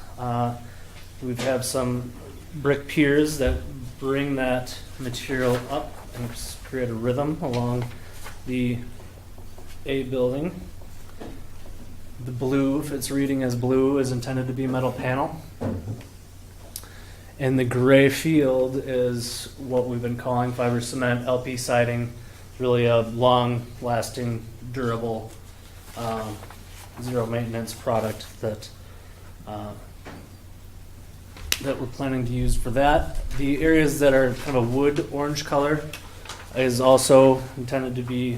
S18: We have some brick piers that bring that material up and create a rhythm along the A building. The blue, if it's reading as blue, is intended to be metal panel. And the gray field is what we've been calling fiber cement LP siding. Really a long-lasting, durable, zero-maintenance product that we're planning to use for that. The areas that are kind of a wood orange color is also intended to be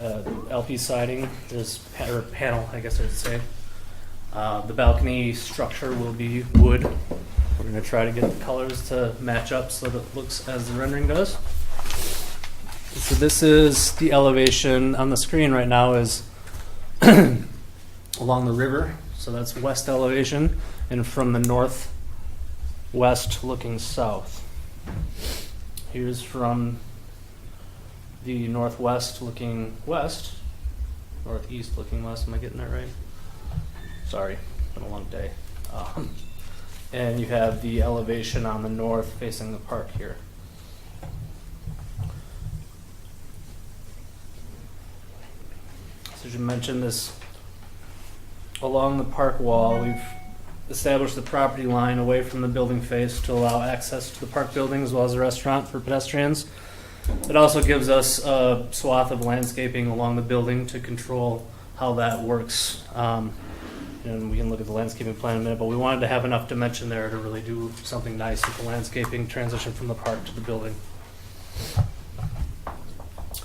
S18: LP siding, or panel, I guess I'd say. The balcony structure will be wood. We're going to try to get the colors to match up so that it looks as the rendering does. So this is the elevation on the screen right now is along the river. So that's west elevation, and from the northwest looking south. Here's from the northwest looking west, northeast looking west. Am I getting that right? Sorry, it's been a long day. And you have the elevation on the north facing the park here. So as you mentioned, this along the park wall, we've established the property line away from the building face to allow access to the park building as well as the restaurant for pedestrians. It also gives us a swath of landscaping along the building to control how that works. And we can look at the landscaping plan in a minute, but we wanted to have enough dimension there to really do something nice with the landscaping transition from the park to the building.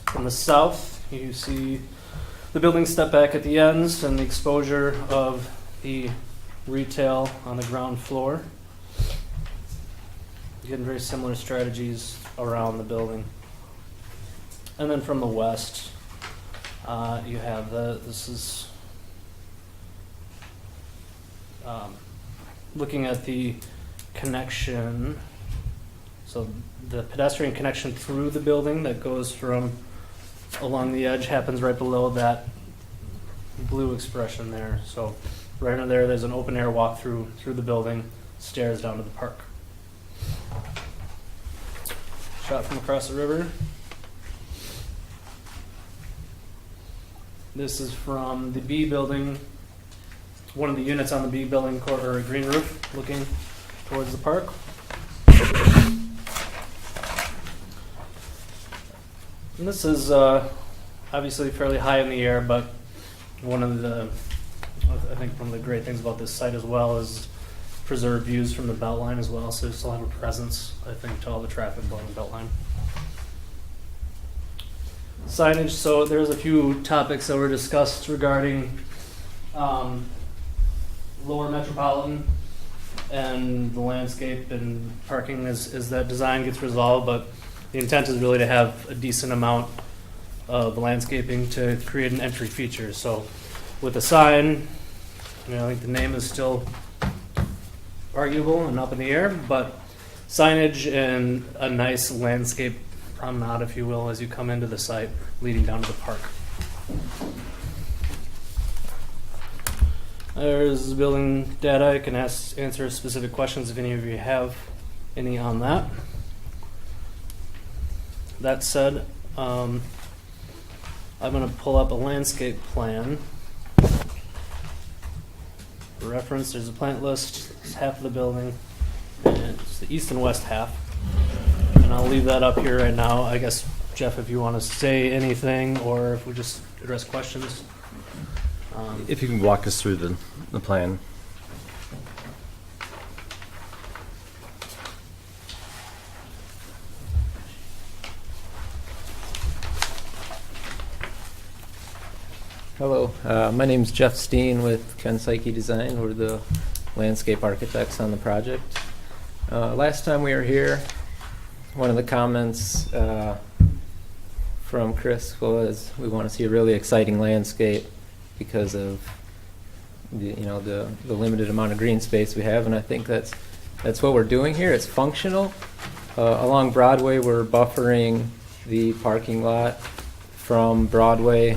S18: From the south, you see the building step back at the ends and the exposure of the retail on the ground floor. Again, very similar strategies around the building. And then from the west, you have this is looking at the connection, so the pedestrian connection through the building that goes from along the edge happens right below that blue expression there. So right under there, there's an open air walk through the building, stairs down to the park. Shot from across the river. This is from the B building, one of the units on the B building, or green roof, looking towards the park. And this is obviously fairly high in the air, but I think one of the great things about this site as well is preserved views from the Beltline as well, so you still have a presence, I think, to all the traffic along the Beltline. Signage, so there's a few topics that were discussed regarding Lower Metropolitan and the landscape and parking as that design gets resolved, but the intent is really to have a decent amount of landscaping to create an entry feature. So with the sign, I think the name is still arguable and up in the air, but signage and a nice landscape promenade, if you will, as you come into the site leading down to the park. There's building data. I can answer specific questions if any of you have any on that. That said, I'm going to pull up a landscape plan. For reference, there's a plant list. It's half of the building, and it's the east and west half. And I'll leave that up here right now. I guess, Jeff, if you want to say anything, or if we just address questions.
S3: If you can walk us through the plan.
S19: Hello, my name's Jeff Steen with Ken Psyche Design. We're the landscape architects on the project. Last time we were here, one of the comments from Chris was we want to see a really exciting landscape because of the limited amount of green space we have, and I think that's what we're doing here. It's functional. Along Broadway, we're buffering the parking lot from Broadway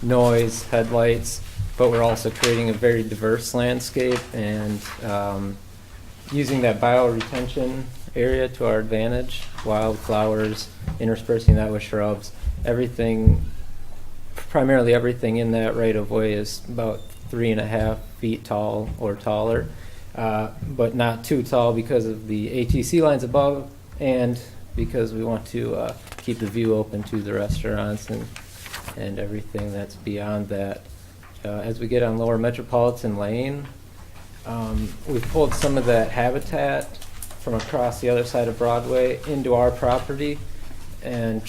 S19: noise, headlights, but we're also creating a very diverse landscape and using that bioretention area to our advantage. Wildflowers, interspersing that with shrubs. Primarily everything in that right of way is about 3.5 feet tall or taller, but not too tall because of the ATC lines above and because we want to keep the view open to the restaurants and everything that's beyond that. As we get on Lower Metropolitan Lane, we've pulled some of that habitat from across the other side of Broadway into our property and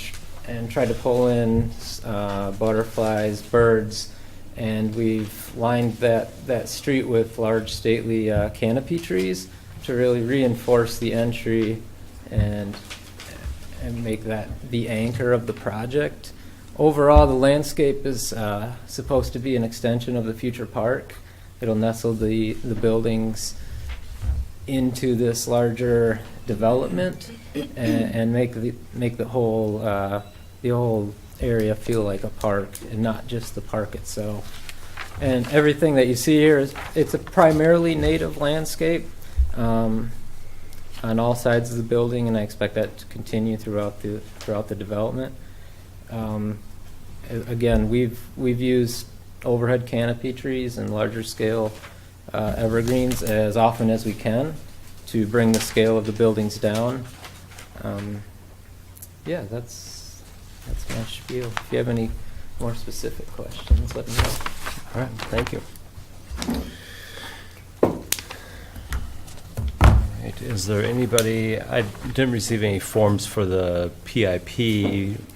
S19: tried to pull in butterflies, birds, and we've lined that street with large stately canopy trees to really reinforce the entry and make that the anchor of the project. Overall, the landscape is supposed to be an extension of the future park. It'll nestle the buildings into this larger development and make the whole area feel like a park and not just the park itself. And everything that you see here it's a primarily native landscape on all sides of the building, and I expect that to continue throughout the development. Again, we've used overhead canopy trees and larger scale evergreens as often as we can to bring the scale of the buildings down. Yeah, that's my spiel. If you have any more specific questions, let me know.
S3: All right, thank you. Right, is there anybody, I didn't receive any forms for the PIP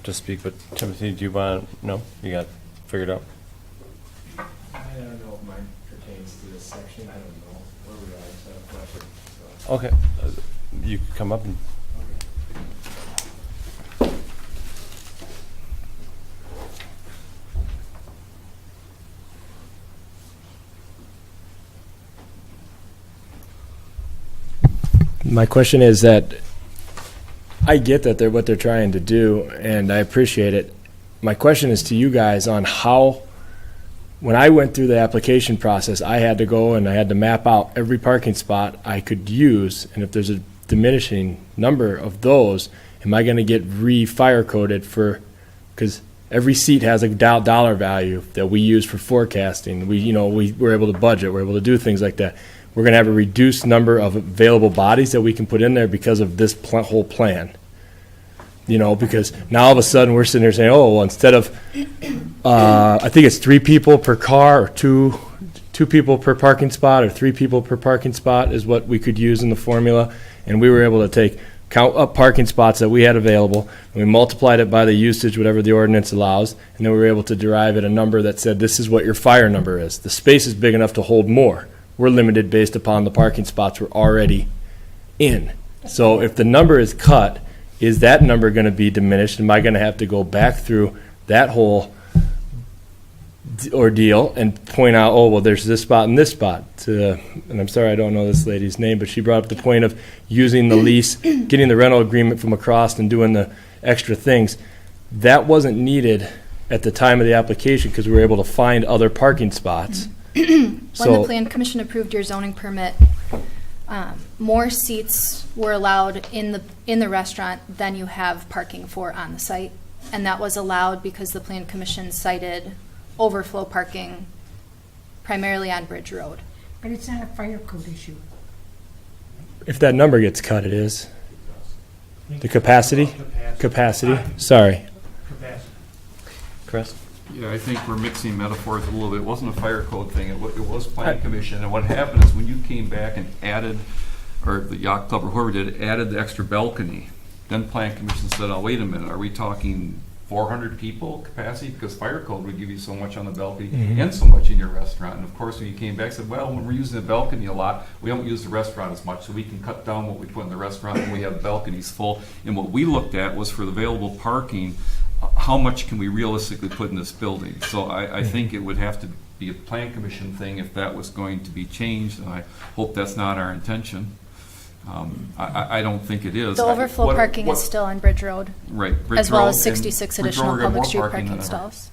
S3: to speak, but Timothy, do you want, no, you got it figured out?
S10: I don't know if mine pertains to this section. I don't know where we are. I just have a question. So.
S3: Okay, you can come up and.
S10: My question is that I get that what they're trying to do, and I appreciate it. My question is to you guys on how, when I went through the application process, I had to go and I had to map out every parking spot I could use, and if there's a diminishing number of those, am I going to get re-fire coded for, because every seat has a dollar value that we use for forecasting. We're able to budget, we're able to do things like that. We're going to have a reduced number of available bodies that we can put in there because of this whole plan. Because now all of a sudden we're sitting there saying, oh, well, instead of, I think it's 3 people per car or two people per parking spot or 3 people per parking spot is what we could use in the formula. And we were able to count up parking spots that we had available, and we multiplied it by the usage, whatever the ordinance allows, and then we were able to derive at a number that said this is what your fire number is. The space is big enough to hold more. We're limited based upon the parking spots we're already in. So if the number is cut, is that number going to be diminished? Am I going to have to go back through that whole
S3: ordeal and point out, oh, well, there's this spot and this spot. And I'm sorry, I don't know this lady's name, but she brought up the point of using the lease, getting the rental agreement from across and doing the extra things. That wasn't needed at the time of the application because we were able to find other parking spots.
S1: When the Plan Commission approved your zoning permit, more seats were allowed in the restaurant than you have parking for on the site. And that was allowed because the Plan Commission cited overflow parking primarily on Bridge Road.
S5: But it's not a fire code issue.
S3: If that number gets cut, it is. The capacity? Capacity. Sorry. Chris?
S16: Yeah, I think we're mixing metaphors a little bit. It wasn't a fire code thing, it was Plan Commission. And what happened is when you came back and added, or the Yacht Club or whoever did, added the extra balcony, then Plan Commission said, oh, wait a minute, are we talking 400 people capacity? Because fire code would give you so much on the balcony and so much in your restaurant. And of course, when you came back, said, well, when we're using the balcony a lot, we don't use the restaurant as much, so we can cut down what we put in the restaurant when we have balconies full. And what we looked at was for the available parking, how much can we realistically put in this building? So I think it would have to be a Plan Commission thing if that was going to be changed, and I hope that's not our intention. I don't think it is.
S1: The overflow parking is still on Bridge Road.
S16: Right. Bridge
S1: as well
S16: Road,
S1: as 66
S16: and
S1: additional
S16: Bridge Road,
S1: public
S16: more
S1: street
S16: parking
S1: parking
S16: than
S1: stalls.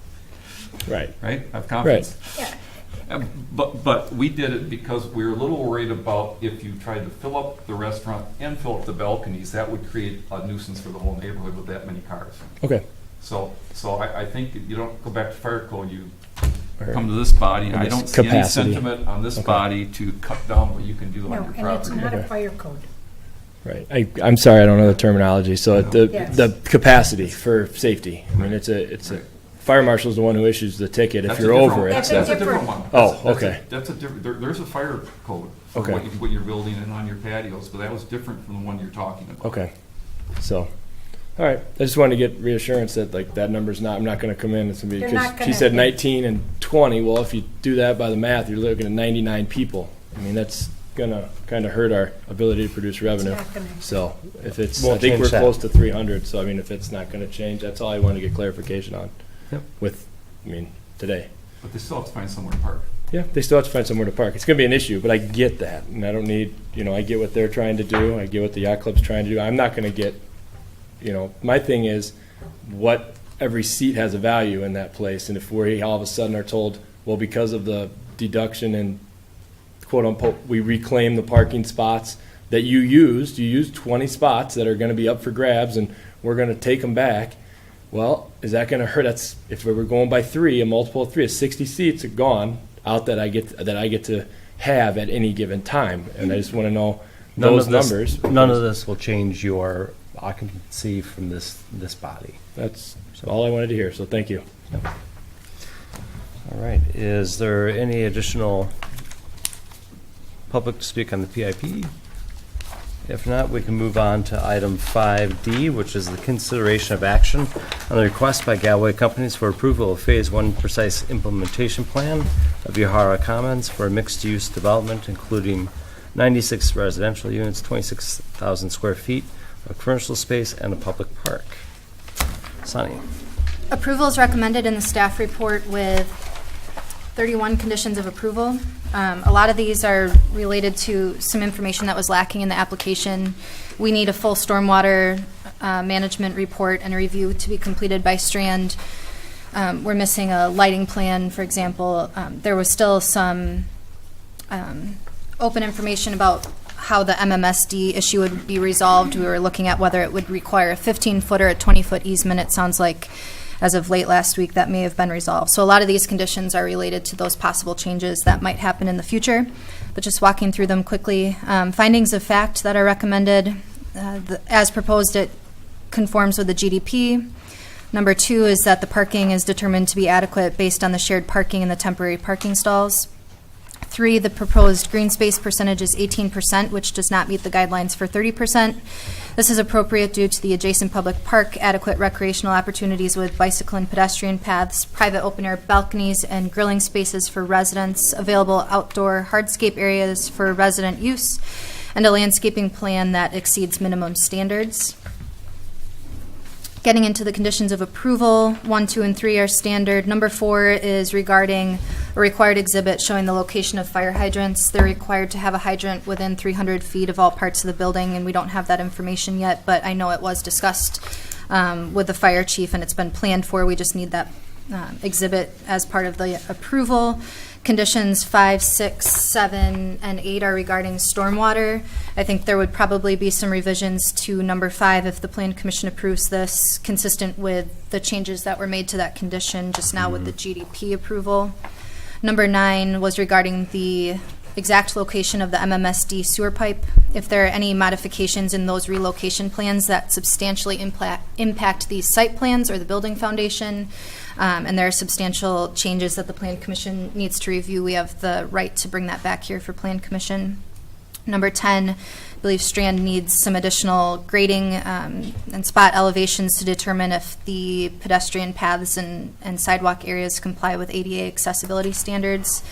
S3: Right.
S16: Right? I have confidence.
S5: Yeah.
S16: But we did it because we were a little worried about if you tried to fill up the restaurant and fill up the balconies, that would create a nuisance for the whole neighborhood with that many cars.
S3: Okay.
S16: So I think that you don't go back to fire code, you come to this body, and I don't see any sentiment on this body to cut down what you can do on your property.
S5: No, and it's not a fire code.
S3: Right. I'm sorry, I don't know the terminology. So the capacity for safety. I mean, it's a fire marshal's the one who issues the ticket if you're over it.
S5: That's a different
S16: one.
S3: Oh, okay.
S16: That's a different. There's a fire code for what you're building and on your patios, but that was different from the one you're talking about.
S3: Okay. So, all right. I just wanted to get reassurance that like that number's not. I'm not going to come in. It's going to be because she said 19 and 20. Well, if you do that by the math, you're looking at 99 people. I mean, that's gonna kind of hurt our ability to produce revenue. So if it's, I think we're close to 300. So I mean, if it's not going to change, that's all I wanted to get clarification on.
S16: Yep.
S3: With, I mean, today.
S16: But they still have to find somewhere to park.
S3: Yeah, they still have to find somewhere to park. It's going to be an issue, but I get that, and I don't need, I get what they're trying to do. I get what the yacht club's trying to do. I'm not going to get, my thing is what every seat has a value in that place, and if we all of a sudden are told, well, because of the deduction and quote unquote, we reclaim the parking spots that you used 20 spots that are going to be up for grabs, and we're going to take them back. Well, is that going to hurt? That's if we were going by a multiple of 3, 60 seats are gone out that I get to have at any given time, and I just want to know those numbers.
S18: None of this will change your occupancy from this body.
S3: That's all I wanted to hear. So thank you.
S18: Yep. All right. Is there any additional public to speak on the PIP? If not, we can move on to item 5D, which is the consideration of action on the request by Galway companies for approval of Phase 1 precise implementation plan of Uehara Commons for a mixed-use development, including 96 residential units, 26,000 square feet of commercial space, and a public park. Sonny.
S1: Approval is recommended in the staff report with 31 conditions of approval. A lot of these are related to some information that was lacking in the application. We need a full stormwater management report and a review to be completed by Strand. We're missing a lighting plan, for example. There was still some open information about how the MMSD issue would be resolved. We were looking at whether it would require a 15-foot or a 20-foot easement. It sounds like as of late last week, that may have been resolved. So a lot of these conditions are related to those possible changes that might happen in the future, but just walking through them quickly. Findings of fact that are recommended, as proposed, it conforms with the GDP. Number 2 is that the parking is determined to be adequate based on the shared parking and the temporary parking stalls. 3, the proposed green space percentage is 18%, which does not meet the guidelines for 30%. This is appropriate due to the adjacent public park, adequate recreational opportunities with bicycle and pedestrian paths, private open-air balconies, and grilling spaces for residents, available outdoor hardscape areas for resident use, and a landscaping plan that exceeds minimum standards. Getting into the conditions of approval, 1, 2, and 3 are standard. Number 4 is regarding a required exhibit showing the location of fire hydrants. They're required to have a hydrant within 300 feet of all parts of the building, and we don't have that information yet, but I know it was discussed with the fire chief, and it's been planned for. We just need that exhibit as part of the approval. Conditions 5, 6, 7, and 8 are regarding stormwater. I think there would probably be some revisions to number 5 if the Plan Commission approves this, consistent with the changes that were made to that condition just now with the GDP approval. Number 9 was regarding the exact location of the MMSD sewer pipe. If there are any modifications in those relocation plans that substantially impact these site plans or the building foundation, and there are substantial changes that the Plan Commission needs to review, we have the right to bring that back here for Plan Commission. Number 10, I believe Strand needs some additional grading and spot elevations to determine if the pedestrian paths and sidewalk areas comply with ADA accessibility standards.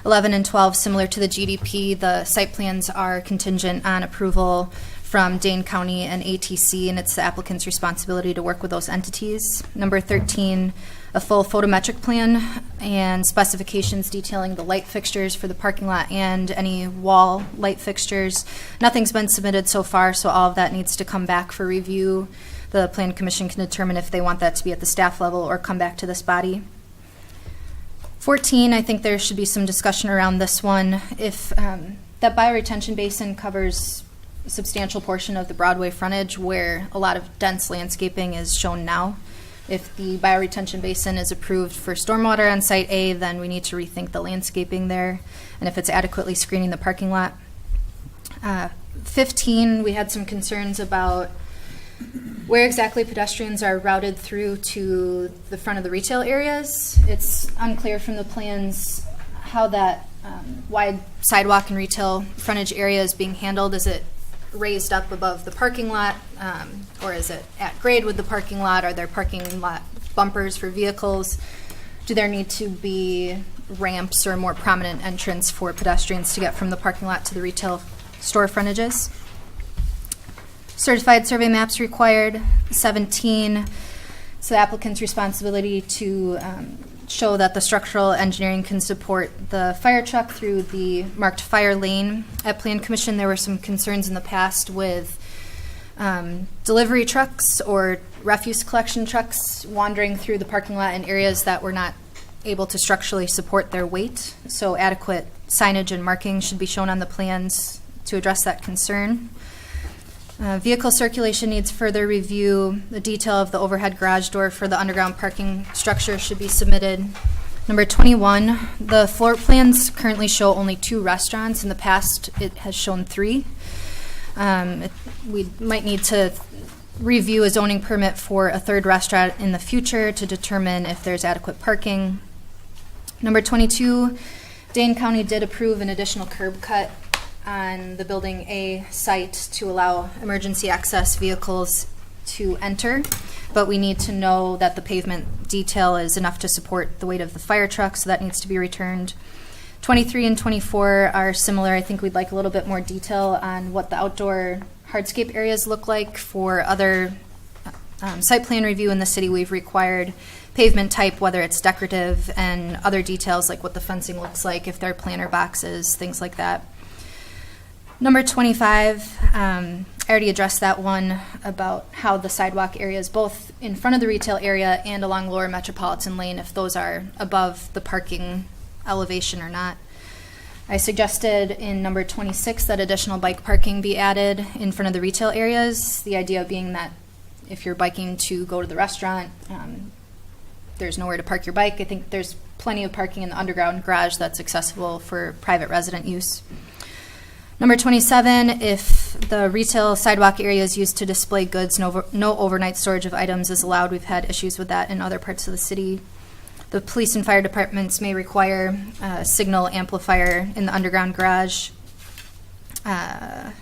S1: 11 and 12, similar to the GDP, the site plans are contingent on approval from Dane County and ATC, and it's the applicant's responsibility to work with those entities. Number 13, a full photometric plan and specifications detailing the light fixtures for the parking lot and any wall light fixtures. Nothing's been submitted so far, so all of that needs to come back for review. The Plan Commission can determine if they want that to be at the staff level or come back to this body. 14, I think there should be some discussion around this one. If that bioretention basin covers a substantial portion of the Broadway frontage where a lot of dense landscaping is shown now. If the bioretention basin is approved for stormwater on Site A, then we need to rethink the landscaping there, and if it's adequately screening the parking lot. 15, we had some concerns about where exactly pedestrians are routed through to the front of the retail areas. It's unclear from the plans how that wide sidewalk and retail frontage area is being handled. Is it raised up above the parking lot, or is it at grade with the parking lot? Are there parking lot bumpers for vehicles? Do there need to be ramps or more prominent entrance for pedestrians to get from the parking lot to the retail store frontages? Certified survey maps required. 17, it's the applicant's responsibility to show that the structural engineering can support the fire truck through the marked fire lane. At Plan Commission, there were some concerns in the past with delivery trucks or refuse collection trucks wandering through the parking lot in areas that were not able to structurally support their weight. So adequate signage and marking should be shown on the plans to address that concern. Vehicle circulation needs further review. The detail of the overhead garage door for the underground parking structure should be submitted. Number 21, the floor plans currently show only 2 restaurants. In the past, it has shown 3. We might need to review a zoning permit for a 3rd restaurant in the future to determine if there's adequate parking. Number 22, Dane County did approve an additional curb cut on the Building A site to allow emergency access vehicles to enter, but we need to know that the pavement detail is enough to support the weight of the fire truck, so that needs to be returned. 23 and 24 are similar. I think we'd like a little bit more detail on what the outdoor hardscape areas look like. For other site plan review in the city, we've required pavement type, whether it's decorative, and other details like what the fencing looks like, if there are planter boxes, things like that. Number 25, I already addressed that one about how the sidewalk areas, both in front of the retail area and along Lower Metropolitan Lane, if those are above the parking elevation or not. I suggested in number 26 that additional bike parking be added in front of the retail areas. The idea being that if you're biking to go to the restaurant, there's nowhere to park your bike. I think there's plenty of parking in the underground garage that's accessible for private resident use. Number 27, if the retail sidewalk area is used to display goods, no overnight storage of items is allowed. We've had issues with that in other parts of the city. The police and fire departments may require a signal amplifier in the underground garage, and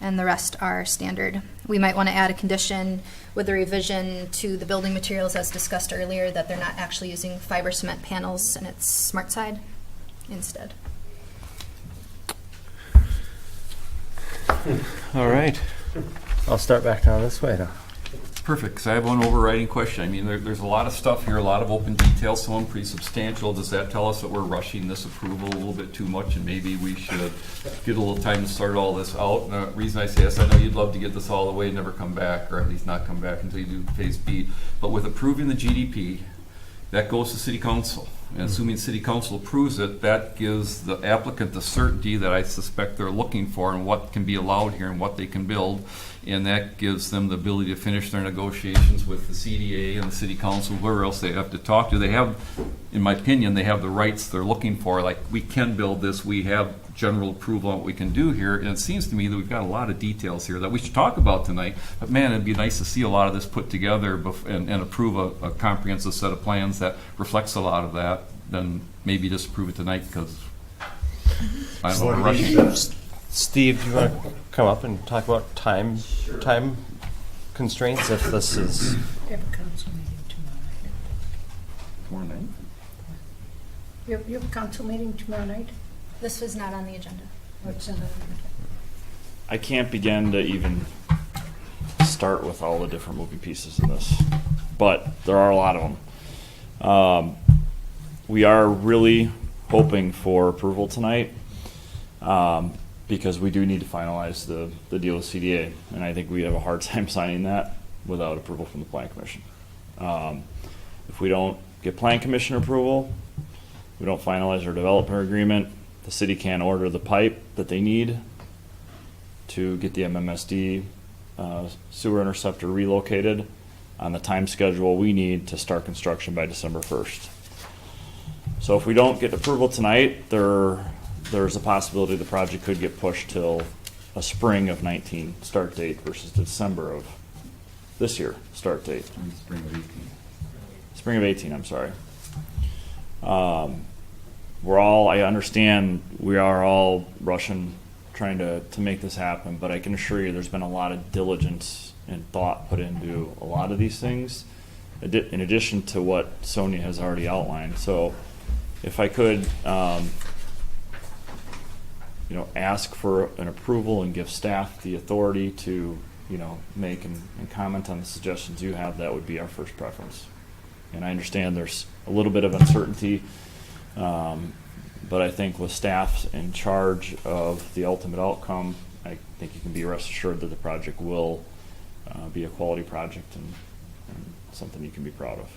S1: the rest are standard. We might want to add a condition with a revision to the building materials as discussed earlier that they're not actually using fiber cement panels and it's smart side instead.
S3: All right. I'll start back down this way now.
S16: perfect, because I have one overriding question. I mean, there's a lot of stuff here, a lot of open details, some of them pretty substantial. Does that tell us that we're rushing this approval a little bit too much, and maybe we should get a little time to sort all this out? And the reason I say this, I know you'd love to get this all the way and never come back, or at least not come back until you do Phase B. But with approving the GDP, that goes to City Council. And assuming City Council approves it, that gives the applicant the certainty that I suspect they're looking for and what can be allowed here and what they can build. And that gives them the ability to finish their negotiations with the CDA and the City Council, whoever else they have to talk to. They have, in my opinion, they have the rights they're looking for. Like, we can build this, we have general approval on what we can do here. And it seems to me that we've got a lot of details here that we should talk about tonight. But man, it'd be nice to see a lot of this put together and approve a comprehensive set of plans that reflects a lot of that. Then maybe just approve it tonight, because I don't know, we're rushing.
S3: Steve, do you want to come up and talk about time constraints, if this is...
S5: We have a council meeting tomorrow night.
S16: Tomorrow night?
S5: You have a council meeting tomorrow night?
S1: This was not on the agenda.
S5: What's on the agenda?
S2: I can't begin to even start with all the different moving pieces in this, but there are a lot of them. We are really hoping for approval tonight, because we do need to finalize the deal with CDA, and I think we have a hard time signing that without approval from the Plan Commission. If we don't get Plan Commission approval, we don't finalize our developer agreement, the city can't order the pipe that they need to get the MMSD sewer interceptor relocated on the time schedule we need to start construction by December 1st. So if we don't get approval tonight, there's a possibility the project could get pushed till a spring of 19 start date versus December of this year start date.
S16: Spring of 18.
S2: Spring of 18, I'm sorry. I understand we are all rushing, trying to make this happen, but I can assure you there's been a lot of diligence and thought put into a lot of these things, in addition to what Sonia has already outlined. So if I could, ask for an approval and give staff the authority to, make and comment on the suggestions you have, that would be our first preference. And I understand there's a little bit of uncertainty, but I think with staff in charge of the ultimate outcome, I think you can be rest assured that the project will be a quality project and something you can be proud of.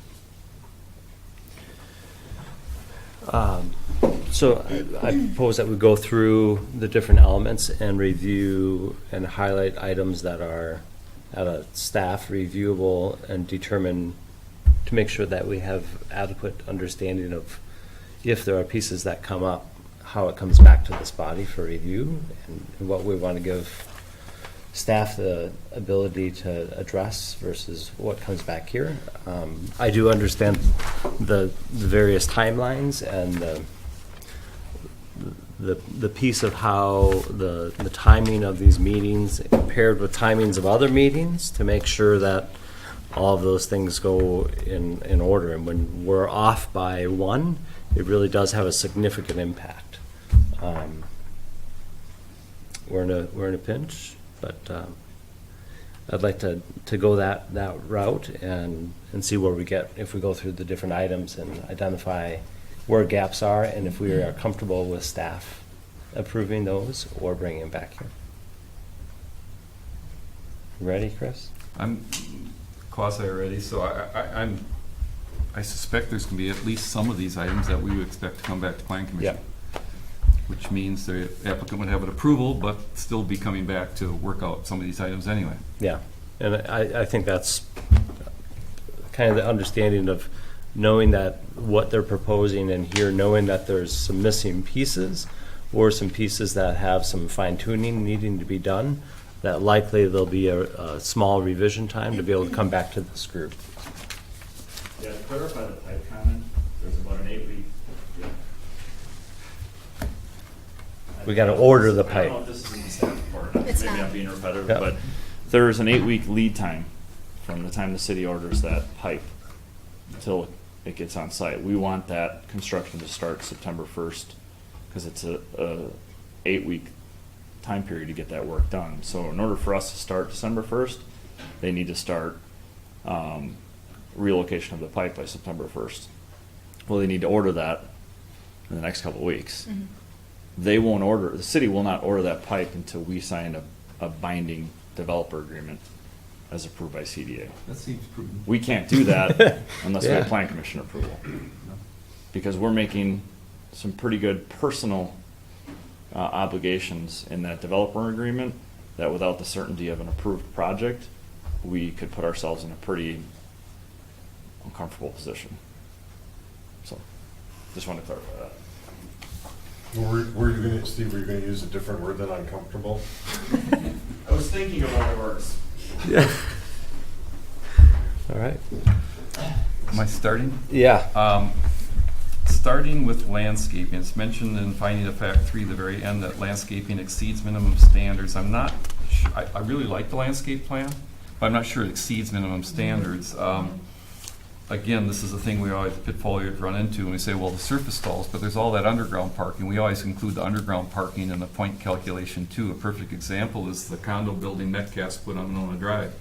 S3: So I propose that we go through the different elements and review and highlight items that are at a staff reviewable and determine to make sure that we have adequate understanding of if there are pieces that come up, how it comes back to this body for review, and what we want to give staff the ability to address versus what comes back here. I do understand the various timelines and the piece of how the timing of these meetings paired with timings of other meetings to make sure that all of those things go in order. And when we're off by one, it really does have a significant impact. We're in a pinch, but I'd like to go that route and see where we get if we go through the different items and identify where gaps are, and if we are comfortable with staff approving those or bringing them back here. Ready, Chris?
S16: I'm quasi-ready, so I suspect there's going to be at least some of these items that we would expect to come back to Plan Commission.
S3: Yep.
S16: Which means the applicant would have an approval, but still be coming back to work out some of these items anyway.
S3: Yeah, and I think that's kind of the understanding of knowing that what they're proposing and here, knowing that there's some missing pieces or some pieces that have some fine-tuning needing to be done, that likely there'll be a small revision time to be able to come back to this group.
S2: Yeah, to clarify the pipe comment, there's about an 8-week.
S3: We got to order the
S2: I
S3: pipe.
S2: don't know if this is in the staff report or not.
S1: It's
S2: Maybe
S1: not.
S2: I'm being repetitive,
S3: Yep.
S2: but there's an 8-week lead time from the time the city orders that pipe until it gets on site. We want that construction to start September 1st because it's a 8-week time period to get that work done. So in order for us to start December 1st, they need to start relocation of the pipe by September 1st. Well, they need to order that in the next couple of weeks. They won't order, the city will not order that pipe until we sign a binding developer agreement as approved by CDA.
S15: That seems prudent.
S2: We can't do that unless we
S3: Yeah.
S2: have plan commission approval. Because we're making some pretty good personal obligations in that developer agreement that without the certainty of an approved project, we could put ourselves in a pretty uncomfortable position. So, just wanted to clarify that.
S4: Were you gonna, Steve, were you gonna use a different word than uncomfortable?
S2: I was thinking of other words.
S3: Yeah. All right.
S16: Am I starting?
S3: Yeah.
S16: Starting with landscaping, it's mentioned in finding of fact 3, the very end, that landscaping exceeds minimum standards. I'm not, I really like the landscape plan, but I'm not sure it exceeds minimum standards. Again, this is a thing we always, pitfall we run into, and we say, well, the surface stalls, but there's all that underground parking. We always include the underground parking in the point calculation too. A perfect example is the condo building Metcalf's put on Monona Drive.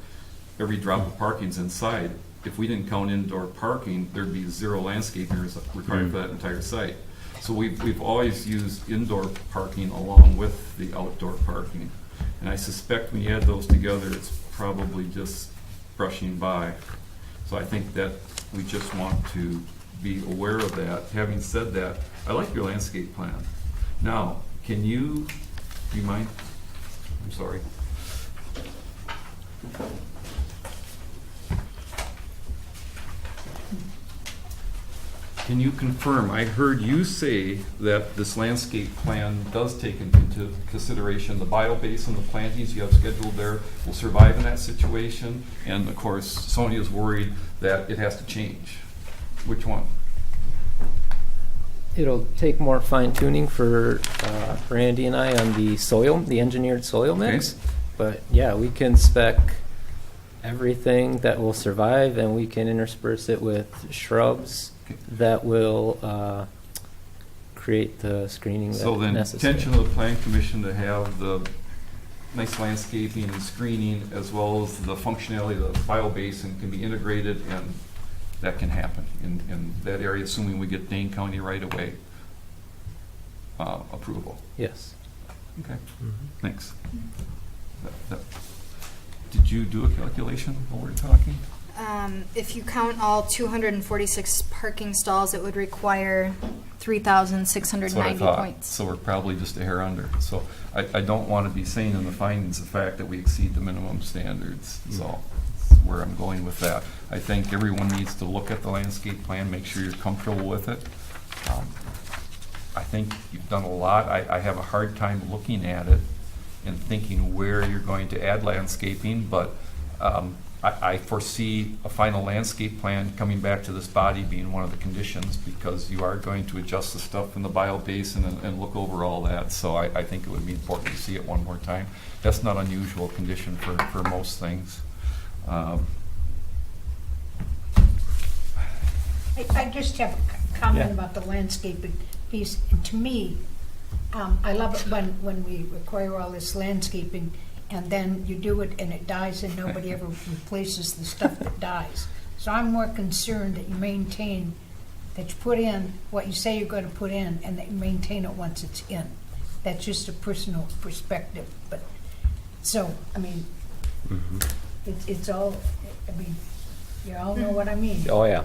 S16: Every drop of parking's inside. If we didn't count indoor parking, there'd be 0 landscapers required for that entire site. So we've always used indoor parking along with the outdoor parking. And I suspect when you add those together, it's probably just brushing by. So I think that we just want to be aware of that. Having said that, I like your landscape plan. Now, do you mind? I'm sorry. Can you confirm, I heard you say that this landscape plan does take into consideration the bio-base and the plantings you have scheduled there will survive in that situation, and of course, Sonia's worried that it has to change. Which one?
S19: It'll take more fine tuning for Randy and I on the soil, the engineered soil mix.
S16: Okay.
S19: But yeah, we can spec everything that will survive, and we can intersperse it with shrubs that will create the screening that's
S16: So then,
S19: necessary.
S16: intention of the Plan Commission to have the nice landscaping and screening as well as the functionality of the biobasin can be integrated, and that can happen in that area, assuming we get Dane County right-of-way approval.
S19: Yes.
S16: Okay, thanks. Did you do a calculation while we're talking?
S1: If you count all 246 parking stalls, it would require 3,690
S16: That's what I thought.
S1: points.
S16: So we're probably just a hair under. So I don't want to be saying in the findings the fact that we exceed the minimum standards. So that's where I'm going with that. I think everyone needs to look at the landscape plan, make sure you're comfortable with it. I think you've done a lot. I have a hard time looking at it and thinking where you're going to add landscaping, but I foresee a final landscape plan coming back to this body being one of the conditions, because you are going to adjust the stuff in the bio basin and look over all that. So I think it would be important to see it one more time. That's not unusual condition for most things.
S5: I just have a comment
S16: Yeah.
S5: about the landscaping piece. And to me, I love it when we require all this landscaping and then you do it and it dies and nobody ever replaces the stuff that dies. So I'm more concerned that you maintain, that you put in what you say you're going to put in and that you maintain it once it's in. That's just a personal perspective. But so, I mean, it's all, I mean, you all know what I mean.
S19: Oh, yeah.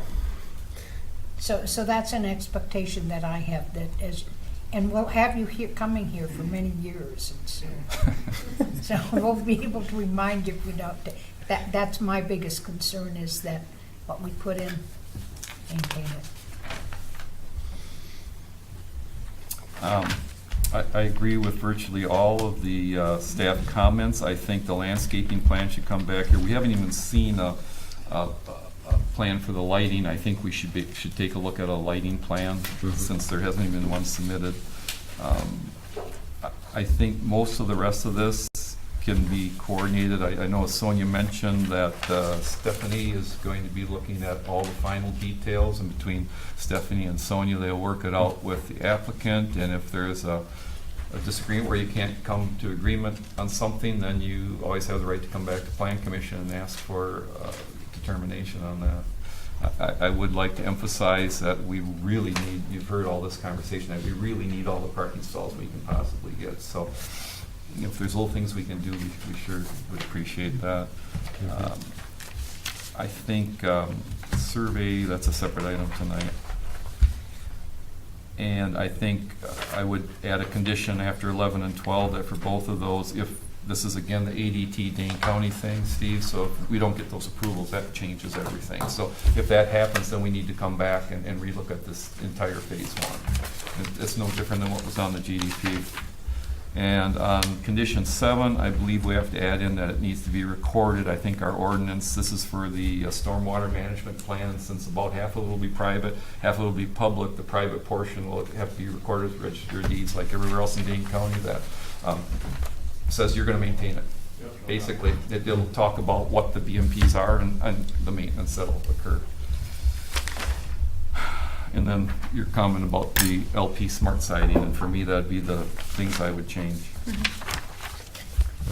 S5: So that's an expectation that I have, that as, and we'll have you here, coming here for many years, and so we'll be able to remind you if we don't. That's my biggest concern, is that what we put in, maintain it.
S16: I agree with virtually all of the staff comments. I think the landscaping plan should come back here. We haven't even seen a plan for the lighting. I think we should take a look at a lighting plan, since there hasn't even been one submitted. I think most of the rest of this can be coordinated. I know Sonia mentioned that Stephanie is going to be looking at all the final details, and between Stephanie and Sonia, they'll work it out with the applicant, and if there's a disagreement where you can't come to agreement on something, then you always have the right to come back to Plan Commission and ask for to determination on that. I would like to emphasize that we really need, you've heard all this conversation, that we really need all the parking stalls we can possibly get. So if there's little things we can do, we sure would appreciate that. I think survey, that's a separate item tonight. And I think I would add a condition after 11 and 12 that for both of those, if this is again the ADT Dane County thing, Steve, so if we don't get those approvals, that changes everything. So if that happens, then we need to come back and relook at this entire phase one. It's no different than what was on the GDP. And on condition 7, I believe we have to add in that it needs to be recorded. I think our ordinance, this is for the stormwater management plan, since about half of it will be private, half of it will be public. The private portion will have to be recorded with registered deeds like everywhere else in Dane County that says you're going to maintain it. Basically, it'll talk about what the BMPs are and the maintenance that will occur. And then your comment about the LP smart siding, and for me, that'd be the things I would change.
S18: All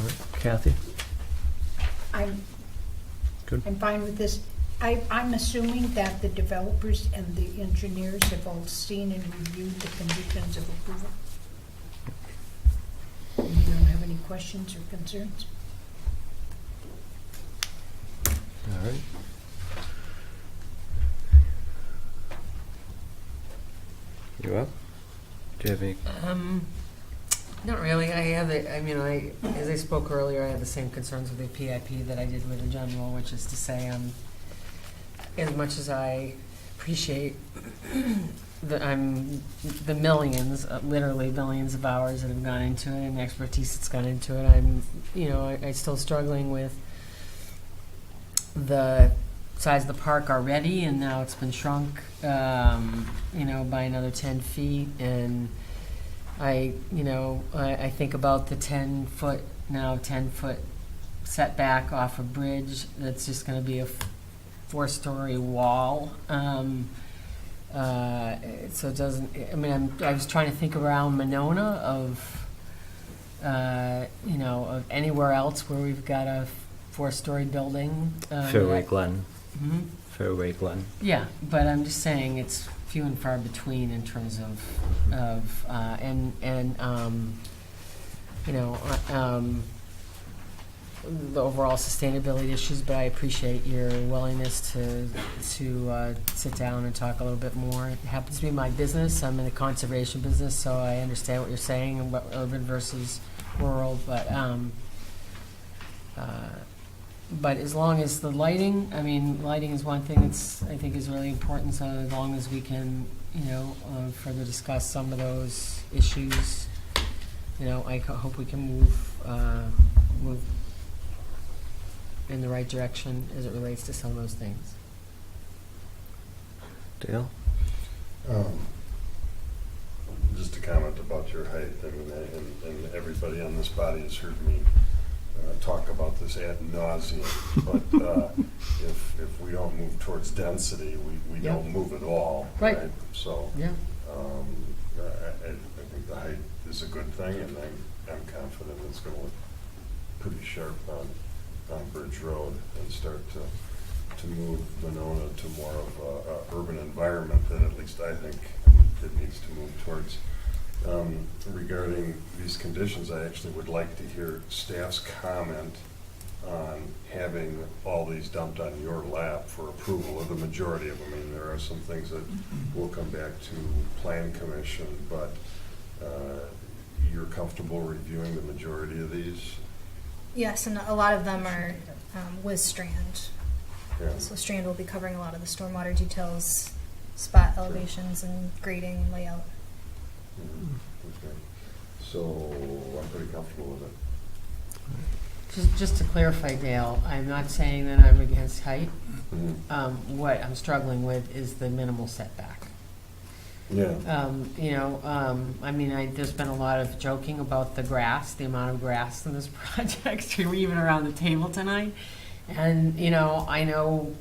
S18: right, Kathy?
S5: I'm
S18: Good.
S5: fine with this. I'm assuming that the developers and the engineers have all seen and reviewed the conditions of approval. You don't have any questions or concerns?
S18: All right. You up? Do you have any?
S8: Not really. As I spoke earlier, I have the same concerns with the PIP that I did with the general, which is to say, as much as I appreciate the millions, literally billions of hours that have gone into it and the expertise that's gone into it, I'm still struggling with the size of the park already, and now it's been shrunk, by another 10 feet, and I think about the 10-foot setback off a bridge that's just going to be a 4-story wall. So it doesn't. I was trying to think around Monona of anywhere else where we've got a 4-story building.
S18: Fairway Glen.
S8: Mm-hmm.
S18: Fairway Glen.
S8: Yeah, but I'm just saying it's few and far between in terms of the overall sustainability issues. But I appreciate your willingness to sit down and talk a little bit more. It happens to be my business. I'm in the conservation business, so I understand what you're saying about urban versus rural. But as long as the lighting, lighting is one thing that's I think is really important. So as long as we can, further discuss some of those issues, I hope we can move in the right direction as it relates to some of those things.
S18: Dale?
S4: Just a comment about your height. And everybody on this body has heard me talk about this ad nauseum, but if we don't move towards density, we
S8: Yeah.
S4: don't move at all.
S8: Right.
S4: So
S8: Yeah.
S4: I think the height is a good thing, and I'm confident it's going to look pretty sharp on Bridge Road and start to move Monona to more of a urban environment that at least I think it needs to move towards. Regarding these conditions, I actually would like to hear staff's comment on having all these dumped on your lap for approval, or the majority of them. There are some things that will come back to Plan Commission, but you're comfortable reviewing the majority of these?
S1: Yes, and a lot of them are with Strand.
S4: Yeah.
S1: So Strand will be covering a lot of the stormwater details, spot elevations, and grading and layout.
S4: Okay. So I'm pretty comfortable with it.
S8: Just to clarify, Dale, I'm not saying that I'm against height.
S4: Mm-hmm.
S8: What I'm struggling with is the minimal setback.
S4: Yeah.
S8: There's been a lot of joking about the grass, the amount of grass in this project, even around the table tonight. And, I know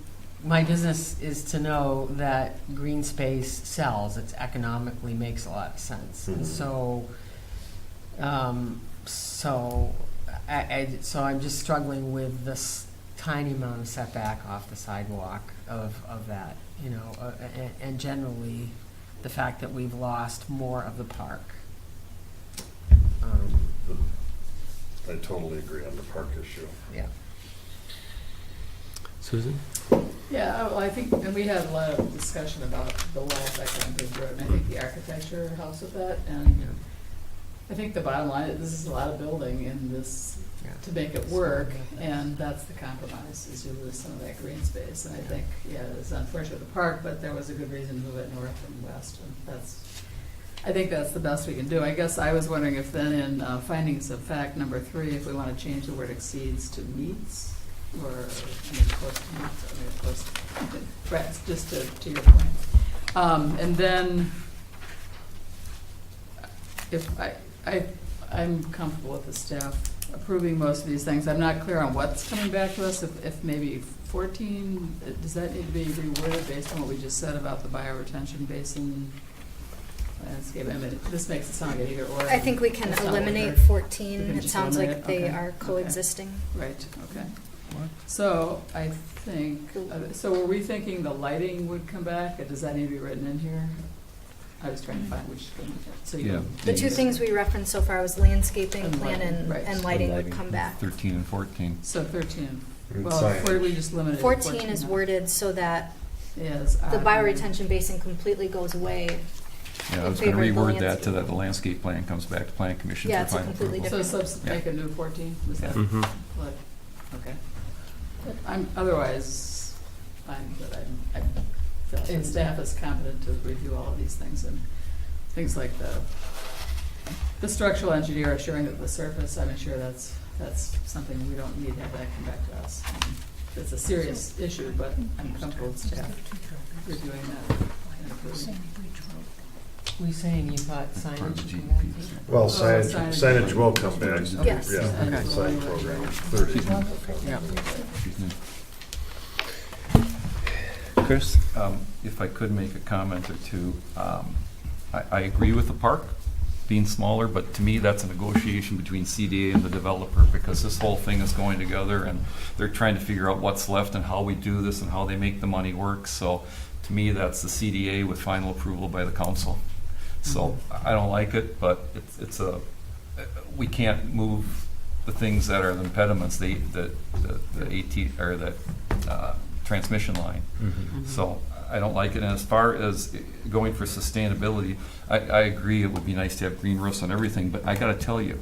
S8: my business is to know that green space sells. It economically makes a lot of sense.
S4: Mm-hmm.
S8: And so I'm just struggling with this tiny amount of setback off the sidewalk of that, you know, and generally, the fact that we've lost more of the park.
S4: I totally agree on the park issue.
S8: Yeah.
S3: Susan?
S13: Yeah, well, I think, and we had a lot of discussion about the wall effect on Bridge Road, and I think the architecture helps with that, and I think the bottom line, is this is a lot of building in this, to make it work, and that's the compromise, is you lose some of that green space, and I think, yeah, it's unfortunate with the park, but there was a good reason to move it north and west, and that's, I think that's the best we can do. I guess I was wondering if then in findings of fact number 3, if we want to change the word exceeds to meets, or, I mean, close to meets, I mean, close, right, just to your point. And then, if I'm comfortable with the staff approving most of these things. I'm not clear on what's coming back to us, if maybe 14, does that need to be reworded based on what we just said about the bioretention basin landscape? I mean, this makes it sound like either or.
S1: I think we can
S13: That's not
S1: eliminate
S13: what
S1: 14.
S13: can
S1: It
S13: just
S1: sounds
S13: eliminate
S1: like they
S13: okay.
S1: are coexisting.
S13: Okay. Right, okay. So I think, so were we thinking the lighting would come back, or does that need to be written in here? I was trying to find which, so you.
S1: The two things we referenced so far was landscaping
S13: And
S1: plan
S13: lighting, right.
S1: and lighting would come back.
S16: 13 and 14.
S13: So 13.
S4: And
S13: Well,
S4: signage.
S13: where we just limited.
S1: 14 is worded so that
S13: Yes.
S1: the bioretention basin completely goes away.
S16: Yeah, I
S1: in
S16: was going to
S1: favor of the
S16: reword that to
S1: landscape.
S16: that the landscape plan comes back to Plan Commission
S1: Yeah,
S16: for
S1: it's a
S16: final
S1: completely
S16: approval.
S13: So make a new 14, is that?
S3: Mhm.
S13: What? Okay. I'm otherwise fine, but I feel like the staff is competent to review all of these things, and things like the structural engineer assuring that the surface, I'm sure that's something we don't need to have that come back to us. It's a serious issue, but I'm comfortable with staff reviewing that and approving.
S8: Were you saying you thought signage
S16: Part of the
S8: would come back?
S16: GDP.
S4: Well,
S13: signage-
S4: signage will come back.
S1: Yes.
S4: Yeah,
S13: Okay.
S4: the sign program, 30.
S8: Yeah.
S3: Chris?
S16: If I could make a comment or two, I agree with the park being smaller, but to me, that's a negotiation between CDA and the developer, because this whole thing is going together, and they're trying to figure out what's left and how we do this and how they make the money work. So to me, that's the CDA with final approval by the council. So I don't like it, but we can't move the things that are the impediments, the AT, or the transmission line. So I don't like it. And as far as going for sustainability, I agree it would be nice to have green roofs on everything, but I got to tell you,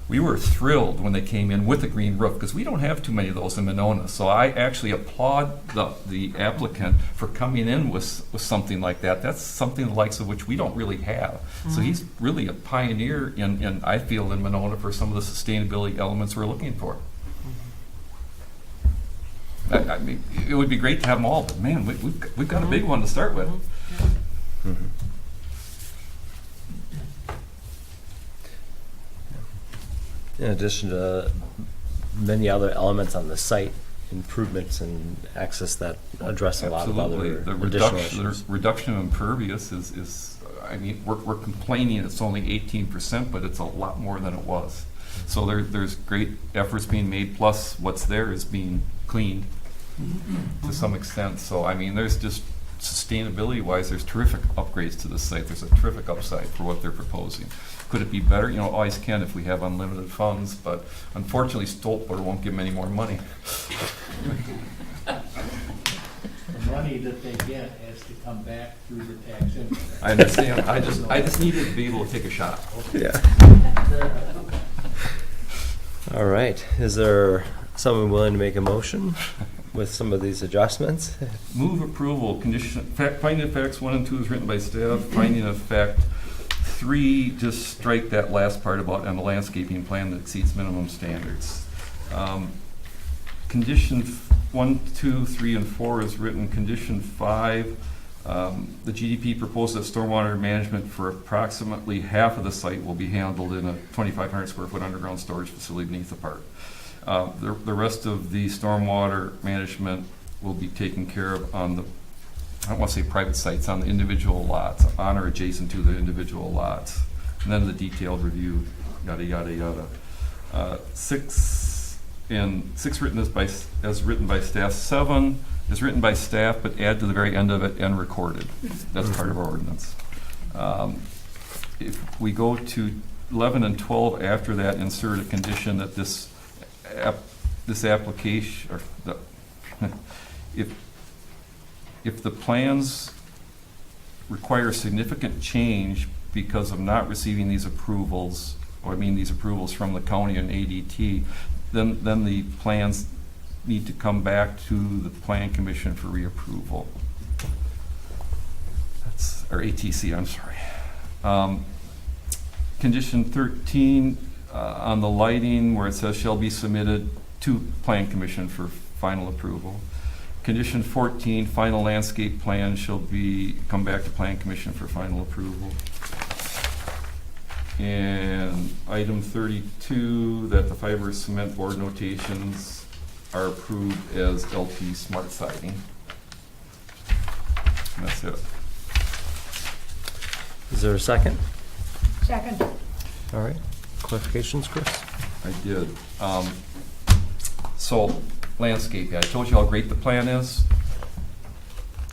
S16: we were thrilled when they came in with a green roof, because we don't have too many of those in Monona. So I actually applaud the applicant for coming in with something like that. That's something the likes of which we don't really have. So he's really a pioneer in I feel, in Monona for some of the sustainability elements we're looking for. I mean, it would be great to have them all, but man, we've got a big one to start with.
S3: In addition to many other elements on the site, improvements and access that address a lot of other
S16: The
S3: additional issues.
S16: reduction of impervious is, I mean, we're complaining it's only 18%, but it's a lot more than it was. So there's great efforts being made, plus what's there is being cleaned to some extent. So, I mean, there's just, sustainability-wise, there's terrific upgrades to the site. There's a terrific upside for what they're proposing. Could it be better? You know, always can if we have unlimited funds, but unfortunately, Stolper won't give them any more money.
S20: The money that they get has to come back through the tax income.
S16: I understand. I just needed to be able to take a shot.
S3: Yeah. All right. Is there someone willing to make a motion with some of these adjustments?
S16: Move approval, finding of facts 1 and 2 is written by staff. Finding of fact 3, just strike that last part about on the landscaping plan that exceeds minimum standards. Condition 1, 2, 3, and 4 is written. Condition 5, the GDP proposed that stormwater management for approximately half of the site will be handled in a 2,500 square foot underground storage facility beneath the park. The rest of the stormwater management will be taken care of on the, I don't want to say private sites, on the individual lots, on or adjacent to the individual lots. And then the detailed review, yada, yada, yada. 6 and 6 written as written by staff. 7 is written by staff, but add to the very end of it and recorded. That's part of our ordinance. If we go to 11 and 12 after that, insert a condition that this application, or if the plans require significant change because of not receiving these approvals, or these approvals from the county and ADT, then the plans need to come back to the Plan Commission for reapproval. Or ATC, I'm sorry. Condition 13 on the lighting, where it says shall be submitted to Plan Commission for final approval. Condition 14, final landscape plan shall come back to Plan Commission for final approval. And item 32, that the fiber cement board notations are approved as LT smart siding. And that's it.
S3: Is there a second?
S5: Second.
S3: All right. Clarifications, Chris?
S16: I did. So, landscape, I told you how great the plan is.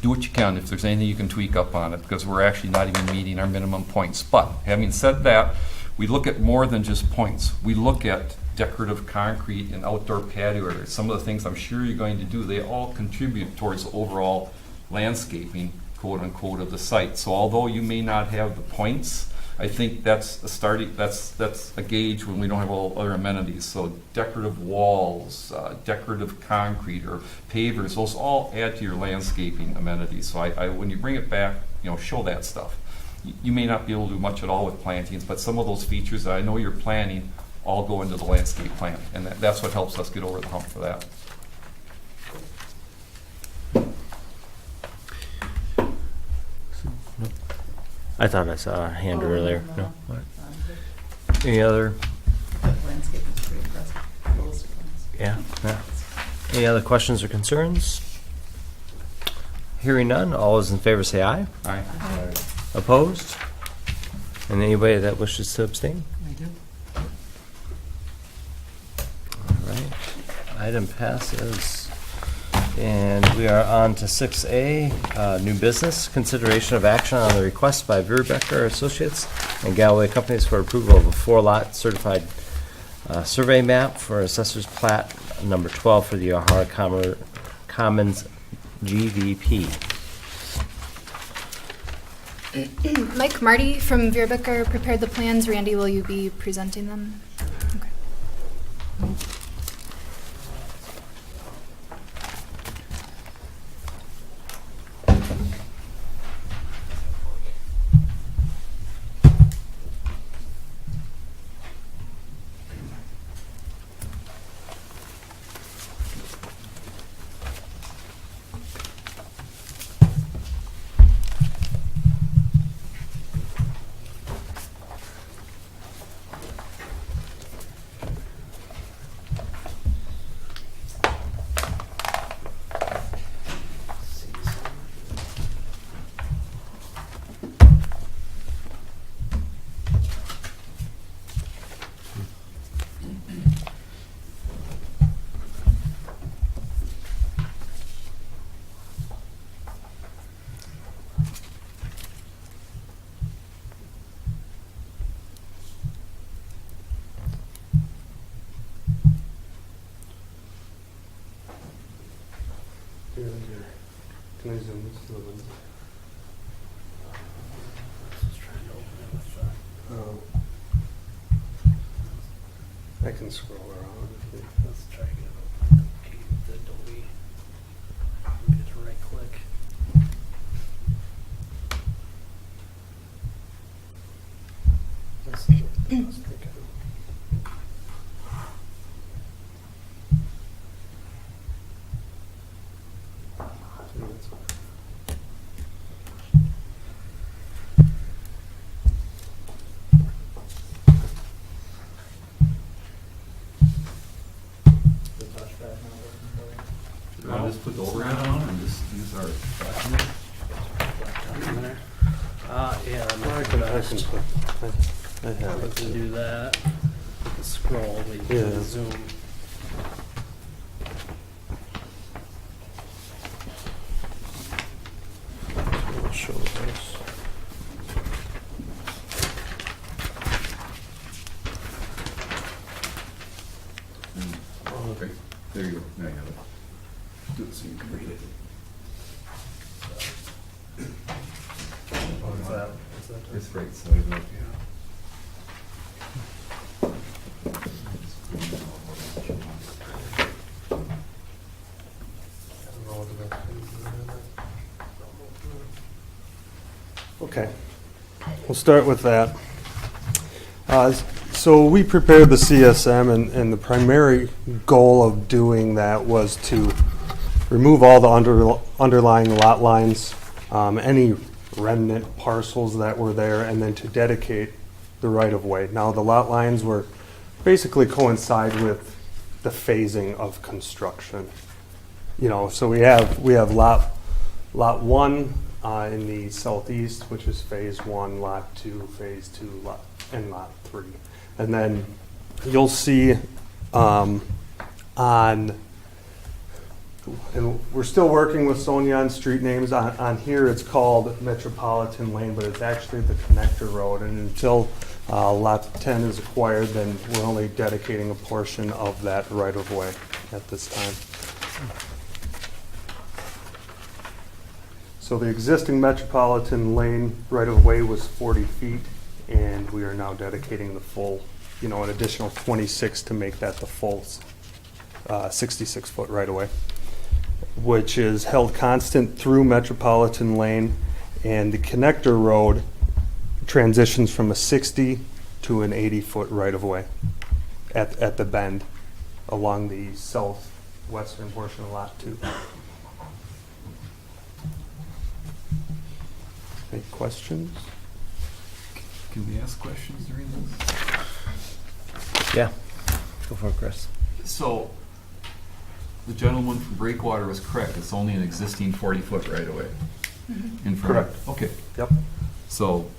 S16: Do what you can if there's anything you can tweak up on it, because we're actually not even meeting our minimum points. But having said that, we look at more than just points. We look at decorative concrete and outdoor patio areas. Some of the things I'm sure you're going to do, they all contribute towards the overall landscaping, quote unquote, of the site. So although you may not have the points, I think that's a starting, that's a gauge when we don't have all other amenities. So decorative walls, decorative concrete or pavers, those all add to your landscaping amenities. So I when you bring it back, show that stuff. You may not be able to do much at all with plantings, but some of those features that I know you're planning all go into the landscape plan, and that's what helps us get over the hump for that.
S3: I thought I saw a hand earlier. No. All right. Any other?
S13: Landscape is pretty impressive.
S3: Yeah. Any other questions or concerns? Hearing none, all those in favor say aye.
S16: Aye.
S3: Opposed? And anybody that wishes to abstain?
S13: I do.
S3: All right. Item passes. And we are on to 6A, new business, consideration of action on the request by Verbecker Associates and Galway Companies for approval of a 4-lot certified survey map for Assessor's Plat number 12 for the Uehara Commons GDP.
S1: Mike Marty from Verbecker prepared the plans. Randy, will you be presenting them? Okay.
S17: Can I zoom this to the window? I can scroll around.
S18: Let's try to get the Adobe. Get to right click.
S16: I'll just put the overhead on and just use our document.
S18: Yeah,
S17: I can put, I have
S18: I
S17: it.
S18: can do that. Scroll, we
S17: Yeah.
S18: can zoom.
S17: show this.
S15: Oh, okay, there you go, now you have it. Do it so you can read it. It's right side up,
S17: Okay, we'll start with that. So we prepared the CSM, and the primary goal of doing that was to remove all the underlying lot lines, any remnant parcels that were there, and then to dedicate the right-of-way. Now, the lot lines were basically coincide with the phasing of construction. You know, so we have lot 1 in the southeast, which is phase 1, lot 2, phase 2, and lot 3. And then you'll see and we're still working with Sonia on street names. On here, it's called Metropolitan Lane, but it's actually the connector road. And until lot 10 is acquired, then we're only dedicating a portion of that right-of-way at this time. So the existing Metropolitan Lane right-of-way was 40 feet, and we are now dedicating the full, an additional 26 to make that the full 66-foot right-of-way, which is held constant through Metropolitan Lane, and the connector road transitions from a 60 to an 80-foot right-of-way at the bend along the southwestern portion of Lot 2. Any questions?
S15: Can we ask questions during this?
S3: Yeah, go for it, Chris.
S15: So, the gentleman from Breakwater was correct, it's only an existing 40-foot right-of-way in front.
S17: Correct.
S15: Okay.
S17: Yep.
S15: So,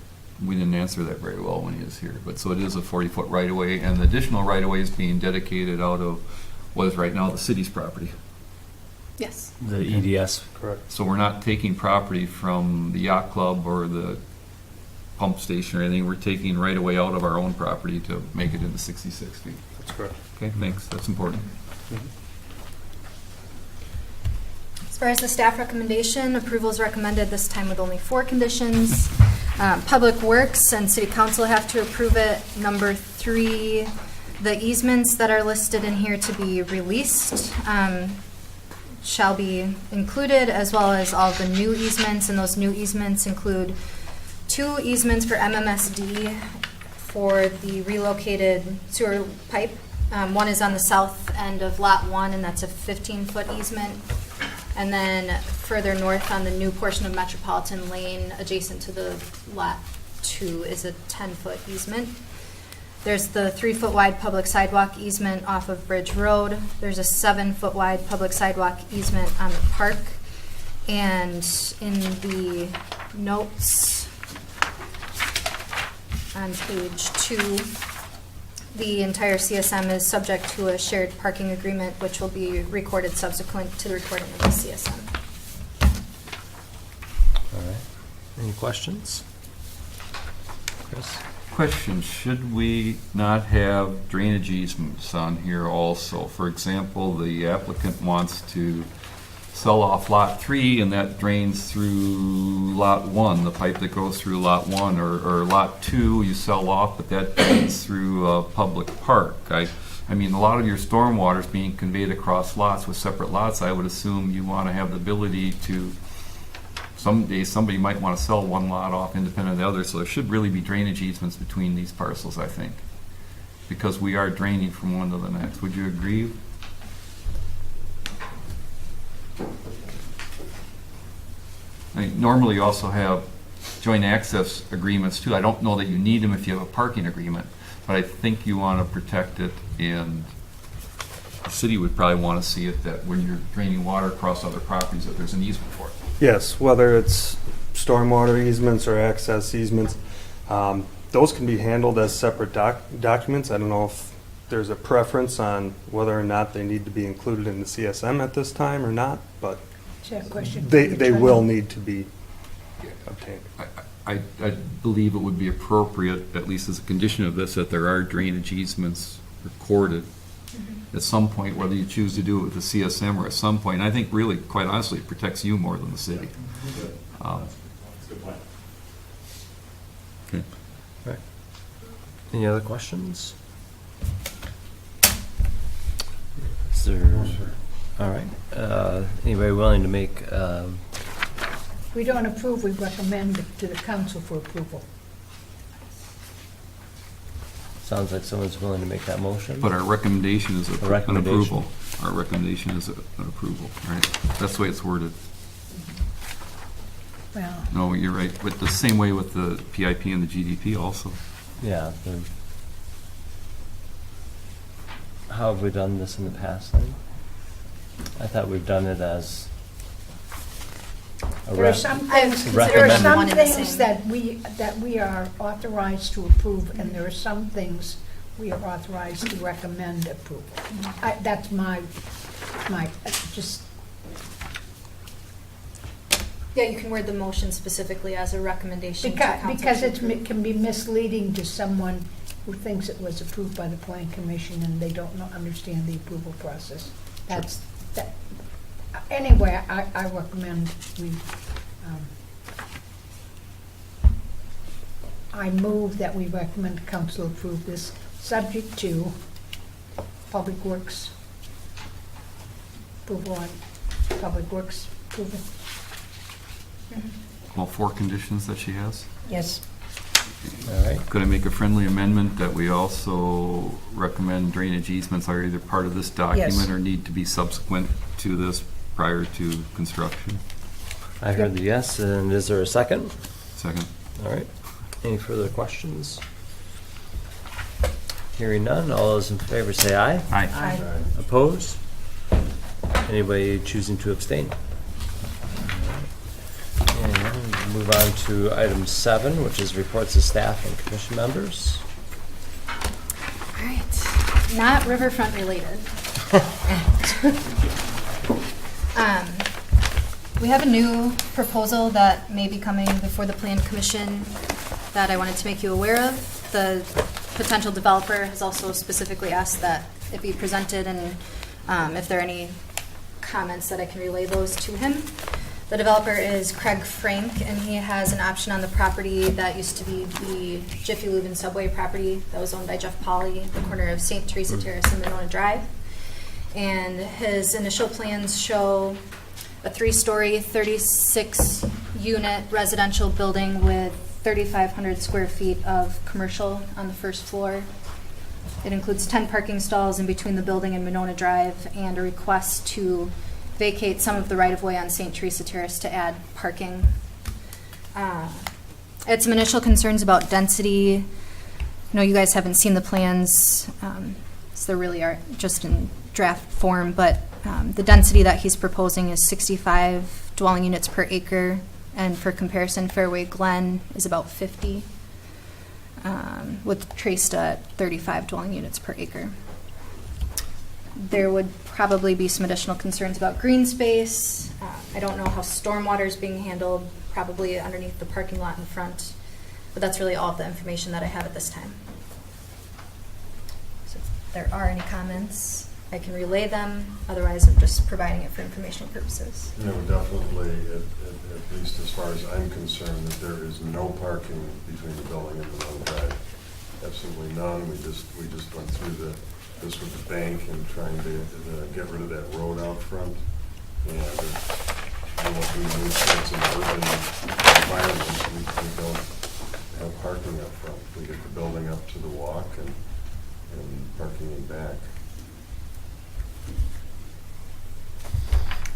S15: we didn't answer that very well when he was here, but so it is a 40-foot right-of-way, and the additional right-of-way is being dedicated out of what is right now the city's property.
S1: Yes.
S3: The EDS.
S17: Correct.
S15: So we're not taking property from the yacht club or the pump station or anything, we're taking right-of-way out of our own property to make it into 66 feet.
S17: That's correct.
S15: Okay, thanks, that's important.
S1: As far as the staff recommendation, approval is recommended this time with only 4 conditions. Public Works and City Council have to approve it. Number 3, the easements that are listed in here to be released shall be included, as well as all the new easements, and those new easements include 2 easements for MMSD for the relocated sewer pipe. One is on the south end of Lot 1, and that's a 15-foot easement. And then further north on the new portion of Metropolitan Lane, adjacent to the Lot 2, is a 10-foot easement. There's the 3-foot wide public sidewalk easement off of Bridge Road. There's a 7-foot wide public sidewalk easement on the park. And in the notes on page 2, the entire CSM is subject to a shared parking agreement, which will be recorded subsequent to the recording of the CSM.
S3: All right. Any questions? Chris?
S15: Question, should we not have drainage easements on here also? For example, the applicant wants to sell off Lot 3 and that drains through Lot 1, the pipe that goes through Lot 1, or Lot 2 you sell off, but that drains through a public park. I mean, a lot of your stormwater is being conveyed across lots with separate lots. I would assume you want to have the ability to, someday somebody might want to sell one lot off independent of the other, so there should really be drainage easements between these parcels, I think, because we are draining from one to the next. Would you agree? I mean, normally you also have joint access agreements too. I don't know that you need them if you have a parking agreement, but I think you want to protect it, and the city would probably want to see it that when you're draining water across other properties that there's an easement for it.
S17: Yes, whether it's stormwater easements or access easements, those can be handled as separate documents. I don't know if there's a preference on whether or not they need to be included in the CSM at this time or not, but
S5: Is that a question?
S17: they will need to be
S16: I believe it would be appropriate, at least as a condition of this, that there are drainage easements recorded at some point, whether you choose to do it with the CSM or at some point. And I think really, quite honestly, it protects you more than the city.
S2: That's a good point.
S3: Okay. Right. Any other questions? Is there, all right. Anybody willing to make,
S5: We don't approve, we recommend it to the council for approval.
S3: sounds like someone's willing to make that motion?
S16: But our recommendation is an
S3: recommendation.
S16: approval. Our recommendation is an approval, right? That's the way it's worded.
S5: Well,
S16: No, you're right, but the same way with the PIP and the GDP also.
S3: Yeah. How have we done this in the past then? I thought we've done it as a
S5: there are some things, that we are authorized to approve, and there are some things we are authorized to recommend approval. That's my, just,
S1: Yeah, you can word the motion specifically as a recommendation to council.
S5: because it can be misleading to someone who thinks it was approved by the plan commission and they don't understand the approval process. That. Anyway, I recommend we, I move that we recommend council approve this, subject to Public Works approval on Public Works approval.
S16: All 4 conditions that she has?
S5: Yes.
S3: All right.
S16: Could I make a friendly amendment that we also recommend drainage easements are either part of this document
S5: Yes.
S16: or need to be subsequent to this prior to construction?
S3: I heard the yes, and is there a second?
S16: Second.
S3: All right. Any further questions? Hearing none, all those in favor say aye.
S16: Aye.
S5: Aye.
S3: Opposed? Anybody choosing to abstain? And move on to item 7, which is reports of staff and commission members.
S1: All right, not riverfront related. We have a new proposal that may be coming before the Plan Commission that I wanted to make you aware of. The potential developer has also specifically asked that it be presented, and if there are any comments that I can relay those to him. The developer is Craig Frank, and he has an option on the property that used to be the Jiffy Lube and Subway property that was owned by Jeff Pauley at the corner of St. Teresa Terrace and Monona Drive. And his initial plans show a 3-story, 36-unit residential building with 3,500 square feet of commercial on the first floor. It includes 10 parking stalls in between the building and Monona Drive, and a request to vacate some of the right-of-way on St. Teresa Terrace to add parking. I had some initial concerns about density. I know you guys haven't seen the plans, so they really are just in draft form, but the density that he's proposing is 65 dwelling units per acre, and for comparison, Fairway Glen is about 50, with Traced at 35 dwelling units per acre. There would probably be some additional concerns about green space. I don't know how stormwater is being handled, probably underneath the parking lot in front, but that's really all of the information that I have at this time. So if there are any comments, I can relay them. Otherwise, I'm just providing it for informational purposes.
S4: I would definitely, at least as far as I'm concerned, that there is no parking between the building and the Monona Drive. Absolutely none. We just went through this with the bank and trying to get rid of that road out front. And what we move towards an urban environment, we don't have parking up front. We get the building up to the walk and parking in back.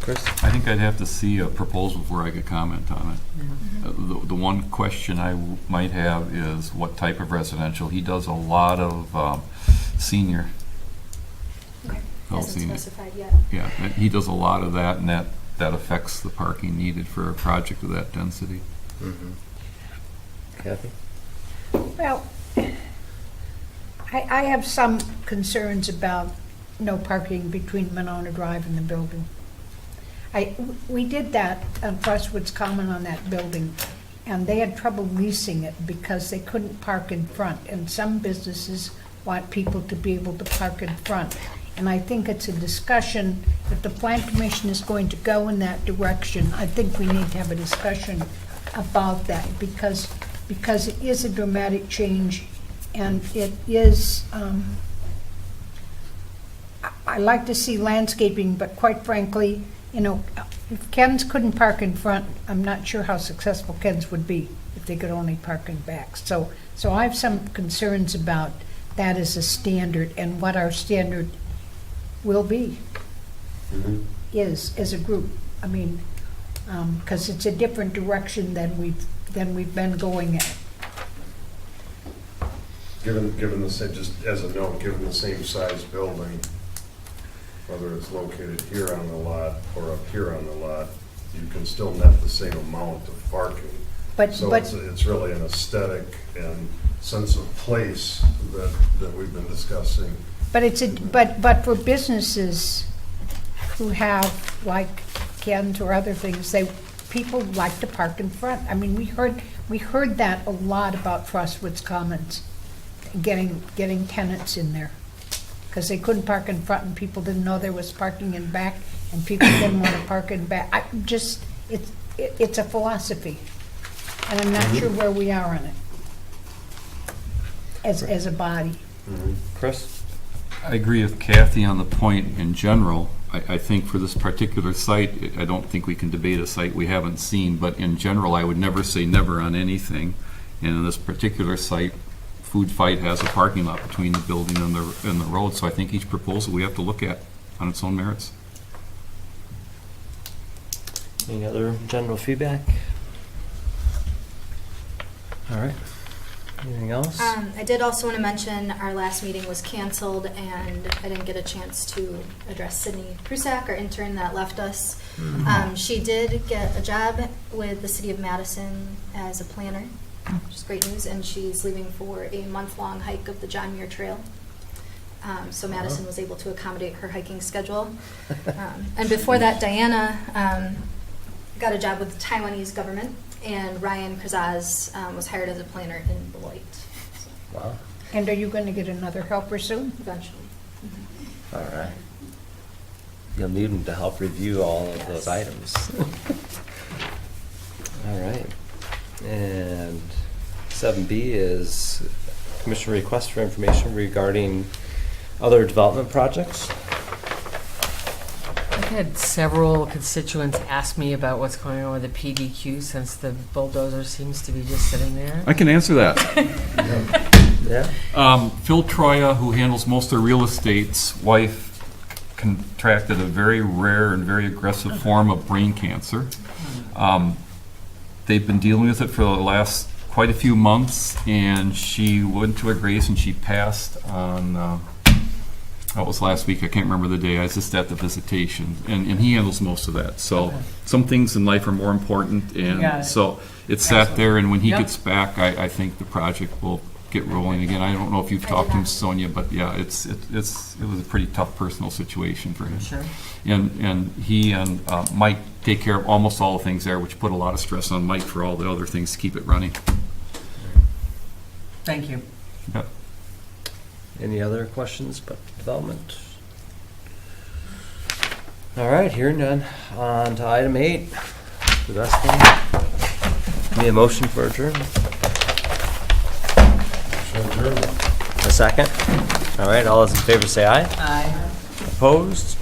S3: Chris?
S16: I think I'd have to see a proposal before I could comment on it. The one question I might have is what type of residential. He does a lot of senior.
S1: Okay. Hasn't specified yet.
S16: Yeah, he does a lot of that, and that affects the parking needed for a project of that density.
S3: Mm-hmm. Kathy?
S5: Well, I have some concerns about no parking between Monona Drive and the building. We did that on Frostwoods Common on that building, and they had trouble leasing it because they couldn't park in front. And some businesses want people to be able to park in front. And I think it's a discussion, if the Plan Commission is going to go in that direction, I think we need to have a discussion about that, because it is a dramatic change, and it is, I like to see landscaping, but quite frankly, you know, if Ken's couldn't park in front, I'm not sure how successful Ken's would be if they could only park in back. So I have some concerns about that as a standard and what our standard will be, is as a group. I mean, because it's a different direction than we've been going at.
S4: Given the same, just as a note, given the same size building, whether it's located here on the lot or up here on the lot, you can still net the same amount of parking. So it's really an aesthetic and sense of place that we've been discussing.
S5: But it's but for businesses who have, like Ken's or other things, people like to park in front. I mean, we heard that a lot about Frostwoods Commons, getting tenants in there, because they couldn't park in front and people didn't know there was parking in back, and people didn't want to park in back. It's a philosophy, and I'm not sure where we are on it as a body.
S3: Chris?
S15: I agree with Kathy on the point in general. I think for this particular site, I don't think we can debate a site we haven't seen, but in general, I would never say never on anything. And in this particular site, Food Fight has a parking lot between the building and the road, so I think each proposal we have to look at on its own merits.
S3: Any other general feedback? All right. Anything else?
S1: I did also want to mention our last meeting was canceled, and I didn't get a chance to address Sydney Prusak, our intern that left us. She did get a job with the City of Madison as a planner, which is great news, and she's leaving for a month-long hike of the John Muir Trail. So Madison was able to accommodate her hiking schedule. And before that, Diana got a job with the Taiwanese government, and Ryan Krazaz was hired as a planner in Beloit.
S3: Wow.
S5: And are you going to get another helper soon?
S1: Eventually.
S3: All right. You'll need them to help review all of those items. All right. And 7B is commission request for information regarding other development projects.
S8: I've had several constituents ask me about what's going on with the PDQ since the bulldozer seems to be just sitting there.
S15: I can answer that.
S3: Yeah.
S15: Phil Troya, who handles most of real estate's wife, contracted a very rare and very aggressive form of brain cancer. They've been dealing with it for the last quite a few months, and she went to her grace and she passed on, that was last week, I can't remember the day, I was just at the visitation, and he handles most of that. So some things in life are more important, and so it sat there, and when he gets back, I think the project will get rolling again. I don't know if you've talked to him, Sonia, but yeah, it was a pretty tough personal situation for him.
S8: Sure.
S15: And he and Mike take care of almost all the things there, which put a lot of stress on Mike for all the other things to keep it running.
S8: Thank you.
S15: Yep.
S3: Any other questions about development? All right, hearing none. On to item 8. The best thing. Need a motion for adjournment? A second? All right, all those in favor say aye.
S8: Aye.
S3: Opposed?